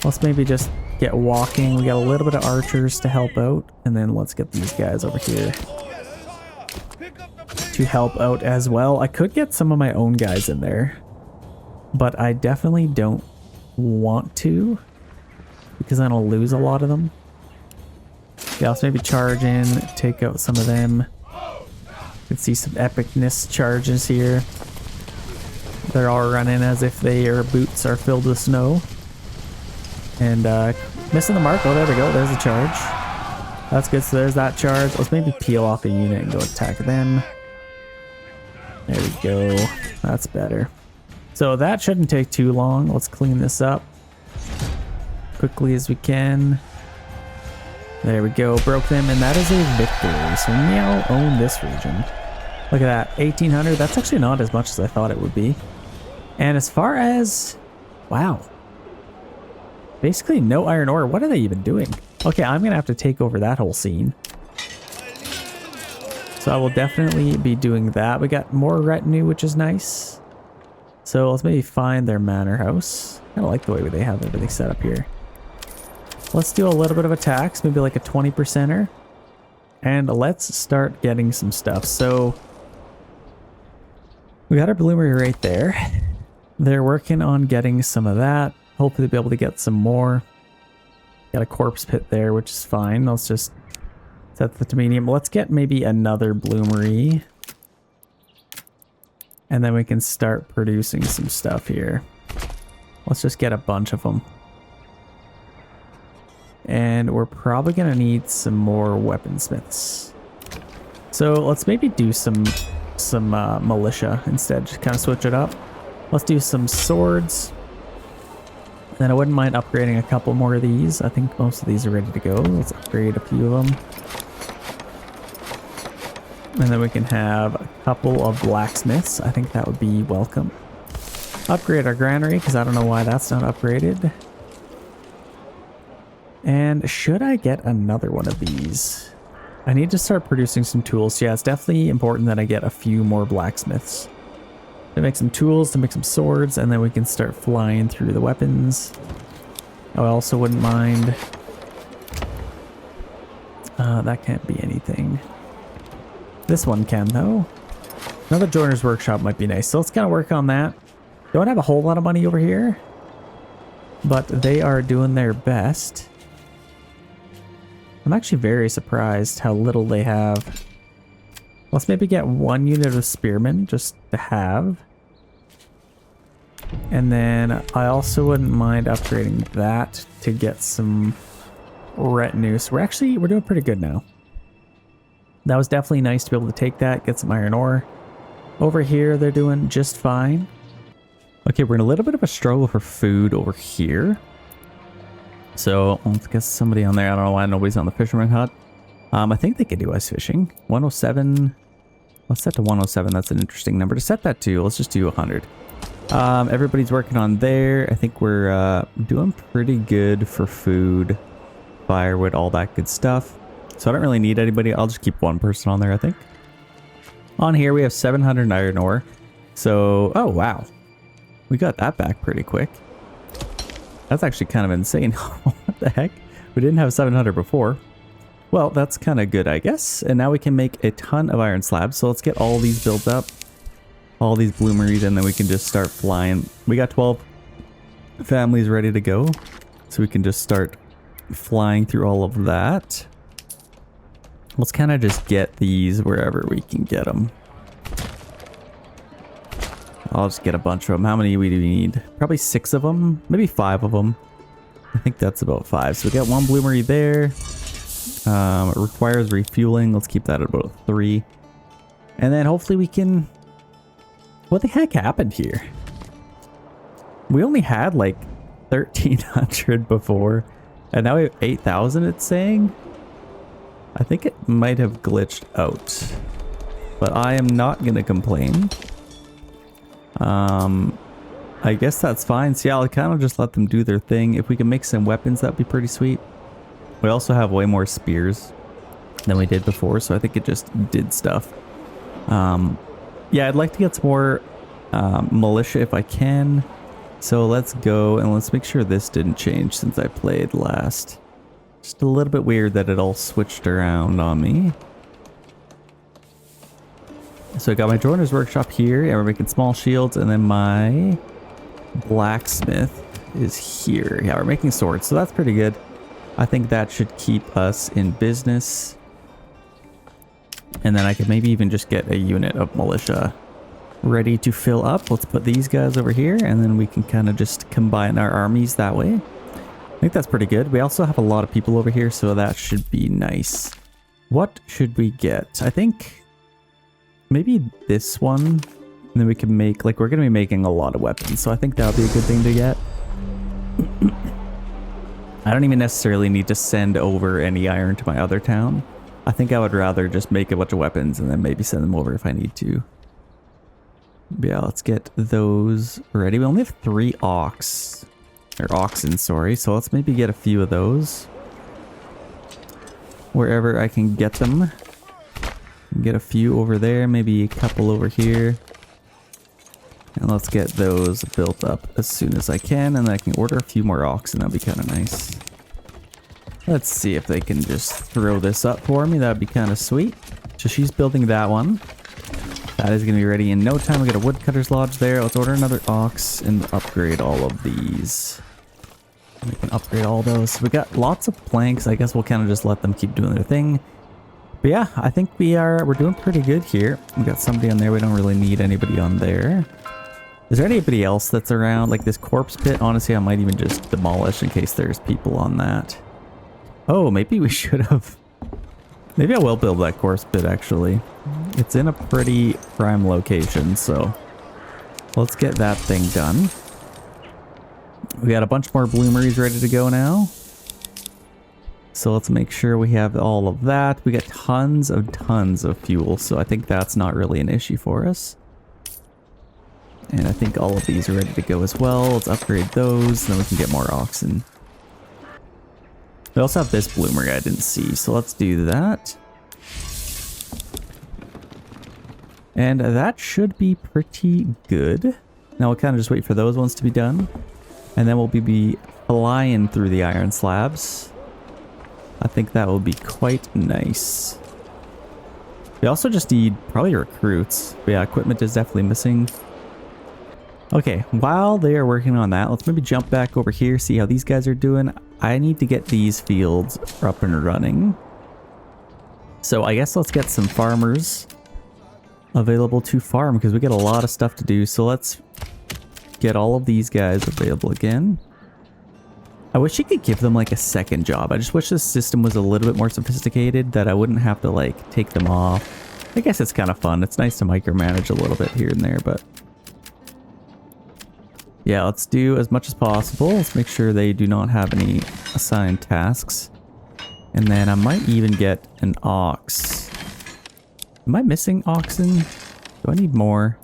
Let's maybe just get walking. We got a little bit of archers to help out, and then let's get these guys over here to help out as well. I could get some of my own guys in there, but I definitely don't want to because then I'll lose a lot of them. Yeah, let's maybe charge in, take out some of them. You can see some epicness charges here. They're all running as if their boots are filled with snow. And missing the mark. Oh, there we go. There's a charge. That's good. So there's that charge. Let's maybe peel off a unit and go attack them. There we go. That's better. So that shouldn't take too long. Let's clean this up quickly as we can. There we go. Broke them, and that is a victory. So we now own this region. Look at that. 1,800. That's actually not as much as I thought it would be. And as far as... Wow. Basically no iron ore. What are they even doing? Okay, I'm going to have to take over that whole scene. So I will definitely be doing that. We got more retinue, which is nice. So let's maybe find their manor house. I kind of like the way they have everything set up here. Let's do a little bit of attacks, maybe like a 20%er. And let's start getting some stuff. So we got our bloomery right there. They're working on getting some of that. Hopefully they'll be able to get some more. Got a corpse pit there, which is fine. Let's just Set the to medium. Let's get maybe another bloomery. And then we can start producing some stuff here. Let's just get a bunch of them. And we're probably going to need some more weaponsmiths. So let's maybe do some militia instead. Just kind of switch it up. Let's do some swords. Then I wouldn't mind upgrading a couple more of these. I think most of these are ready to go. Let's upgrade a few of them. And then we can have a couple of blacksmiths. I think that would be welcome. Upgrade our granary, because I don't know why that's not upgraded. And should I get another one of these? I need to start producing some tools. Yeah, it's definitely important that I get a few more blacksmiths. To make some tools, to make some swords, and then we can start flying through the weapons. I also wouldn't mind. That can't be anything. This one can, though. Another joiner's workshop might be nice. So let's kind of work on that. Don't have a whole lot of money over here, but they are doing their best. I'm actually very surprised how little they have. Let's maybe get 1 unit of spearmen just to have. And then I also wouldn't mind upgrading that to get some retinue. So we're doing pretty good now. That was definitely nice to be able to take that, get some iron ore. Over here, they're doing just fine. Okay, we're in a little bit of a struggle for food over here. So let's get somebody on there. I don't know why nobody's on the fisherman hut. I think they could do ice fishing. 107. Let's set to 107. That's an interesting number to set that to. Let's just do 100. Everybody's working on there. I think we're doing pretty good for food, firewood, all that good stuff. So I don't really need anybody. I'll just keep one person on there, I think. On here, we have 700 iron ore. So, oh, wow. We got that back pretty quick. That's actually kind of insane. What the heck? We didn't have 700 before. Well, that's kind of good, I guess. And now we can make a ton of iron slabs. So let's get all these built up. All these bloomeries, and then we can just start flying. We got 12 families ready to go. So we can just start flying through all of that. Let's kind of just get these wherever we can get them. I'll just get a bunch of them. How many do we need? Probably 6 of them. Maybe 5 of them. I think that's about 5. So we got 1 bloomery there. It requires refueling. Let's keep that at about 3. And then hopefully we can... What the heck happened here? We only had like 1,300 before. And now we have 8,000, it's saying. I think it might have glitched out. But I am not going to complain. I guess that's fine. So yeah, I'll kind of just let them do their thing. If we can make some weapons, that'd be pretty sweet. We also have way more spears than we did before, so I think it just did stuff. Yeah, I'd like to get some more militia if I can. So let's go and let's make sure this didn't change since I played last. Just a little bit weird that it all switched around on me. So I got my joiner's workshop here, and we're making small shields, and then my blacksmith is here. Yeah, we're making swords, so that's pretty good. I think that should keep us in business. And then I could maybe even just get a unit of militia ready to fill up. Let's put these guys over here, and then we can kind of just combine our armies that way. I think that's pretty good. We also have a lot of people over here, so that should be nice. What should we get? I think maybe this one. And then we can make, like, we're going to be making a lot of weapons, so I think that would be a good thing to get. I don't even necessarily need to send over any iron to my other town. I think I would rather just make a bunch of weapons and then maybe send them over if I need to. But yeah, let's get those ready. We only have 3 oxen, sorry. So let's maybe get a few of those. Wherever I can get them. Get a few over there, maybe a couple over here. And let's get those built up as soon as I can, and then I can order a few more oxen. That'd be kind of nice. Let's see if they can just throw this up for me. That'd be kind of sweet. So she's building that one. That is going to be ready in no time. We got a woodcutter's lodge there. Let's order another ox and upgrade all of these. We can upgrade all those. So we got lots of planks. I guess we'll kind of just let them keep doing their thing. But yeah, I think we're doing pretty good here. We got somebody on there. We don't really need anybody on there. Is there anybody else that's around? Like this corpse pit, honestly, I might even just demolish in case there's people on that. Oh, maybe we should have. Maybe I will build that corpse pit, actually. It's in a pretty prime location, so let's get that thing done. We got a bunch more bloomeries ready to go now. So let's make sure we have all of that. We got tons of fuel, so I think that's not really an issue for us. And I think all of these are ready to go as well. Let's upgrade those, then we can get more oxen. We also have this bloomery I didn't see, so let's do that. And that should be pretty good. Now we'll kind of just wait for those ones to be done. And then we'll be flying through the iron slabs. I think that will be quite nice. We also just need probably recruits. But yeah, equipment is definitely missing. Okay, while they are working on that, let's maybe jump back over here, see how these guys are doing. I need to get these fields up and running. So I guess let's get some farmers available to farm because we got a lot of stuff to do. So let's get all of these guys available again. I wish you could give them like a second job. I just wish this system was a little bit more sophisticated, that I wouldn't have to like take them off. I guess it's kind of fun. It's nice to micromanage a little bit here and there, but yeah, let's do as much as possible. Let's make sure they do not have any assigned tasks. And then I might even get an ox. Am I missing oxen? Do I need more?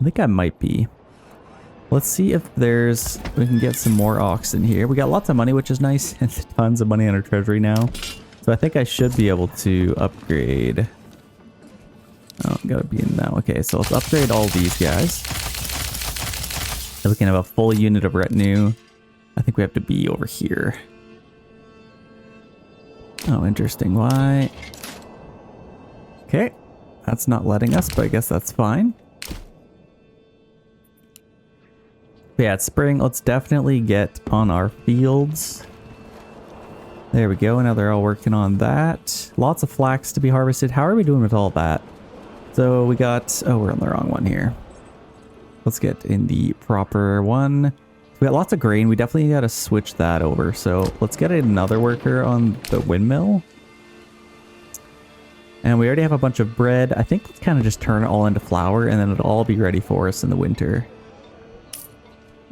I think I might be. Let's see if we can get some more oxen here. We got lots of money, which is nice, and tons of money on our treasury now. So I think I should be able to upgrade. Oh, gotta be in now. Okay, so let's upgrade all these guys. So we can have a full unit of retinue. I think we have to be over here. Oh, interesting. Why? Okay, that's not letting us, but I guess that's fine. Yeah, it's spring. Let's definitely get on our fields. There we go. Now they're all working on that. Lots of flax to be harvested. How are we doing with all that? So we got... Oh, we're on the wrong one here. Let's get in the proper one. We got lots of grain. We definitely got to switch that over. So let's get another worker on the windmill. And we already have a bunch of bread. I think let's kind of just turn it all into flour and then it'll all be ready for us in the winter.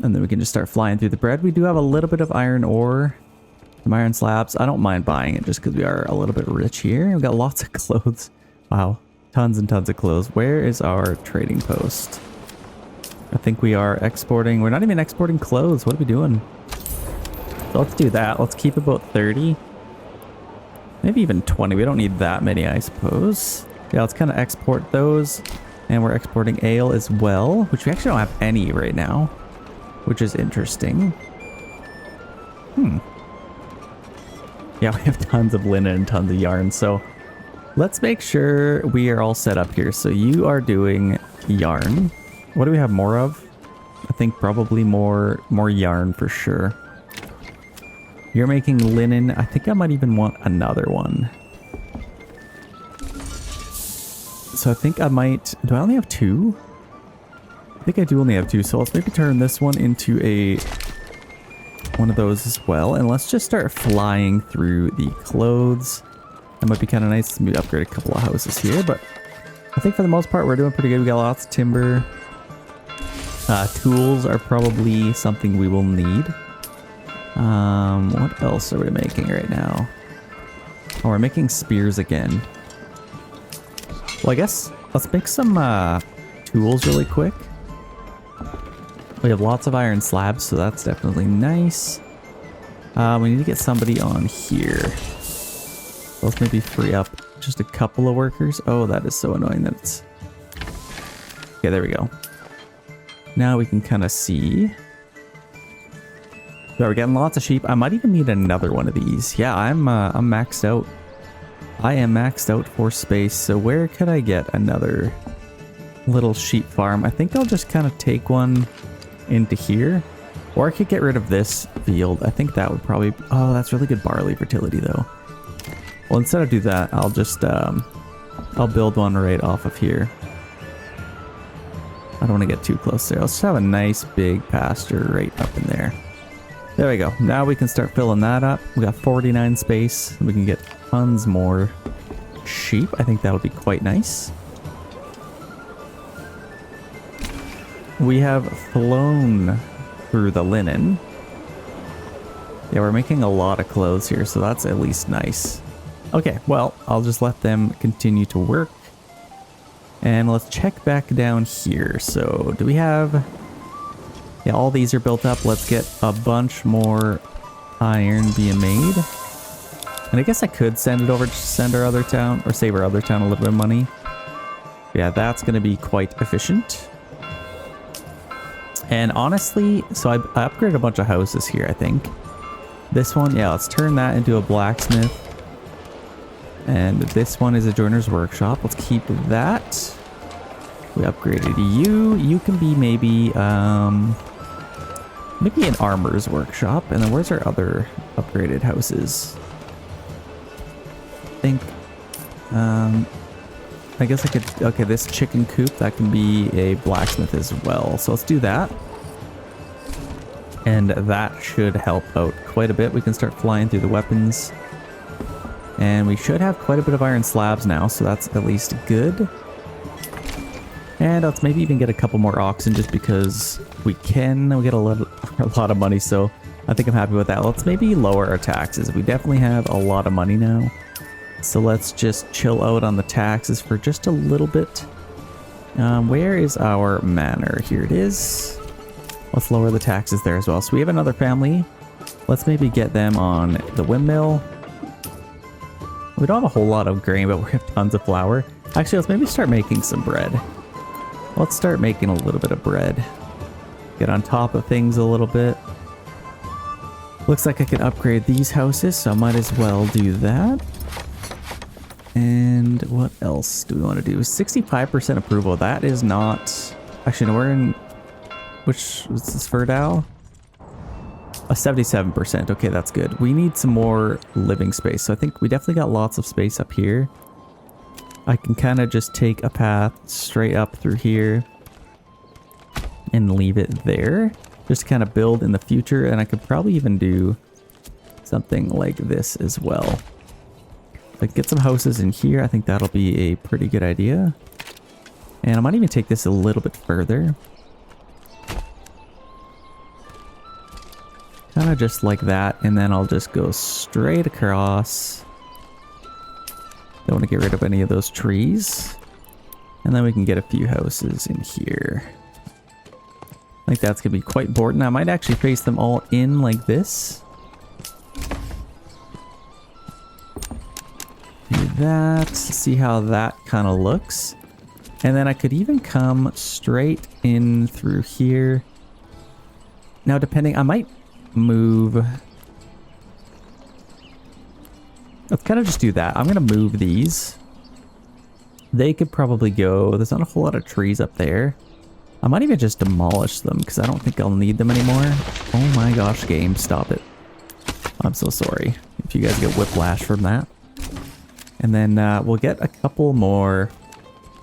And then we can just start flying through the bread. We do have a little bit of iron ore, some iron slabs. I don't mind buying it just because we are a little bit rich here. We've got lots of clothes. Wow, tons and tons of clothes. Where is our trading post? I think we are exporting. We're not even exporting clothes. What are we doing? So let's do that. Let's keep about 30. Maybe even 20. We don't need that many, I suppose. Yeah, let's kind of export those. And we're exporting ale as well, which we actually don't have any right now, which is interesting. Yeah, we have tons of linen and tons of yarn. So let's make sure we are all set up here. So you are doing yarn. What do we have more of? I think probably more yarn for sure. You're making linen. I think I might even want another one. So I think I might... Do I only have 2? I think I do only have 2. So let's maybe turn this one into one of those as well. And let's just start flying through the clothes. That might be kind of nice. Maybe upgrade a couple of houses here. But I think for the most part, we're doing pretty good. We got lots of timber. Tools are probably something we will need. What else are we making right now? Oh, we're making spears again. Well, I guess let's make some tools really quick. We have lots of iron slabs, so that's definitely nice. We need to get somebody on here. Let's maybe free up just a couple of workers. Oh, that is so annoying that it's... Okay, there we go. Now we can kind of see. Yeah, we're getting lots of sheep. I might even need another one of these. Yeah, I'm maxed out. I am maxed out for space. So where could I get another little sheep farm? I think I'll just kind of take one into here. Or I could get rid of this field. I think that would probably... Oh, that's really good barley fertility though. Well, instead of do that, I'll just, I'll build one right off of here. I don't want to get too close there. Let's just have a nice big pasture right up in there. There we go. Now we can start filling that up. We got 49 space. We can get tons more sheep. I think that'll be quite nice. We have flown through the linen. Yeah, we're making a lot of clothes here, so that's at least nice. Okay, well, I'll just let them continue to work. And let's check back down here. So, do we have... Yeah, all these are built up. Let's get a bunch more iron being made. And I guess I could send it over to send our other town, or save our other town a little bit of money. Yeah, that's going to be quite efficient. And honestly, so I upgraded a bunch of houses here, I think. This one, yeah, let's turn that into a blacksmith. And this one is a joiner's workshop. Let's keep that. We upgraded you. You can be maybe, maybe an armor's workshop. And then where's our other upgraded houses? I think, I guess I could, okay, this chicken coop, that can be a blacksmith as well. So let's do that. And that should help out quite a bit. We can start flying through the weapons. And we should have quite a bit of iron slabs now, so that's at least good. And let's maybe even get a couple more oxen just because we can. We get a lot of money, so I think I'm happy with that. Let's maybe lower our taxes. We definitely have a lot of money now. So let's just chill out on the taxes for just a little bit. Where is our manor? Here it is. Let's lower the taxes there as well. So we have another family. Let's maybe get them on the windmill. We don't have a whole lot of grain, but we have tons of flour. Actually, let's maybe start making some bread. Let's start making a little bit of bread. Get on top of things a little bit. Looks like I can upgrade these houses, so I might as well do that. And what else do we want to do? 65% approval. That is not... Actually, no, we're in... Which was this Verdal? A 77%. Okay, that's good. We need some more living space. So I think we definitely got lots of space up here. I can kind of just take a path straight up through here and leave it there. Just to kind of build in the future. And I could probably even do something like this as well. Like get some houses in here. I think that'll be a pretty good idea. And I might even take this a little bit further. Kind of just like that, and then I'll just go straight across. Don't want to get rid of any of those trees. And then we can get a few houses in here. I think that's going to be quite important. I might actually face them all in like this. Do that, see how that kind of looks. And then I could even come straight in through here. Now depending, I might move. Let's kind of just do that. I'm gonna move these. They could probably go. There's not a whole lot of trees up there. I might even just demolish them because I don't think I'll need them anymore. Oh my gosh, game, stop it. I'm so sorry if you guys get whiplash from that. And then we'll get a couple more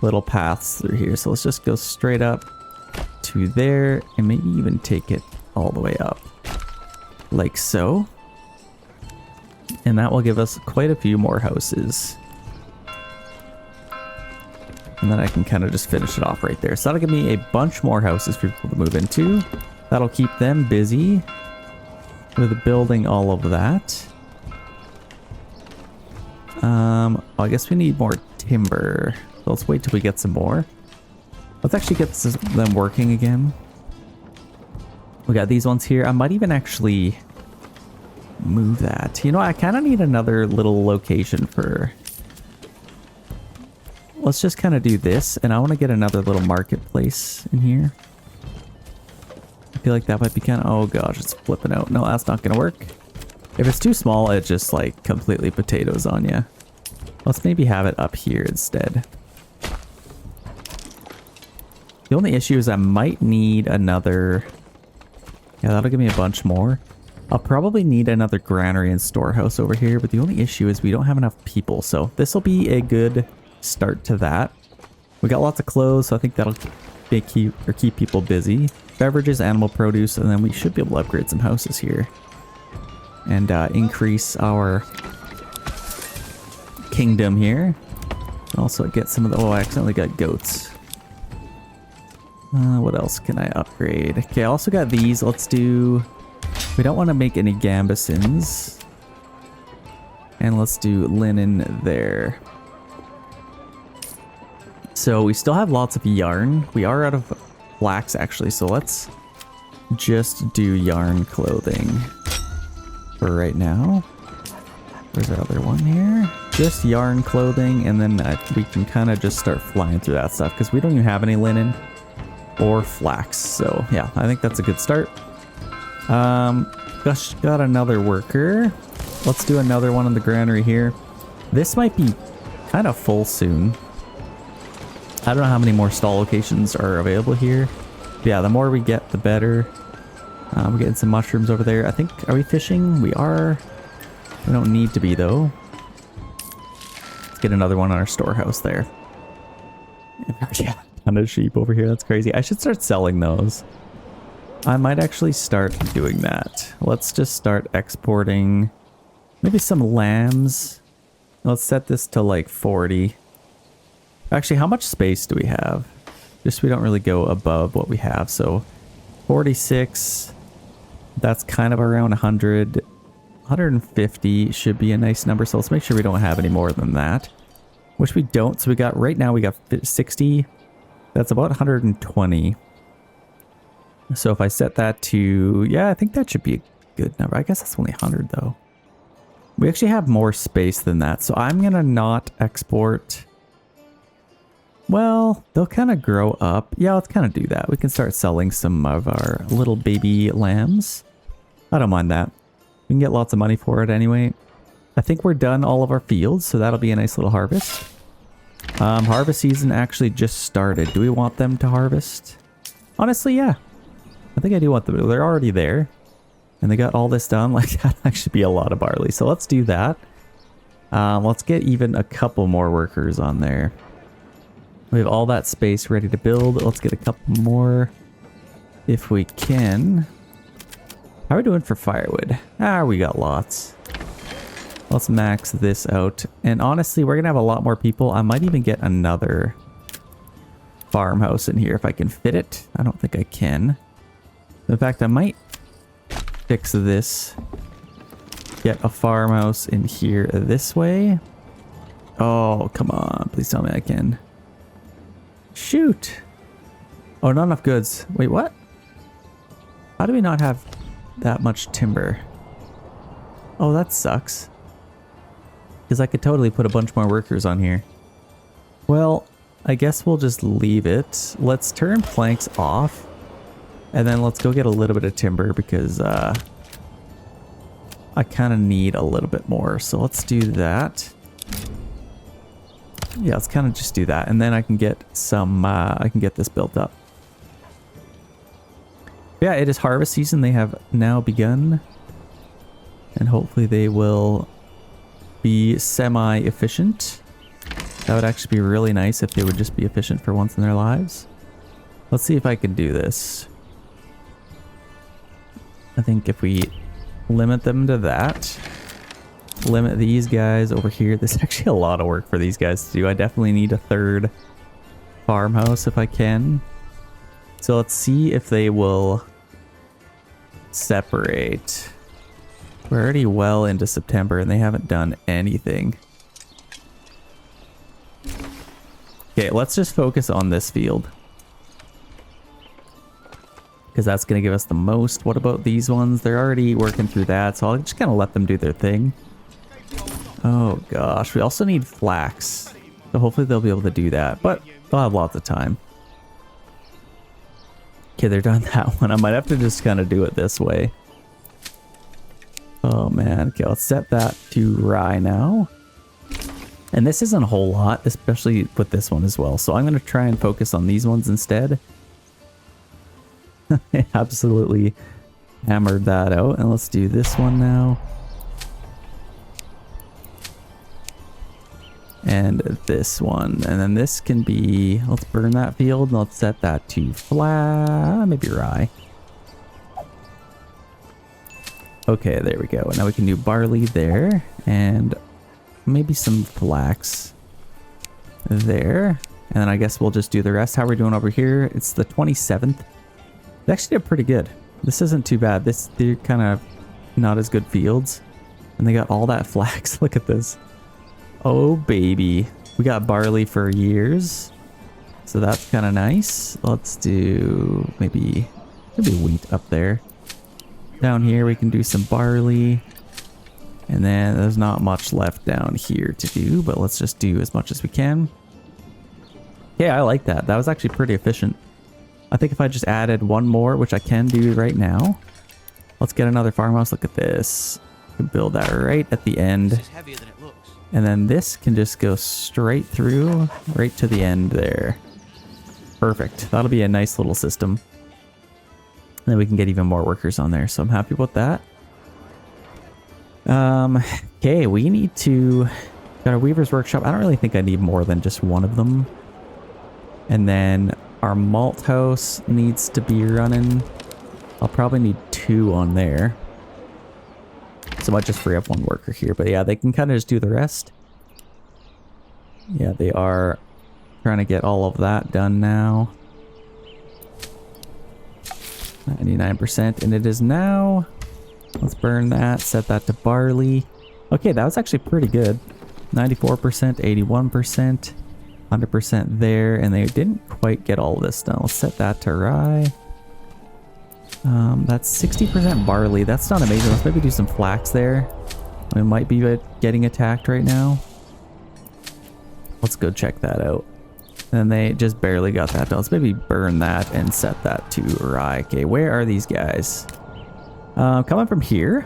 little paths through here. So let's just go straight up to there and maybe even take it all the way up. Like so. And that will give us quite a few more houses. And then I can kind of just finish it off right there. So that'll give me a bunch more houses for people to move into. That'll keep them busy with building all of that. I guess we need more timber. So let's wait till we get some more. Let's actually get them working again. We got these ones here. I might even actually move that. You know, I kind of need another little location for... Let's just kind of do this. And I want to get another little marketplace in here. I feel like that might be kind of... Oh gosh, it's flipping out. No, that's not going to work. If it's too small, it just like completely potatoes on you. Let's maybe have it up here instead. The only issue is I might need another... Yeah, that'll give me a bunch more. I'll probably need another granary and storehouse over here, but the only issue is we don't have enough people, so this will be a good start to that. We got lots of clothes, so I think that'll keep people busy. Beverages, animal produce, and then we should be able to upgrade some houses here. And increase our kingdom here. Also get some of the... Oh, I accidentally got goats. What else can I upgrade? Okay, I also got these. Let's do... We don't want to make any gambesons. And let's do linen there. So we still have lots of yarn. We are out of flax actually, so let's just do yarn clothing for right now. Where's our other one here? Just yarn clothing, and then we can kind of just start flying through that stuff because we don't even have any linen or flax. So yeah, I think that's a good start. Got another worker. Let's do another one in the granary here. This might be kind of full soon. I don't know how many more stall locations are available here. But yeah, the more we get, the better. We're getting some mushrooms over there. I think, are we fishing? We are. We don't need to be though. Let's get another one on our storehouse there. Yeah, a ton of sheep over here. That's crazy. I should start selling those. I might actually start doing that. Let's just start exporting maybe some lambs. Let's set this to like 40. Actually, how much space do we have? Just we don't really go above what we have. So 46, that's kind of around 100. 150 should be a nice number. So let's make sure we don't have any more than that, which we don't. So we got, right now we got 60. That's about 120. So if I set that to, yeah, I think that should be a good number. I guess that's only 100 though. We actually have more space than that. So I'm going to not export. Well, they'll kind of grow up. Yeah, let's kind of do that. We can start selling some of our little baby lambs. I don't mind that. We can get lots of money for it anyway. I think we're done all of our fields, so that'll be a nice little harvest. Harvest season actually just started. Do we want them to harvest? Honestly, yeah. I think I do want them. They're already there. And they got all this done. Like, that actually be a lot of barley. So let's do that. Let's get even a couple more workers on there. We have all that space ready to build. Let's get a couple more if we can. How are we doing for firewood? We got lots. Let's max this out. And honestly, we're going to have a lot more people. I might even get another farmhouse in here if I can fit it. I don't think I can. In fact, I might fix this. Get a farmhouse in here this way. Oh, come on. Please tell me I can. Shoot. Oh, not enough goods. Wait, what? How do we not have that much timber? Oh, that sucks. Because I could totally put a bunch more workers on here. Well, I guess we'll just leave it. Let's turn planks off. And then let's go get a little bit of timber because I kind of need a little bit more. So let's do that. Yeah, let's kind of just do that. And then I can get some, I can get this built up. Yeah, it is harvest season. They have now begun. And hopefully they will be semi-efficient. That would actually be really nice if they would just be efficient for once in their lives. Let's see if I can do this. I think if we limit them to that, limit these guys over here. This is actually a lot of work for these guys to do. I definitely need a third farmhouse if I can. So let's see if they will separate. We're already well into September and they haven't done anything. Okay, let's just focus on this field. Because that's going to give us the most. What about these ones? They're already working through that, so I'll just kind of let them do their thing. Oh gosh, we also need flax. So hopefully they'll be able to do that, but they'll have lots of time. Okay, they're done that one. I might have to just kind of do it this way. Oh man, okay, let's set that to rye now. And this isn't a whole lot, especially with this one as well. So I'm going to try and focus on these ones instead. Absolutely hammered that out. And let's do this one now. And this one. And then this can be, let's burn that field and let's set that to flat, maybe rye. Okay, there we go. Now we can do barley there and maybe some flax there. And then I guess we'll just do the rest. How are we doing over here? It's the 27th. They actually did pretty good. This isn't too bad. They're kind of not as good fields. And they got all that flax. Look at this. Oh, baby. We got barley for years. So that's kind of nice. Let's do maybe wheat up there. Down here we can do some barley. And then there's not much left down here to do, but let's just do as much as we can. Yeah, I like that. That was actually pretty efficient. I think if I just added one more, which I can do right now. Let's get another farmhouse. Look at this. We can build that right at the end. This is heavier than it looks. And then this can just go straight through, right to the end there. Perfect. That'll be a nice little system. And then we can get even more workers on there. So I'm happy with that. Okay, we need to... Got our Weaver's Workshop. I don't really think I need more than just one of them. And then our malt house needs to be running. I'll probably need 2 on there. So I might just free up 1 worker here. But yeah, they can kind of just do the rest. Yeah, they are trying to get all of that done now. 99%, and it is now. Let's burn that, set that to barley. Okay, that was actually pretty good. 94%, 81%, 100% there, and they didn't quite get all of this done. Let's set that to rye. That's 60% barley. That's not amazing. Let's maybe do some flax there. We might be getting attacked right now. Let's go check that out. And they just barely got that done. Let's maybe burn that and set that to rye. Okay, where are these guys? Coming from here.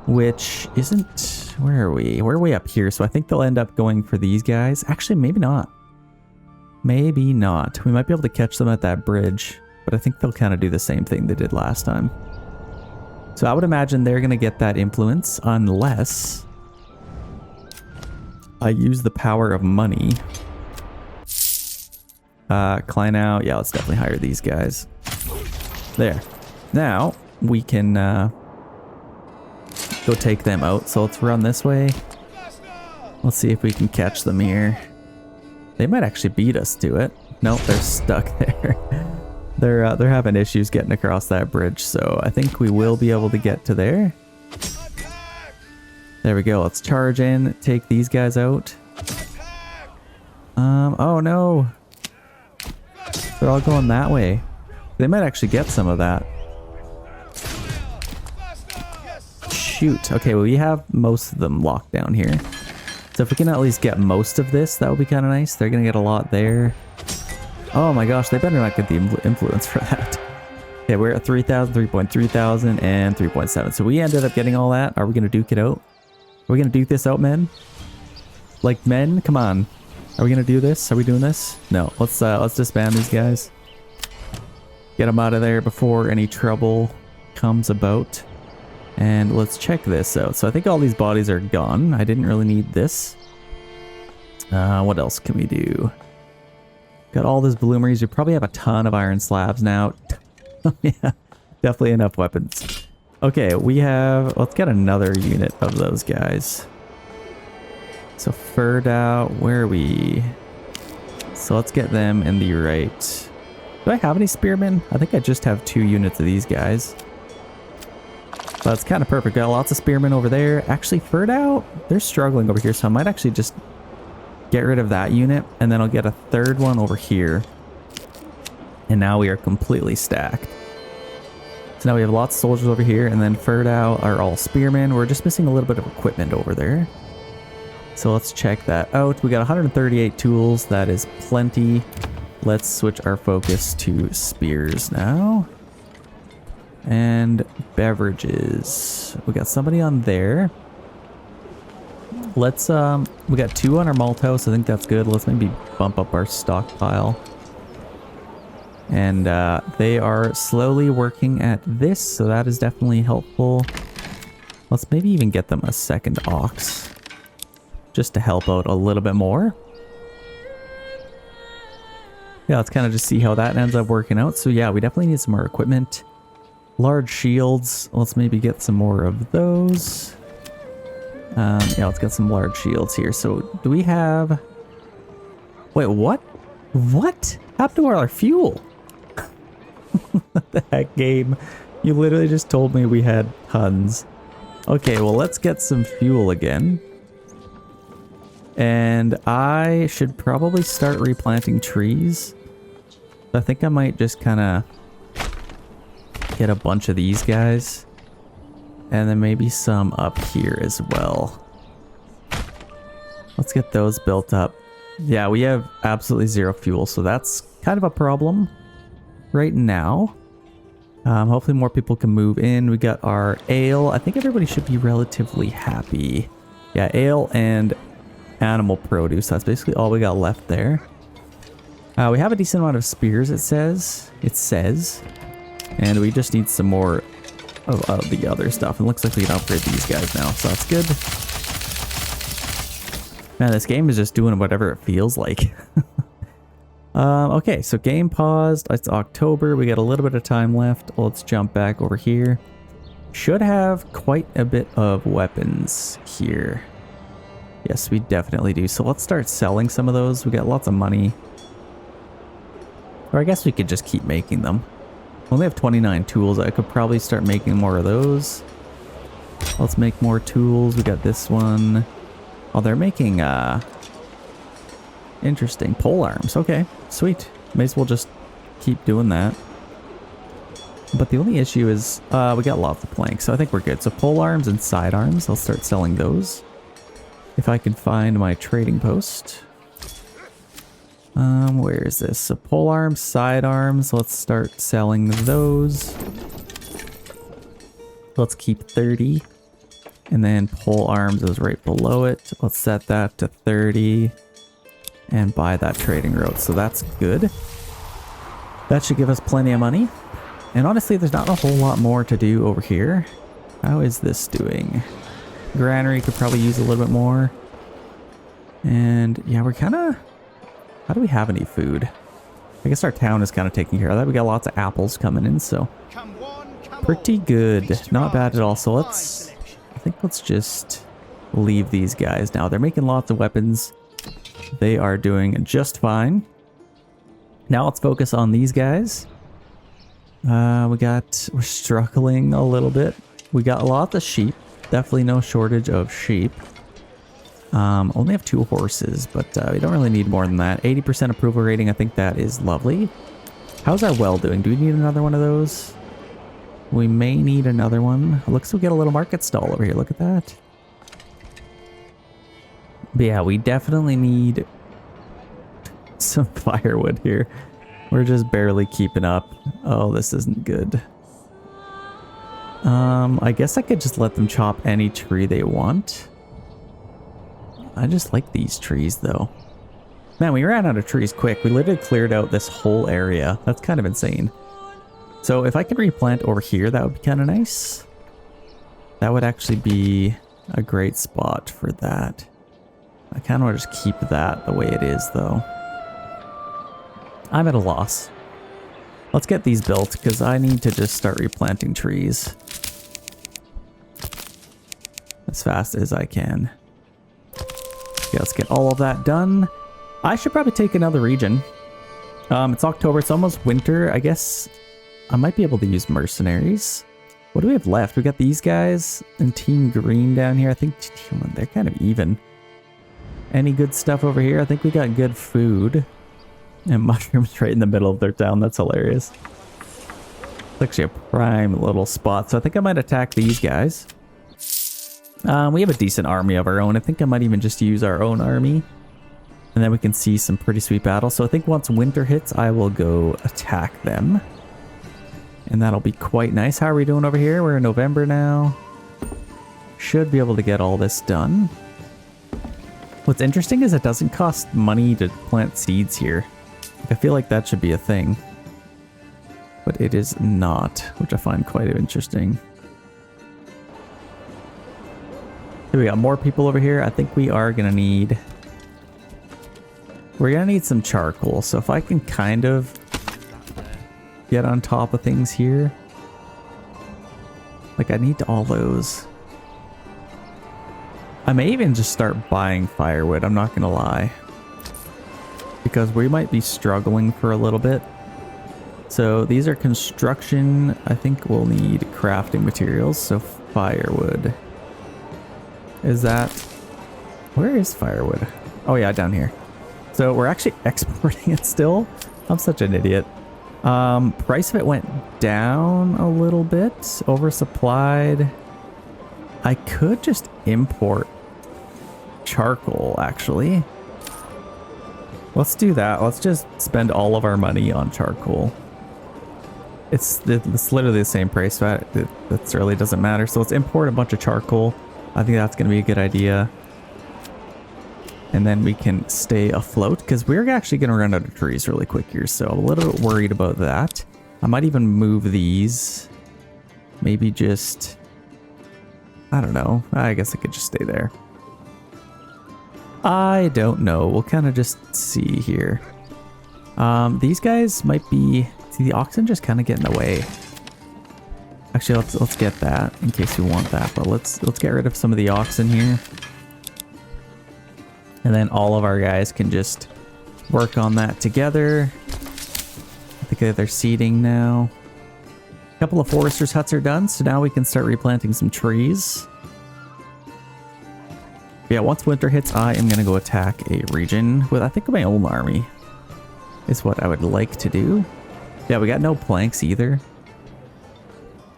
Which isn't... Where are we? We're way up here, so I think they'll end up going for these guys. Actually, maybe not. Maybe not. We might be able to catch them at that bridge. But I think they'll kind of do the same thing they did last time. So I would imagine they're going to get that influence unless I use the power of money. Klein out. Yeah, let's definitely hire these guys. There. Now, we can go take them out. So let's run this way. Let's see if we can catch them here. They might actually beat us to it. Nope, they're stuck there. They're having issues getting across that bridge, so I think we will be able to get to there. There we go. Let's charge in, take these guys out. Oh no. They're all going that way. They might actually get some of that. Shoot. Okay, well, we have most of them locked down here. So if we can at least get most of this, that would be kind of nice. They're going to get a lot there. Oh my gosh, they better not get the influence for that. Okay, we're at 3,000, 3,300, and 3.7. So we ended up getting all that. Are we going to duke it out? Are we going to duke this out, men? Like, men? Come on. Are we going to do this? Are we doing this? No. Let's disband these guys. Get them out of there before any trouble comes about. And let's check this out. So I think all these bodies are gone. I didn't really need this. What else can we do? Got all those bloomeries. We probably have a ton of iron slabs now. Yeah, definitely enough weapons. Okay, we have... Let's get another unit of those guys. So furred out. Where are we? So let's get them in the right. Do I have any spearmen? I think I just have 2 units of these guys. That's kind of perfect. Got lots of spearmen over there. Actually, furred out. They're struggling over here, so I might actually just get rid of that unit, and then I'll get a 3rd one over here. And now we are completely stacked. So now we have lots of soldiers over here, and then furred out are all spearmen. We're just missing a little bit of equipment over there. So let's check that out. We got 138 tools. That is plenty. Let's switch our focus to spears now. And beverages. We got somebody on there. Let's, we got 2 on our malt house. I think that's good. Let's maybe bump up our stockpile. And they are slowly working at this, so that is definitely helpful. Let's maybe even get them a second ox, just to help out a little bit more. Yeah, let's kind of just see how that ends up working out. So yeah, we definitely need some more equipment. Large shields. Let's maybe get some more of those. Yeah, let's get some large shields here. So do we have... Wait, what? What happened to our fuel? What the heck, game? You literally just told me we had tons. Okay, well, let's get some fuel again. And I should probably start replanting trees. I think I might just kind of get a bunch of these guys. And then maybe some up here as well. Let's get those built up. Yeah, we have absolutely zero fuel, so that's kind of a problem right now. Hopefully more people can move in. We got our ale. I think everybody should be relatively happy. Yeah, ale and animal produce. That's basically all we got left there. We have a decent amount of spears, it says. And we just need some more of the other stuff. And it looks like we can upgrade these guys now, so that's good. Man, this game is just doing whatever it feels like. Okay, so game paused. It's October. We got a little bit of time left. Let's jump back over here. Should have quite a bit of weapons here. Yes, we definitely do. So let's start selling some of those. We got lots of money. Or I guess we could just keep making them. We only have 29 tools. I could probably start making more of those. Let's make more tools. We got this one. Oh, they're making interesting pole arms. Okay, sweet. May as well just keep doing that. But the only issue is we got lots of planks, so I think we're good. So pole arms and side arms, I'll start selling those. If I can find my trading post. Where is this? So pole arms, side arms, let's start selling those. Let's keep 30. And then pole arms is right below it. Let's set that to 30 and buy that trading route. So that's good. That should give us plenty of money. And honestly, there's not a whole lot more to do over here. How is this doing? Granary could probably use a little bit more. And yeah, we're kind of... How do we have any food? I guess our town is kind of taking care of that. We got lots of apples coming in, so... Pretty good. Not bad at all. So let's... I think let's just leave these guys now. They're making lots of weapons. They are doing just fine. Now let's focus on these guys. We're struggling a little bit. We got lots of sheep. Definitely no shortage of sheep. Only have 2 horses, but we don't really need more than that. 80% approval rating. I think that is lovely. How's our well doing? Do we need another one of those? We may need another one. Looks like we get a little market stall over here. Look at that. But yeah, we definitely need some firewood here. We're just barely keeping up. Oh, this isn't good. I guess I could just let them chop any tree they want. I just like these trees, though. Man, we ran out of trees quick. We literally cleared out this whole area. That's kind of insane. So if I could replant over here, that would be kind of nice. That would actually be a great spot for that. I kind of want to just keep that the way it is, though. I'm at a loss. Let's get these built, because I need to just start replanting trees as fast as I can. Okay, let's get all of that done. I should probably take another region. It's October, it's almost winter. I guess I might be able to use mercenaries. What do we have left? We got these guys and Team Green down here. I think they're kind of even. Any good stuff over here? I think we got good food. And mushrooms right in the middle of their town. That's hilarious. It's actually a prime little spot. So I think I might attack these guys. We have a decent army of our own. I think I might even just use our own army. And then we can see some pretty sweet battles. So I think once winter hits, I will go attack them. And that'll be quite nice. How are we doing over here? We're in November now. Should be able to get all this done. What's interesting is it doesn't cost money to plant seeds here. I feel like that should be a thing. but it is not, which I find quite interesting. Okay, we got more people over here. I think we are gonna need... We're gonna need some charcoal, so if I can kind of get on top of things here. Like, I need all those. I may even just start buying firewood, I'm not gonna lie. Because we might be struggling for a little bit. So these are construction. I think we'll need crafting materials, so firewood. Is that... Where is firewood? Oh yeah, down here. So we're actually exporting it still. I'm such an idiot. Price of it went down a little bit. Oversupplied. I could just import charcoal, actually. Let's do that. Let's just spend all of our money on charcoal. It's literally the same price, right? That really doesn't matter. So let's import a bunch of charcoal. I think that's going to be a good idea. And then we can stay afloat, because we're actually going to run out of trees really quick here. So I'm a little bit worried about that. I might even move these. Maybe just... I don't know. I guess I could just stay there. I don't know. We'll kind of just see here. These guys might be... See, the oxen just kind of get in the way. Actually, let's get that in case we want that. But let's get rid of some of the oxen here. And then all of our guys can just work on that together. I think they're seeding now. A couple of foresters' huts are done, so now we can start replanting some trees. Yeah, once winter hits, I am going to go attack a region with, I think, my own army. Is what I would like to do. Yeah, we got no planks either.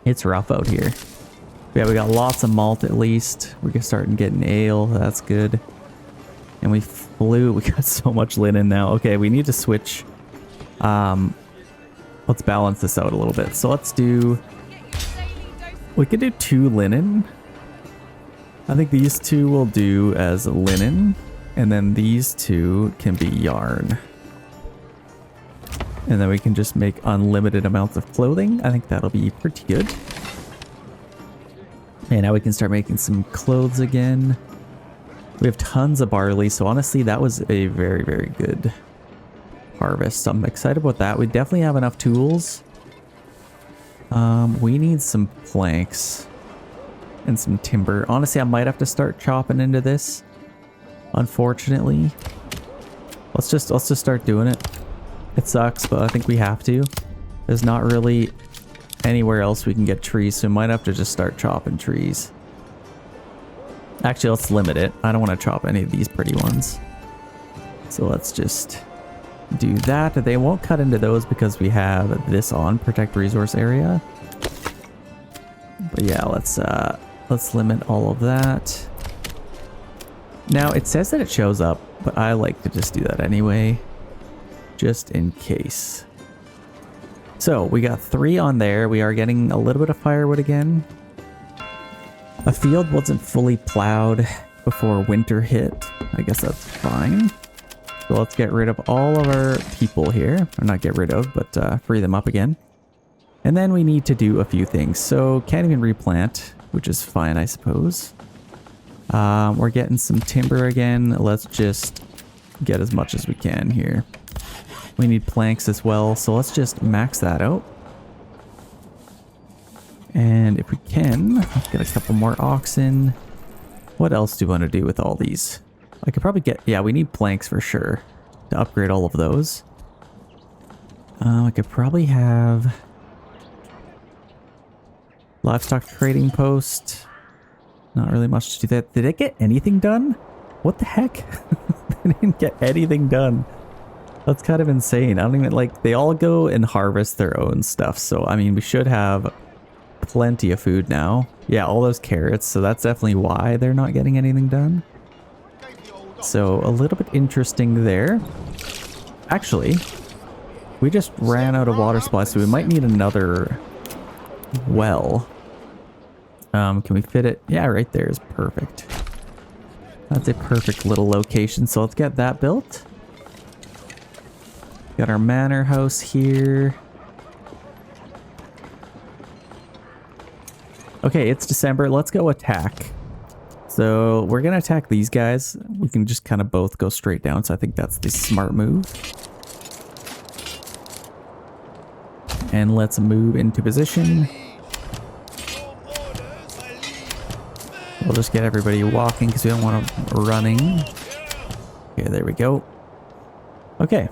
It's rough out here. Yeah, we got lots of malt at least. We're starting getting ale. That's good. And we got so much linen now. Okay, we need to switch. Let's balance this out a little bit. So let's do... We could do 2 linen. I think these 2 will do as linen. And then these 2 can be yarn. And then we can just make unlimited amounts of clothing. I think that'll be pretty good. And now we can start making some clothes again. We have tons of barley, so honestly, that was a very, very good harvest. So I'm excited about that. We definitely have enough tools. We need some planks and some timber. Honestly, I might have to start chopping into this. Unfortunately, let's just start doing it. It sucks, but I think we have to. There's not really anywhere else we can get trees, so we might have to just start chopping trees. Actually, let's limit it. I don't want to chop any of these pretty ones. So let's just do that. They won't cut into those because we have this on, protect resource area. But yeah, let's limit all of that. Now, it says that it shows up, but I like to just do that anyway, just in case. So we got 3 on there. We are getting a little bit of firewood again. A field wasn't fully plowed before winter hit. I guess that's fine. So let's get rid of all of our people here. Or not get rid of, but free them up again. And then we need to do a few things. So can't even replant, which is fine, I suppose. We're getting some timber again. Let's just get as much as we can here. We need planks as well, so let's just max that out. And if we can, let's get a couple more oxen. What else do you want to do with all these? I could probably get... Yeah, we need planks for sure to upgrade all of those. I could probably have... Livestock trading post. Not really much to do that. Did it get anything done? What the heck? They didn't get anything done. That's kind of insane. I don't even... Like, they all go and harvest their own stuff. So, I mean, we should have... plenty of food now. Yeah, all those carrots, so that's definitely why they're not getting anything done. So a little bit interesting there. Actually, we just ran out of water supply, so we might need another well. Can we fit it? Yeah, right there is perfect. That's a perfect little location, so let's get that built. Got our manor house here. Okay, it's December. Let's go attack. So we're going to attack these guys. We can just kind of both go straight down. So I think that's the smart move. And let's move into position. We'll just get everybody walking because we don't want them running. Okay, there we go. Okay.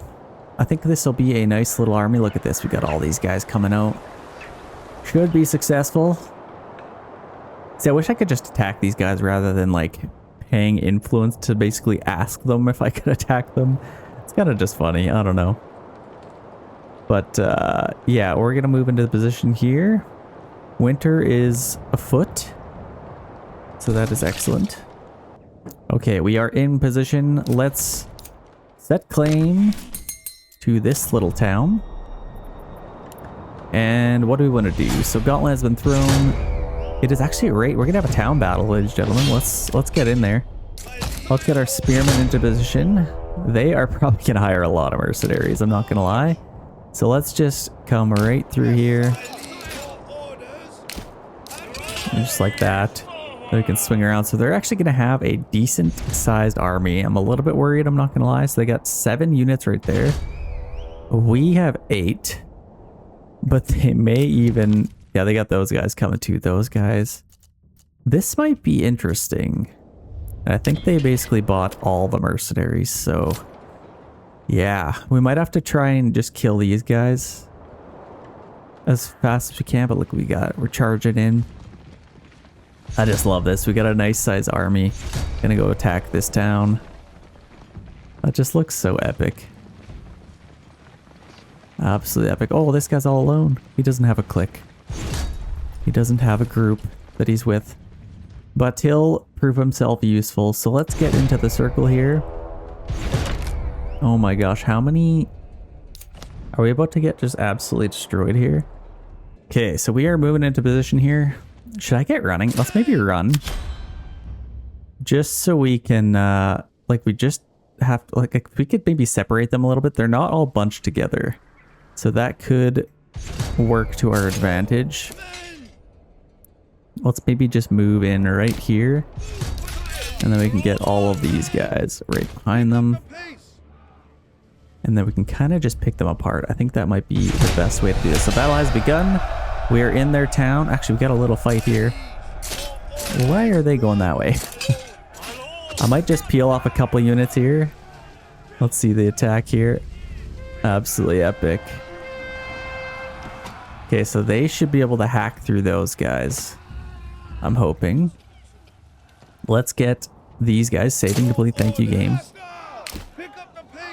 I think this will be a nice little army. Look at this. We got all these guys coming out. Should be successful. See, I wish I could just attack these guys rather than like paying influence to basically ask them if I could attack them. It's kind of just funny. I don't know. But yeah, we're going to move into the position here. Winter is afoot. So that is excellent. Okay, we are in position. Let's set claim to this little town. And what do we want to do? So Gauntlet has been thrown. It is actually right. We're gonna have a town battle, ladies and gentlemen. Let's get in there. Let's get our spearmen into position. They are probably gonna hire a lot of mercenaries, I'm not gonna lie. So let's just come right through here. Just like that. So we can swing around. So they're actually gonna have a decent sized army. I'm a little bit worried, I'm not gonna lie. So they got 7 units right there. We have 8. But they may even... Yeah, they got those guys coming too. Those guys. This might be interesting. I think they basically bought all the mercenaries, so... Yeah, we might have to try and just kill these guys as fast as we can, but look what we got. We're charging in. I just love this. We got a nice size army. Gonna go attack this town. That just looks so epic. Absolutely epic. Oh, this guy's all alone. He doesn't have a clique. He doesn't have a group that he's with. But he'll prove himself useful. So let's get into the circle here. Oh my gosh, how many... Are we about to get just absolutely destroyed here? Okay, so we are moving into position here. Should I get running? Let's maybe run. Just so we can, like we just have to, like we could maybe separate them a little bit. They're not all bunched together. So that could work to our advantage. Let's maybe just move in right here. And then we can get all of these guys right behind them. And then we can kind of just pick them apart. I think that might be the best way to do this. So battle has begun. We are in their town. Actually, we got a little fight here. Why are they going that way? I might just peel off a couple units here. Let's see the attack here. Absolutely epic. Okay, so they should be able to hack through those guys. I'm hoping. Let's get these guys saving complete. Thank you, game.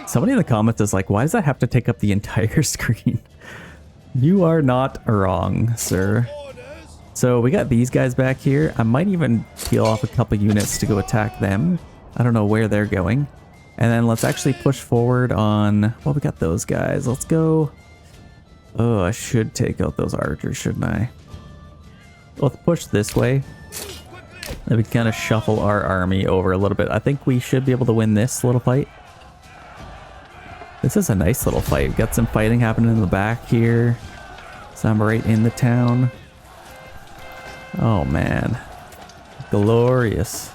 Somebody in the comments is like, why does that have to take up the entire screen? You are not wrong, sir. So we got these guys back here. I might even peel off a couple units to go attack them. I don't know where they're going. And then let's actually push forward on... Well, we got those guys. Let's go... Oh, I should take out those archers, shouldn't I? Let's push this way. Then we can kind of shuffle our army over a little bit. I think we should be able to win this little fight. This is a nice little fight. We've got some fighting happening in the back here. So I'm right in the town. Oh, man. Glorious.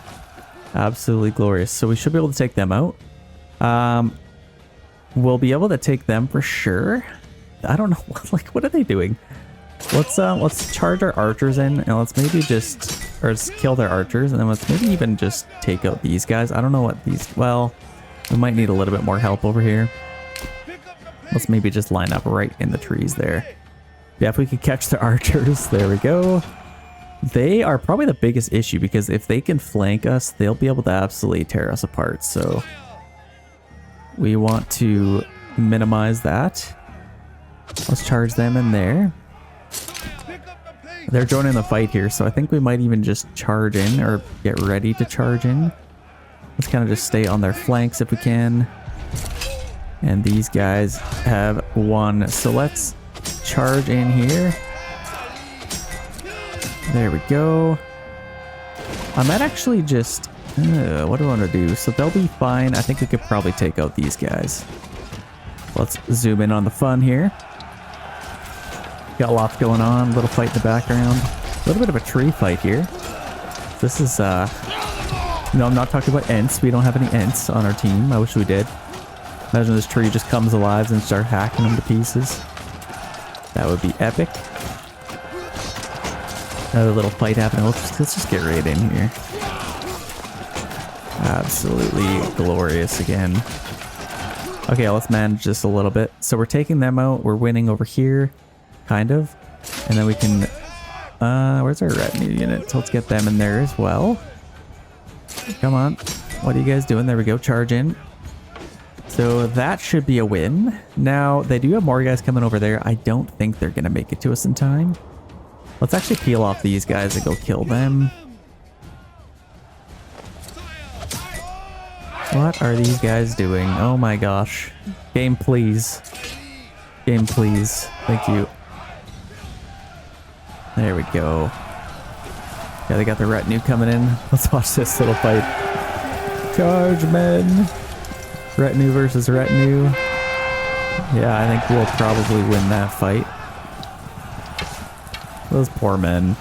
Absolutely glorious. So we should be able to take them out. We'll be able to take them for sure. I don't know. Like, what are they doing? Let's charge our archers in, and let's maybe just kill their archers, and then let's maybe even just take out these guys. I don't know what these... Well, we might need a little bit more help over here. Let's maybe just line up right in the trees there. Yeah, if we could catch the archers. There we go. They are probably the biggest issue, because if they can flank us, they'll be able to absolutely tear us apart. So we want to minimize that. Let's charge them in there. They're joining the fight here, so I think we might even just charge in, or get ready to charge in. Let's kind of just stay on their flanks if we can. And these guys have won. So let's charge in here. There we go. I might actually just... what do I want to do? So they'll be fine. I think we could probably take out these guys. Let's zoom in on the fun here. Got lots going on. A little fight in the background. little bit of a tree fight here. This is, no, I'm not talking about Ents. We don't have any Ents on our team. I wish we did. Imagine this tree just comes alive and start hacking them to pieces. That would be epic. Another little fight happening. Let's just get right in here. Absolutely glorious again. Okay, let's manage this a little bit. So we're taking them out. We're winning over here, kind of. And then we can... where's our retinue unit? So let's get them in there as well. Come on. What are you guys doing? There we go. Charge in. So that should be a win. Now, they do have more guys coming over there. I don't think they're going to make it to us in time. Let's actually peel off these guys and go kill them. What are these guys doing? Oh my gosh. Game, please. Game, please. Thank you. There we go. Yeah, they got the retinue coming in. Let's watch this little fight. Charge, men. Retinue versus retinue. Yeah, I think we'll probably win that fight. Those poor men.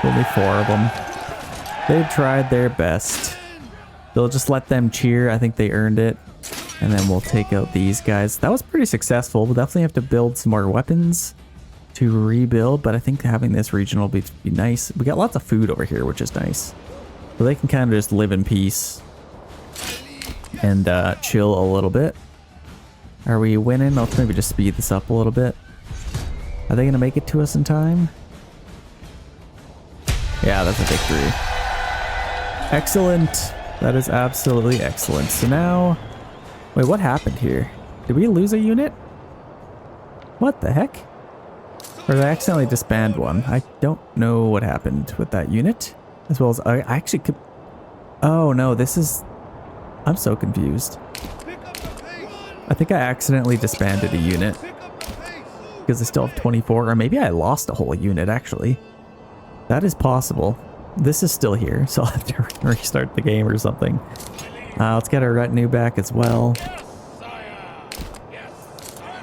Only 4 of them. They tried their best. They'll just let them cheer. I think they earned it. And then we'll take out these guys. That was pretty successful. We'll definitely have to build some more weapons to rebuild, but I think having this region will be nice. We got lots of food over here, which is nice. So they can kind of just live in peace and chill a little bit. Are we winning? Let's maybe just speed this up a little bit. Are they going to make it to us in time? Yeah, that's a victory. Excellent. That is absolutely excellent. So now... Wait, what happened here? Did we lose a unit? What the heck? Or did I accidentally disband one? I don't know what happened with that unit. As well as... I actually could... Oh no, this is... I'm so confused. I think I accidentally disbanded a unit. Because I still have 24. Or maybe I lost a whole unit, actually. That is possible. This is still here, so I'll have to restart the game or something. Let's get our retinue back as well.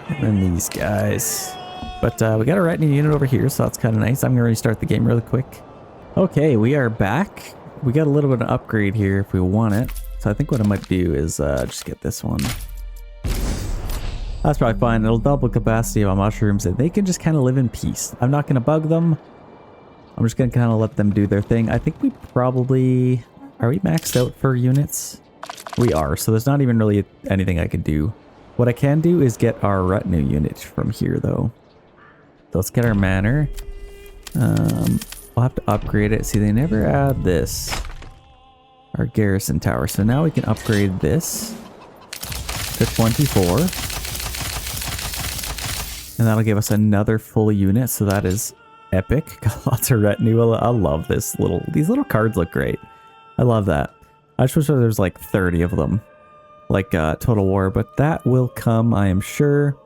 And then these guys. But we got a retinue unit over here, so that's kind of nice. I'm going to restart the game really quick. Okay, we are back. We got a little bit of upgrade here if we want it. So I think what I might do is just get this one. That's probably fine. It'll double capacity of my mushrooms, and they can just kind of live in peace. I'm not going to bug them. I'm just going to kind of let them do their thing. I think we probably... Are we maxed out for units? We are, so there's not even really anything I can do. What I can do is get our retinue unit from here, though. So let's get our manor. We'll have to upgrade it. See, they never add this. Our garrison tower. So now we can upgrade this to 24. And that'll give us another full unit. So that is epic. Got lots of retinue. I love this these little cards look great. I love that. I just wish there was like 30 of them. Like Total War. But that will come, I am sure.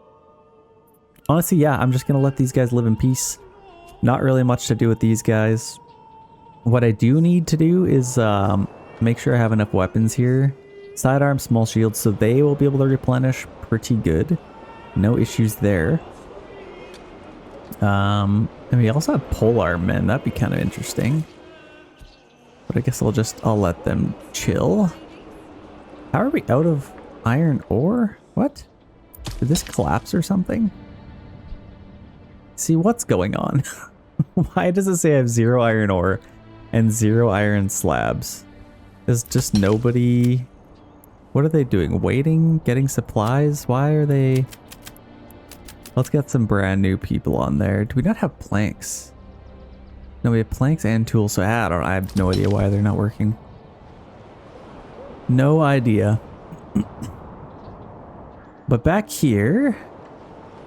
Honestly, yeah, I'm just going to let these guys live in peace. Not really much to do with these guys. What I do need to do is make sure I have enough weapons here. Sidearm, small shields, so they will be able to replenish pretty good. No issues there. And we also have polearm men. That'd be kind of interesting. But I guess I'll let them chill. How are we out of iron ore? What? Did this collapse or something? See, what's going on? Why does it say I have 0 iron ore and 0 iron slabs? There's just nobody... What are they doing? Waiting? Getting supplies? Why are they... Let's get some brand new people on there. Do we not have planks? No, we have planks and tools, so I have no idea why they're not working. No idea. But back here,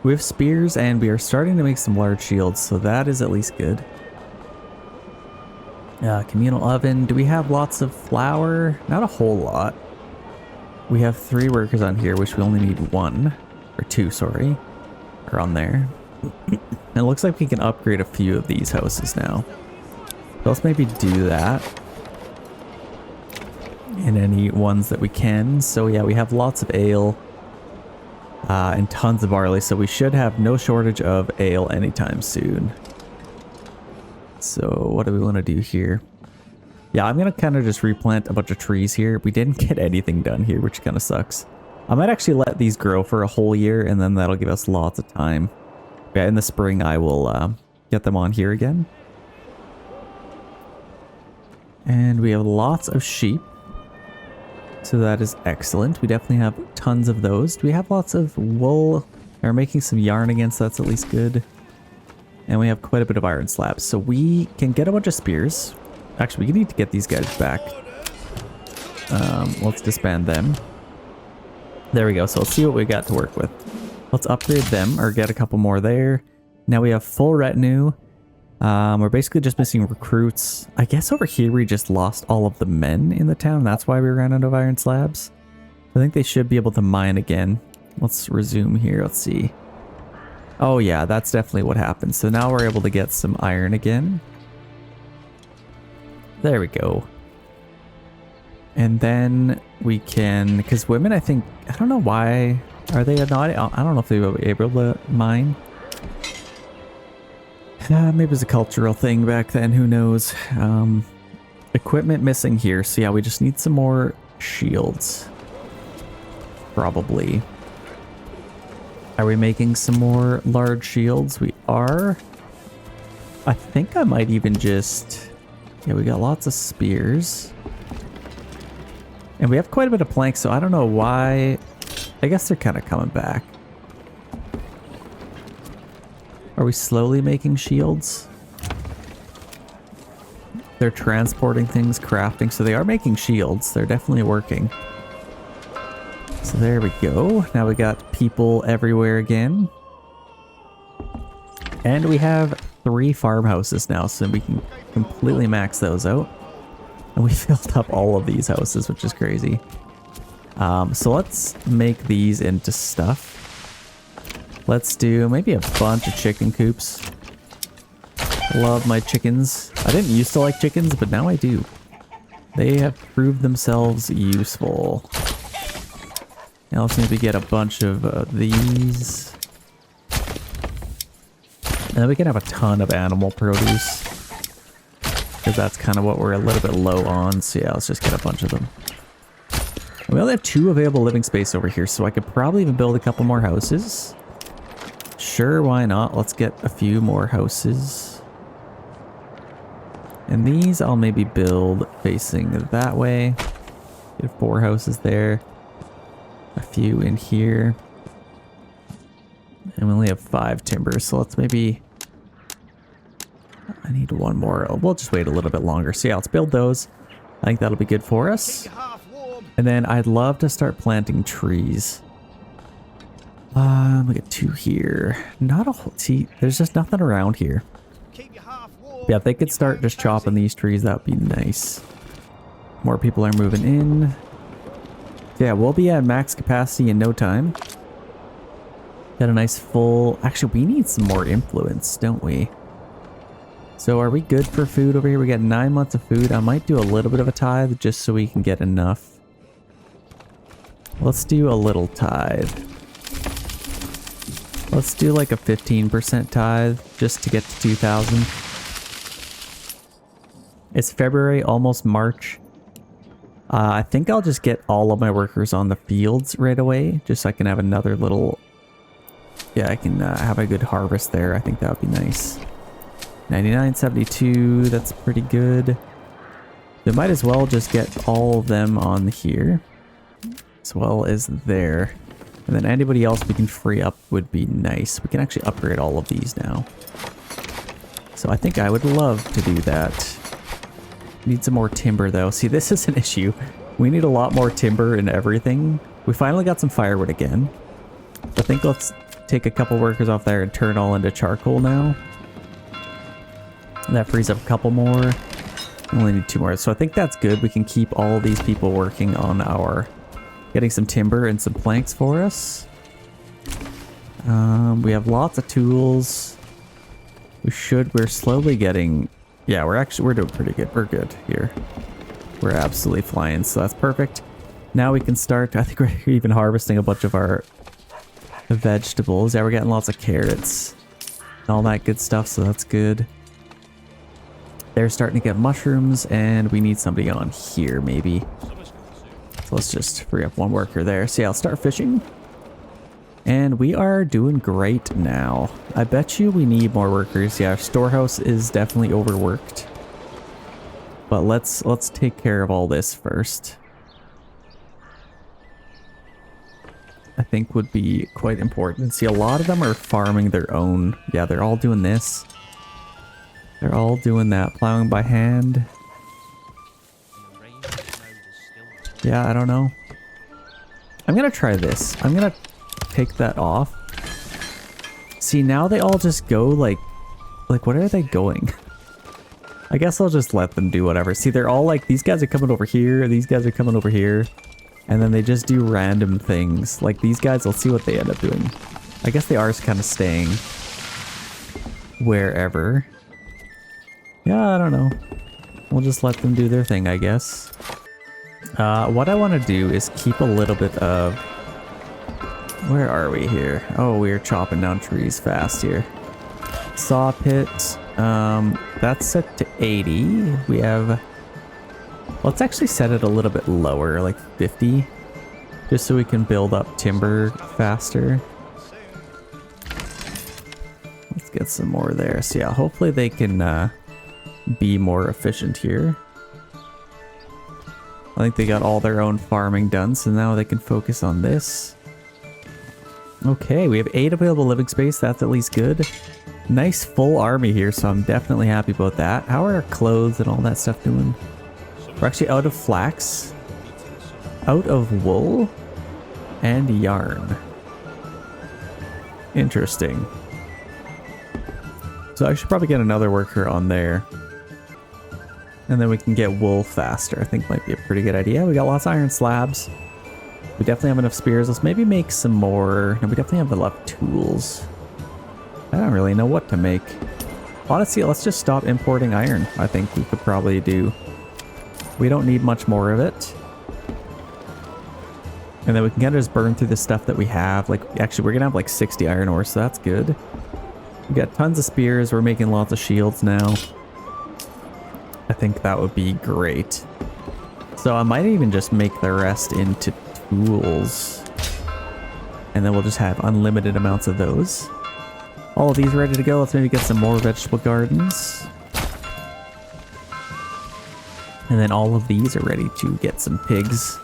we have spears and we are starting to make some large shields, so that is at least good. Communal oven. Do we have lots of flour? Not a whole lot. We have 3 workers on here, which we only need 1. Or 2, sorry. Are on there. And it looks like we can upgrade a few of these houses now. So let's maybe do that. In any ones that we can. So yeah, we have lots of ale. And tons of barley. So we should have no shortage of ale anytime soon. So what do we want to do here? Yeah, I'm going to kind of just replant a bunch of trees here. We didn't get anything done here, which kind of sucks. I might actually let these grow for a whole year, and then that'll give us lots of time. Yeah, in the spring, I will get them on here again. And we have lots of sheep. So that is excellent. We definitely have tons of those. Do we have lots of wool? We're making some yarn again, so that's at least good. And we have quite a bit of iron slabs. So we can get a bunch of spears. Actually, we need to get these guys back. Let's disband them. There we go. So let's see what we got to work with. Let's upgrade them or get a couple more there. Now we have full retinue. We're basically just missing recruits. I guess over here we just lost all of the men in the town. That's why we ran out of iron slabs. I think they should be able to mine again. Let's resume here. Let's see. Oh yeah, that's definitely what happened. So now we're able to get some iron again. There we go. And then we can, because women, I think, I don't know why, are they not, I don't know if they were able to mine. Maybe it's a cultural thing back then, who knows. Equipment missing here, so yeah, we just need some more shields. Probably. Are we making some more large shields? We are. I think I might even just... Yeah, we got lots of spears. And we have quite a bit of planks, so I don't know why. I guess they're kind of coming back. Are we slowly making shields? They're transporting things, crafting, so they are making shields. They're definitely working. So there we go. Now we got people everywhere again. And we have 3 farmhouses now, so we can completely max those out. And we filled up all of these houses, which is crazy. So let's make these into stuff. Let's do maybe a bunch of chicken coops. Love my chickens. I didn't used to like chickens, but now I do. They have proved themselves useful. Now let's maybe get a bunch of these. And then we can have a ton of animal produce. Because that's kind of what we're a little bit low on. So yeah, let's just get a bunch of them. And we only have 2 available living space over here, so I could probably even build a couple more houses. Sure, why not? Let's get a few more houses. And these I'll maybe build facing that way. Get 4 houses there. A few in here. And we only have 5 timbers, so let's maybe... I need 1 more. We'll just wait a little bit longer. So yeah, let's build those. I think that'll be good for us. And then I'd love to start planting trees. We get 2 here. Not a whole... See, there's just nothing around here. Yeah, if they could start just chopping these trees, that would be nice. More people are moving in. Yeah, we'll be at max capacity in no time. Got a nice full... Actually, we need some more influence, don't we? So are we good for food over here? We got 9 months of food. I might do a little bit of a tithe just so we can get enough. Let's do a little tithe. Let's do like a 15% tithe just to get to 2,000. It's February, almost March. I think I'll just get all of my workers on the fields right away, just so I can have another little... Yeah, I can have a good harvest there. I think that would be nice. 99.72, that's pretty good. We might as well just get all of them on here, as well as there. And then anybody else we can free up would be nice. We can actually upgrade all of these now. So I think I would love to do that. Need some more timber though. See, this is an issue. We need a lot more timber and everything. We finally got some firewood again. I think let's take a couple workers off there and turn all into charcoal now. And that frees up a couple more. We only need 2 more. So I think that's good. We can keep all of these people working on our... Getting some timber and some planks for us. We have lots of tools. We're slowly getting... Yeah, we're doing pretty good. We're good here. We're absolutely flying, so that's perfect. Now we can start... I think we're even harvesting a bunch of our vegetables. Yeah, we're getting lots of carrots and all that good stuff, so that's good. They're starting to get mushrooms, and we need somebody on here, maybe. So let's just free up one worker there. So yeah, I'll start fishing. And we are doing great now. I bet you we need more workers. Yeah, our storehouse is definitely overworked. But let's take care of all this first. I think would be quite important. See, a lot of them are farming their own. Yeah, they're all doing this. They're all doing that, plowing by hand. Yeah, I don't know. I'm gonna try this. I'm gonna take that off. See, now they all just go like what are they going? I guess I'll just let them do whatever. See, they're all like, these guys are coming over here, these guys are coming over here. And then they just do random things. Like these guys, let's see what they end up doing. I guess they are kind of staying wherever. Yeah, I don't know. We'll just let them do their thing, I guess. What I want to do is keep a little bit of... Where are we here? Oh, we're chopping down trees fast here. Saw pit. That's set to 80. We have... Let's actually set it a little bit lower, like 50. Just so we can build up timber faster. Let's get some more there. So yeah, hopefully they can be more efficient here. I think they got all their own farming done, so now they can focus on this. Okay, we have 8 available living space. That's at least good. Nice full army here, so I'm definitely happy about that. How are our clothes and all that stuff doing? We're actually out of flax, out of wool, and yarn. Interesting. So I should probably get another worker on there. And then we can get wool faster. I think might be a pretty good idea. We got lots of iron slabs. We definitely have enough spears. Let's maybe make some more. No, we definitely have enough tools. I don't really know what to make. Honestly, let's just stop importing iron. I think we could probably do. We don't need much more of it. And then we can kind of just burn through the stuff that we have. Like, actually, we're going to have like 60 iron ore, so that's good. We got tons of spears. We're making lots of shields now. I think that would be great. So I might even just make the rest into tools. And then we'll just have unlimited amounts of those. All of these ready to go. Let's maybe get some more vegetable gardens. And then all of these are ready to get some pigs.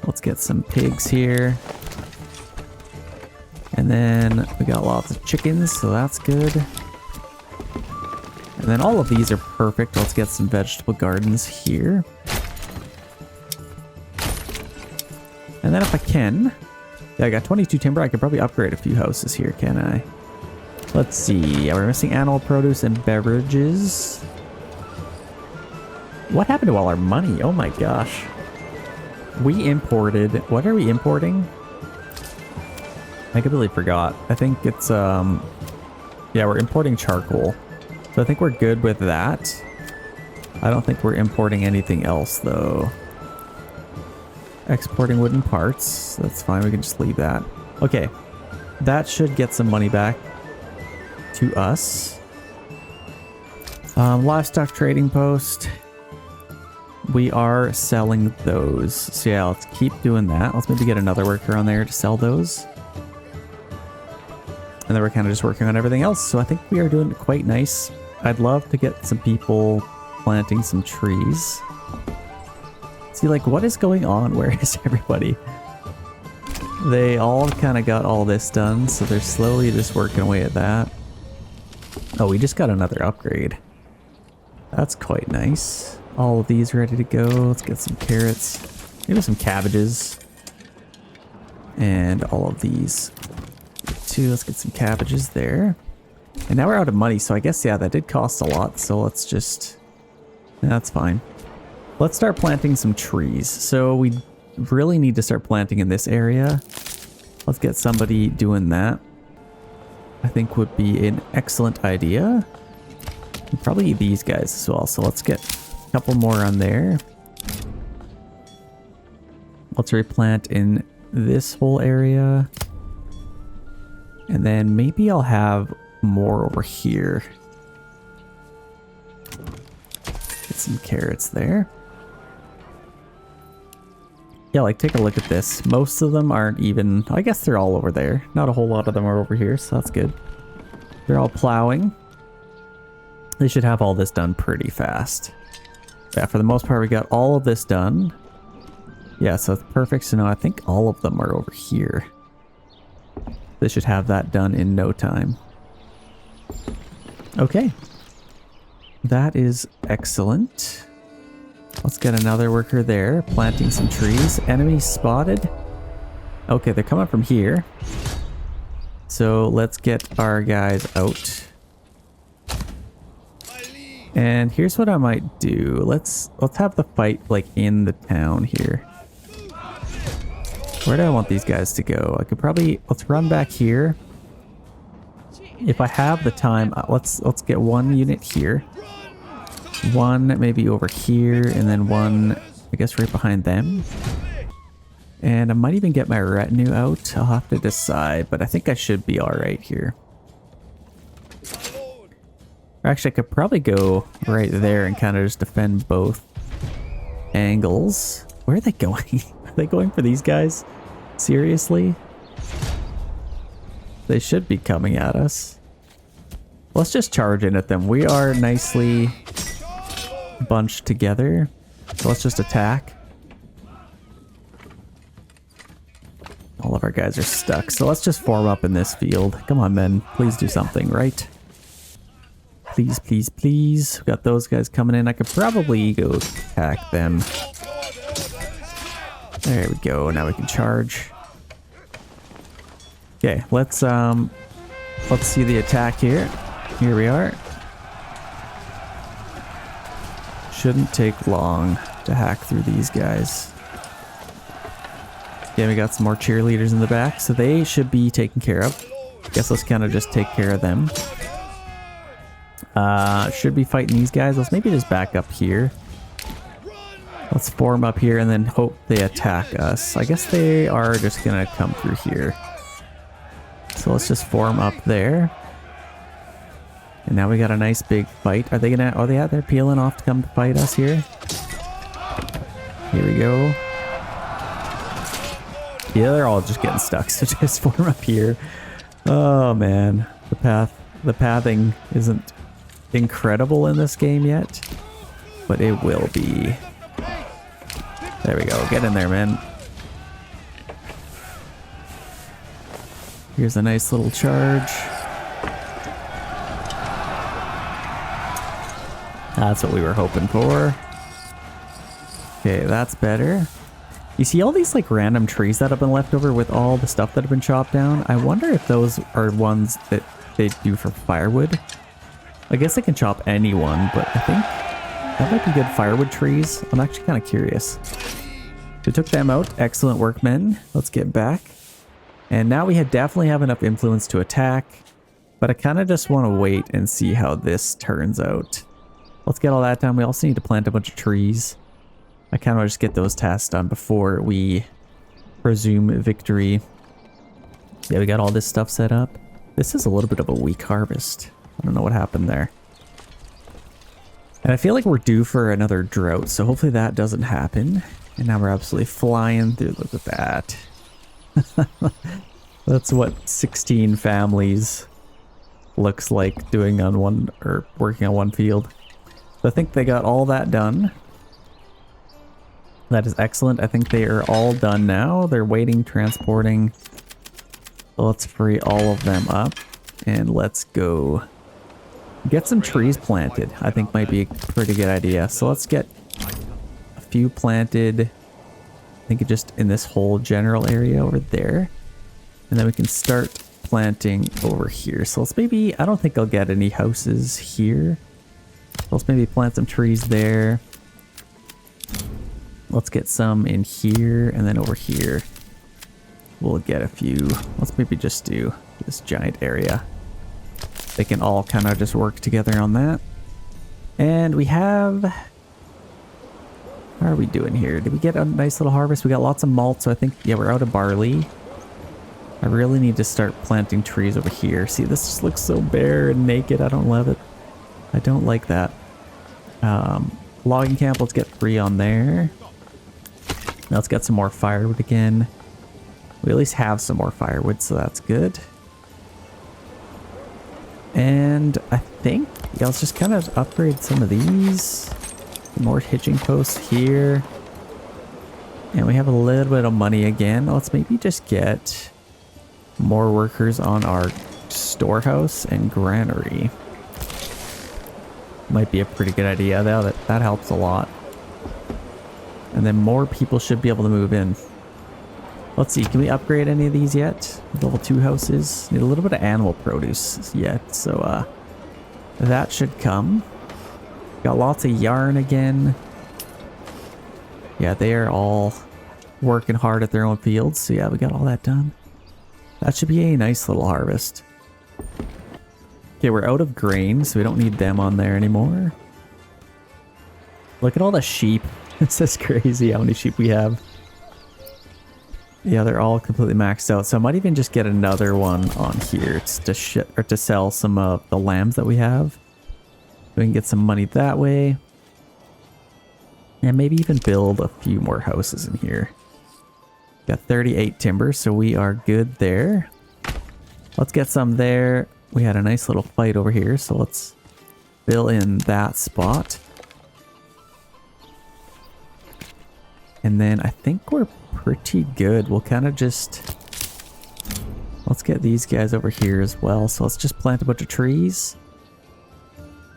Let's get some pigs here. And then we got lots of chickens, so that's good. And then all of these are perfect. Let's get some vegetable gardens here. And then if I can... Yeah, I got 22 timber. I could probably upgrade a few houses here, can I? Let's see. Yeah, we're missing animal produce and beverages. What happened to all our money? Oh my gosh. We imported... What are we importing? I completely forgot. I think it's... Yeah, we're importing charcoal. So I think we're good with that. I don't think we're importing anything else, though. Exporting wooden parts. That's fine. We can just leave that. Okay. That should get some money back to us. Livestock trading post. We are selling those. So yeah, let's keep doing that. Let's maybe get another worker on there to sell those. And then we're kind of just working on everything else. So I think we are doing quite nice. I'd love to get some people planting some trees. See, like, what is going on? Where is everybody? They all kind of got all this done, so they're slowly just working away at that. Oh, we just got another upgrade. That's quite nice. All of these ready to go. Let's get some carrots. Maybe some cabbages. And all of these too. Let's get some cabbages there. And now we're out of money, so I guess, yeah, that did cost a lot. So let's just... That's fine. Let's start planting some trees. So we really need to start planting in this area. Let's get somebody doing that. I think would be an excellent idea. And probably these guys as well. So let's get a couple more on there. Let's replant in this whole area. And then maybe I'll have more over here. some carrots there. Yeah, like take a look at this. Most of them aren't even, I guess they're all over there. Not a whole lot of them are over here, so that's good. They're all plowing. They should have all this done pretty fast. Yeah, for the most part, we got all of this done. Yeah, so it's perfect. So now I think all of them are over here. They should have that done in no time. Okay. That is excellent. Let's get another worker there, planting some trees. Enemy spotted. Okay, they're coming from here. So let's get our guys out. And here's what I might do. Let's have the fight like in the town here. Where do I want these guys to go? I could probably, let's run back here. If I have the time, let's get one unit here. One maybe over here, and then one, I guess, right behind them. And I might even get my retinue out. I'll have to decide, but I think I should be alright here. Or actually, I could probably go right there and kind of just defend both angles. Where are they going? Are they going for these guys? Seriously? They should be coming at us. Let's just charge in at them. We are nicely bunched together. So let's just attack. All of our guys are stuck. So let's just form up in this field. Come on, men. Please do something, right? Please, please, please. We've got those guys coming in. I could probably go attack them. There we go. Now we can charge. Okay, let's see the attack here. Here we are. Shouldn't take long to hack through these guys. Yeah, we got some more cheerleaders in the back, so they should be taken care of. Guess let's kind of just take care of them. Should be fighting these guys. Let's maybe just back up here. Let's form up here and then hope they attack us. I guess they are just gonna come through here. So let's just form up there. And now we got a nice big fight. Are they gonna, oh yeah, they're peeling off to come to fight us here. Here we go. Yeah, they're all just getting stuck, so just form up here. Oh man, the pathing isn't incredible in this game yet, but it will be. There we go, get in there, man. Here's a nice little charge. That's what we were hoping for. Okay, that's better. You see all these like random trees that have been left over with all the stuff that have been chopped down? I wonder if those are ones that they do for firewood. I guess they can chop any one, but I think that might be good firewood trees. I'm actually kind of curious. We took them out. Excellent work, men. Let's get back. And now we definitely have enough influence to attack, but I kind of just want to wait and see how this turns out. Let's get all that done. We also need to plant a bunch of trees. I kind of just get those tasks done before we presume victory. Yeah, we got all this stuff set up. This is a little bit of a weak harvest. I don't know what happened there. And I feel like we're due for another drought, so hopefully that doesn't happen. And now we're absolutely flying through. Look at that. That's what 16 families looks like doing on one, or working on one field. So I think they got all that done. That is excellent. I think they are all done now. They're waiting, transporting. So let's free all of them up and let's go get some trees planted. I think might be a pretty good idea. So let's get a few planted. I think just in this whole general area over there. And then we can start planting over here. So let's maybe, I don't think I'll get any houses here. Let's maybe plant some trees there. Let's get some in here, and then over here we'll get a few. Let's maybe just do this giant area. They can all kind of just work together on that. And we have, how are we doing here? Did we get a nice little harvest? We got lots of malt, so I think, yeah, we're out of barley. I really need to start planting trees over here. See, this just looks so bare and naked. I don't love it. I don't like that. logging camp, let's get 3 on there. Now let's get some more firewood again. We at least have some more firewood, so that's good. And I think, yeah, let's just kind of upgrade some of these. More hitching posts here. And we have a little bit of money again. Let's maybe just get more workers on our storehouse and granary. Might be a pretty good idea though. That helps a lot. And then more people should be able to move in. Let's see, can we upgrade any of these yet? Level 2 houses. Need a little bit of animal produce yet, so that should come. Got lots of yarn again. Yeah, they are all working hard at their own fields, so yeah, we got all that done. That should be a nice little harvest. Okay, we're out of grain, so we don't need them on there anymore. Look at all the sheep. This is crazy how many sheep we have. Yeah, they're all completely maxed out. So I might even just get another one on here to sell some of the lambs that we have. We can get some money that way. And maybe even build a few more houses in here. Got 38 timber, so we are good there. Let's get some there. We had a nice little fight over here, so let's fill in that spot. And then I think we're pretty good. We'll kind of just... Let's get these guys over here as well. So let's just plant a bunch of trees.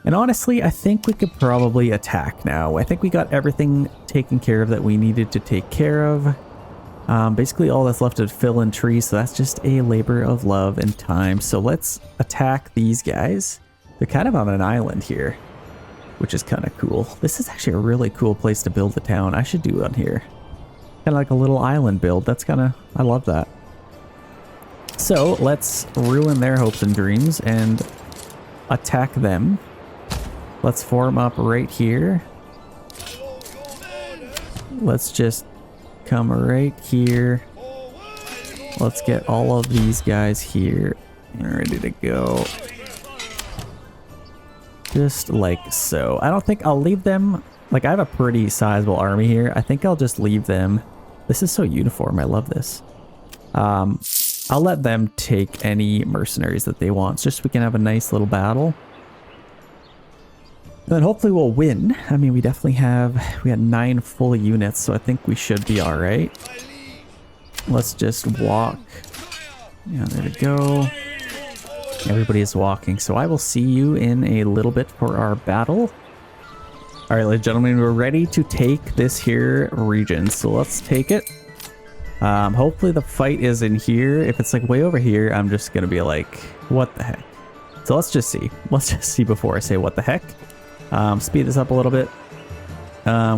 And honestly, I think we could probably attack now. I think we got everything taken care of that we needed to take care of. Basically all that's left is fill in trees, so that's just a labor of love and time. So let's attack these guys. They're kind of on an island here, which is kind of cool. This is actually a really cool place to build a town. I should do one here. Kind of like a little island build. That's kind of, I love that. So let's ruin their hopes and dreams and attack them. Let's form up right here. Let's just come right here. Let's get all of these guys here. Ready to go. Just like so. I don't think I'll leave them. Like, I have a pretty sizable army here. I think I'll just leave them. This is so uniform. I love this. I'll let them take any mercenaries that they want, just so we can have a nice little battle. Then hopefully we'll win. I mean, we definitely have, we had 9 full units, so I think we should be all right. Let's just walk. Yeah, there we go. Everybody is walking, so I will see you in a little bit for our battle. All right, ladies and gentlemen, we're ready to take this here region, so let's take it. Hopefully the fight is in here. If it's like way over here, I'm just gonna be like, what the heck? So let's just see. Let's just see before I say what the heck. Speed this up a little bit.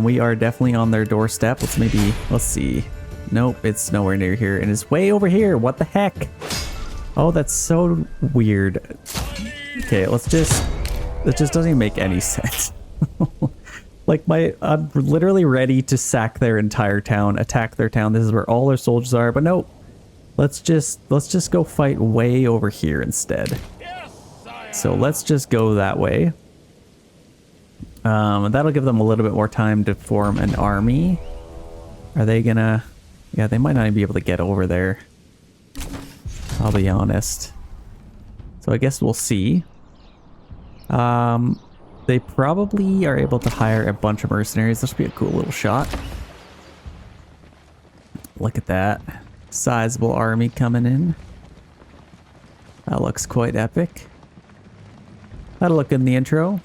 We are definitely on their doorstep. Let's see. Nope, it's nowhere near here, and it's way over here. What the heck? Oh, that's so weird. Okay, that just doesn't even make any sense. Like, I'm literally ready to sack their entire town, attack their town. This is where all their soldiers are, but nope. Let's just go fight way over here instead. So let's just go that way. And that'll give them a little bit more time to form an army. Are they gonna... Yeah, they might not even be able to get over there. I'll be honest. So I guess we'll see. They probably are able to hire a bunch of mercenaries. This would be a cool little shot. Look at that. Sizable army coming in. That looks quite epic. That'll look good in the intro.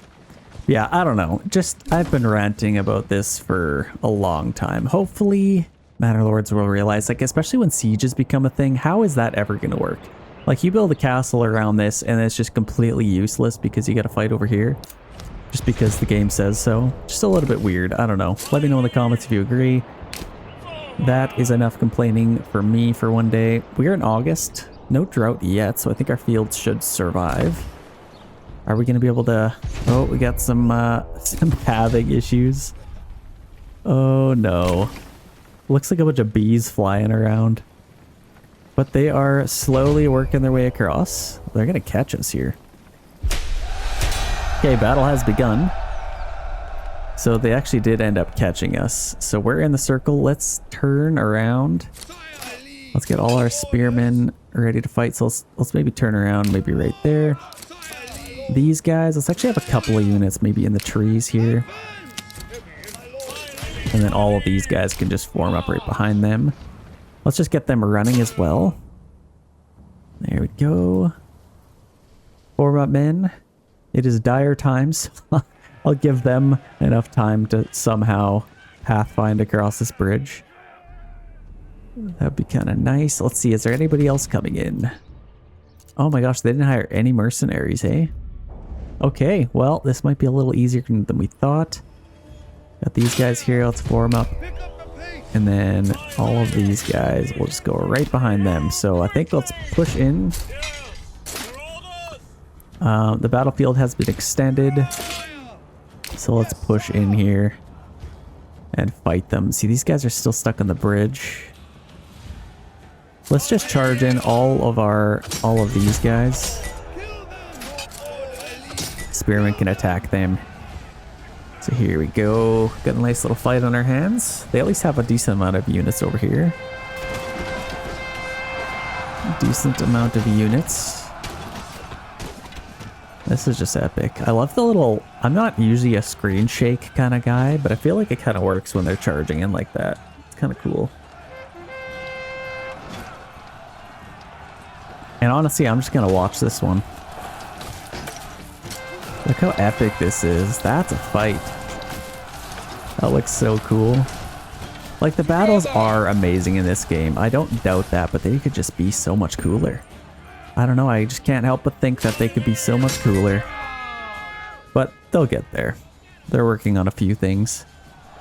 Yeah, I don't know. I've been ranting about this for a long time. Hopefully, Manor Lords will realize, like, especially when sieges become a thing, how is that ever going to work? Like, you build a castle around this, and it's just completely useless because you got to fight over here. Just because the game says so. Just a little bit weird. I don't know. Let me know in the comments if you agree. That is enough complaining for me for one day. We are in August. No drought yet, so I think our fields should survive. Are we going to be able to... Oh, we got some halving issues. Oh, no. Looks like a bunch of bees flying around. But they are slowly working their way across. They're going to catch us here. Okay, battle has begun. So they actually did end up catching us. So we're in the circle. Let's turn around. Let's get all our spearmen ready to fight. So let's maybe turn around, maybe right there. These guys, let's actually have a couple of units maybe in the trees here. And then all of these guys can just form up right behind them. Let's just get them running as well. There we go. Form up, men. It is dire times. I'll give them enough time to somehow pathfind across this bridge. That'd be kind of nice. Let's see, is there anybody else coming in? Oh my gosh, they didn't hire any mercenaries, eh? Okay, well, this might be a little easier than we thought. Got these guys here, let's form up. And then all of these guys, we'll just go right behind them. So I think let's push in. The battlefield has been extended. So let's push in here and fight them. See, these guys are still stuck on the bridge. Let's just charge in all of these guys. Spearmen can attack them. So here we go. Got a nice little fight on our hands. They at least have a decent amount of units over here. Decent amount of units. This is just epic. I love the little... I'm not usually a screen shake kind of guy, but I feel like it kind of works when they're charging in like that. It's kind of cool. And honestly, I'm just going to watch this one. Look how epic this is. That's a fight. That looks so cool. Like, the battles are amazing in this game. I don't doubt that, but they could just be so much cooler. I don't know, I just can't help but think that they could be so much cooler. But they'll get there. They're working on a few things.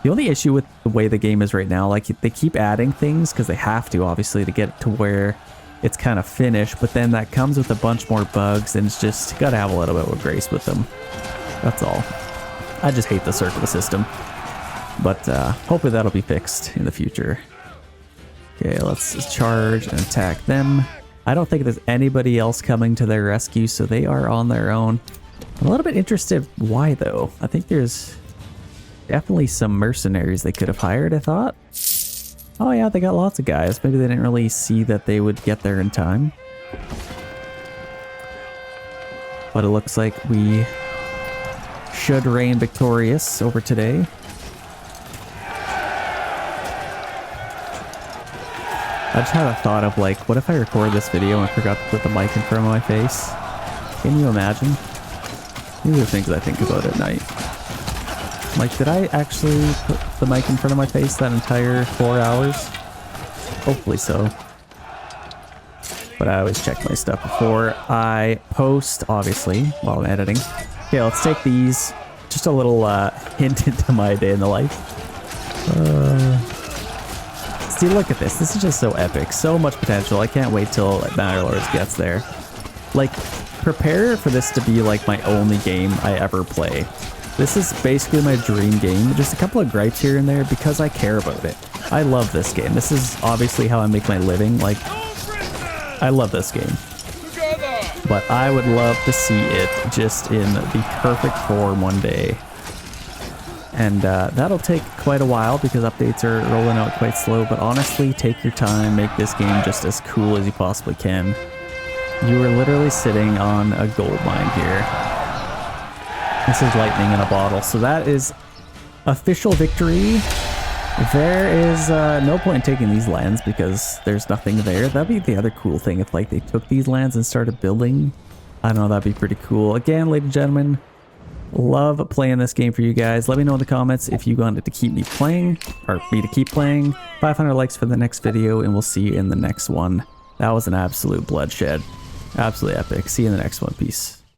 The only issue with the way the game is right now, like, they keep adding things because they have to, obviously, to get it to where it's kind of finished, but then that comes with a bunch more bugs, and it's just gotta have a little bit of grace with them. That's all. I just hate the circle system. But hopefully that'll be fixed in the future. Okay, let's charge and attack them. I don't think there's anybody else coming to their rescue, so they are on their own. I'm a little bit interested why, though. I think there's definitely some mercenaries they could have hired, I thought. Oh yeah, they got lots of guys. Maybe they didn't really see that they would get there in time. But it looks like we should reign victorious over today. I just had a thought of, like, what if I record this video and forgot to put the mic in front of my face? Can you imagine? These are things I think about at night. Like, did I actually put the mic in front of my face that entire 4 hours? Hopefully so. But I always check my stuff before I post, obviously, while I'm editing. Okay, let's take these. Just a little hint into my day in the life. See, look at this. This is just so epic. So much potential. I can't wait till Manor gets there. Like, prepare for this to be like my only game I ever play. This is basically my dream game. Just a couple of gripes here and there because I care about it. I love this game. This is obviously how I make my living. Like, I love this game. But I would love to see it just in the perfect form one day. And that'll take quite a while because updates are rolling out quite slow. But honestly, take your time. Make this game just as cool as you possibly can. You are literally sitting on a gold mine here. This is lightning in a bottle. So that is official victory. There is no point in taking these lands because there's nothing there. That'd be the other cool thing if, like, they took these lands and started building. I don't know, that'd be pretty cool. Again, ladies and gentlemen, love playing this game for you guys. Let me know in the comments if you wanted to keep me playing, or me to keep playing. 500 likes for the next video, and we'll see you in the next one. That was an absolute bloodshed. Absolutely epic. See you in the next one. Peace.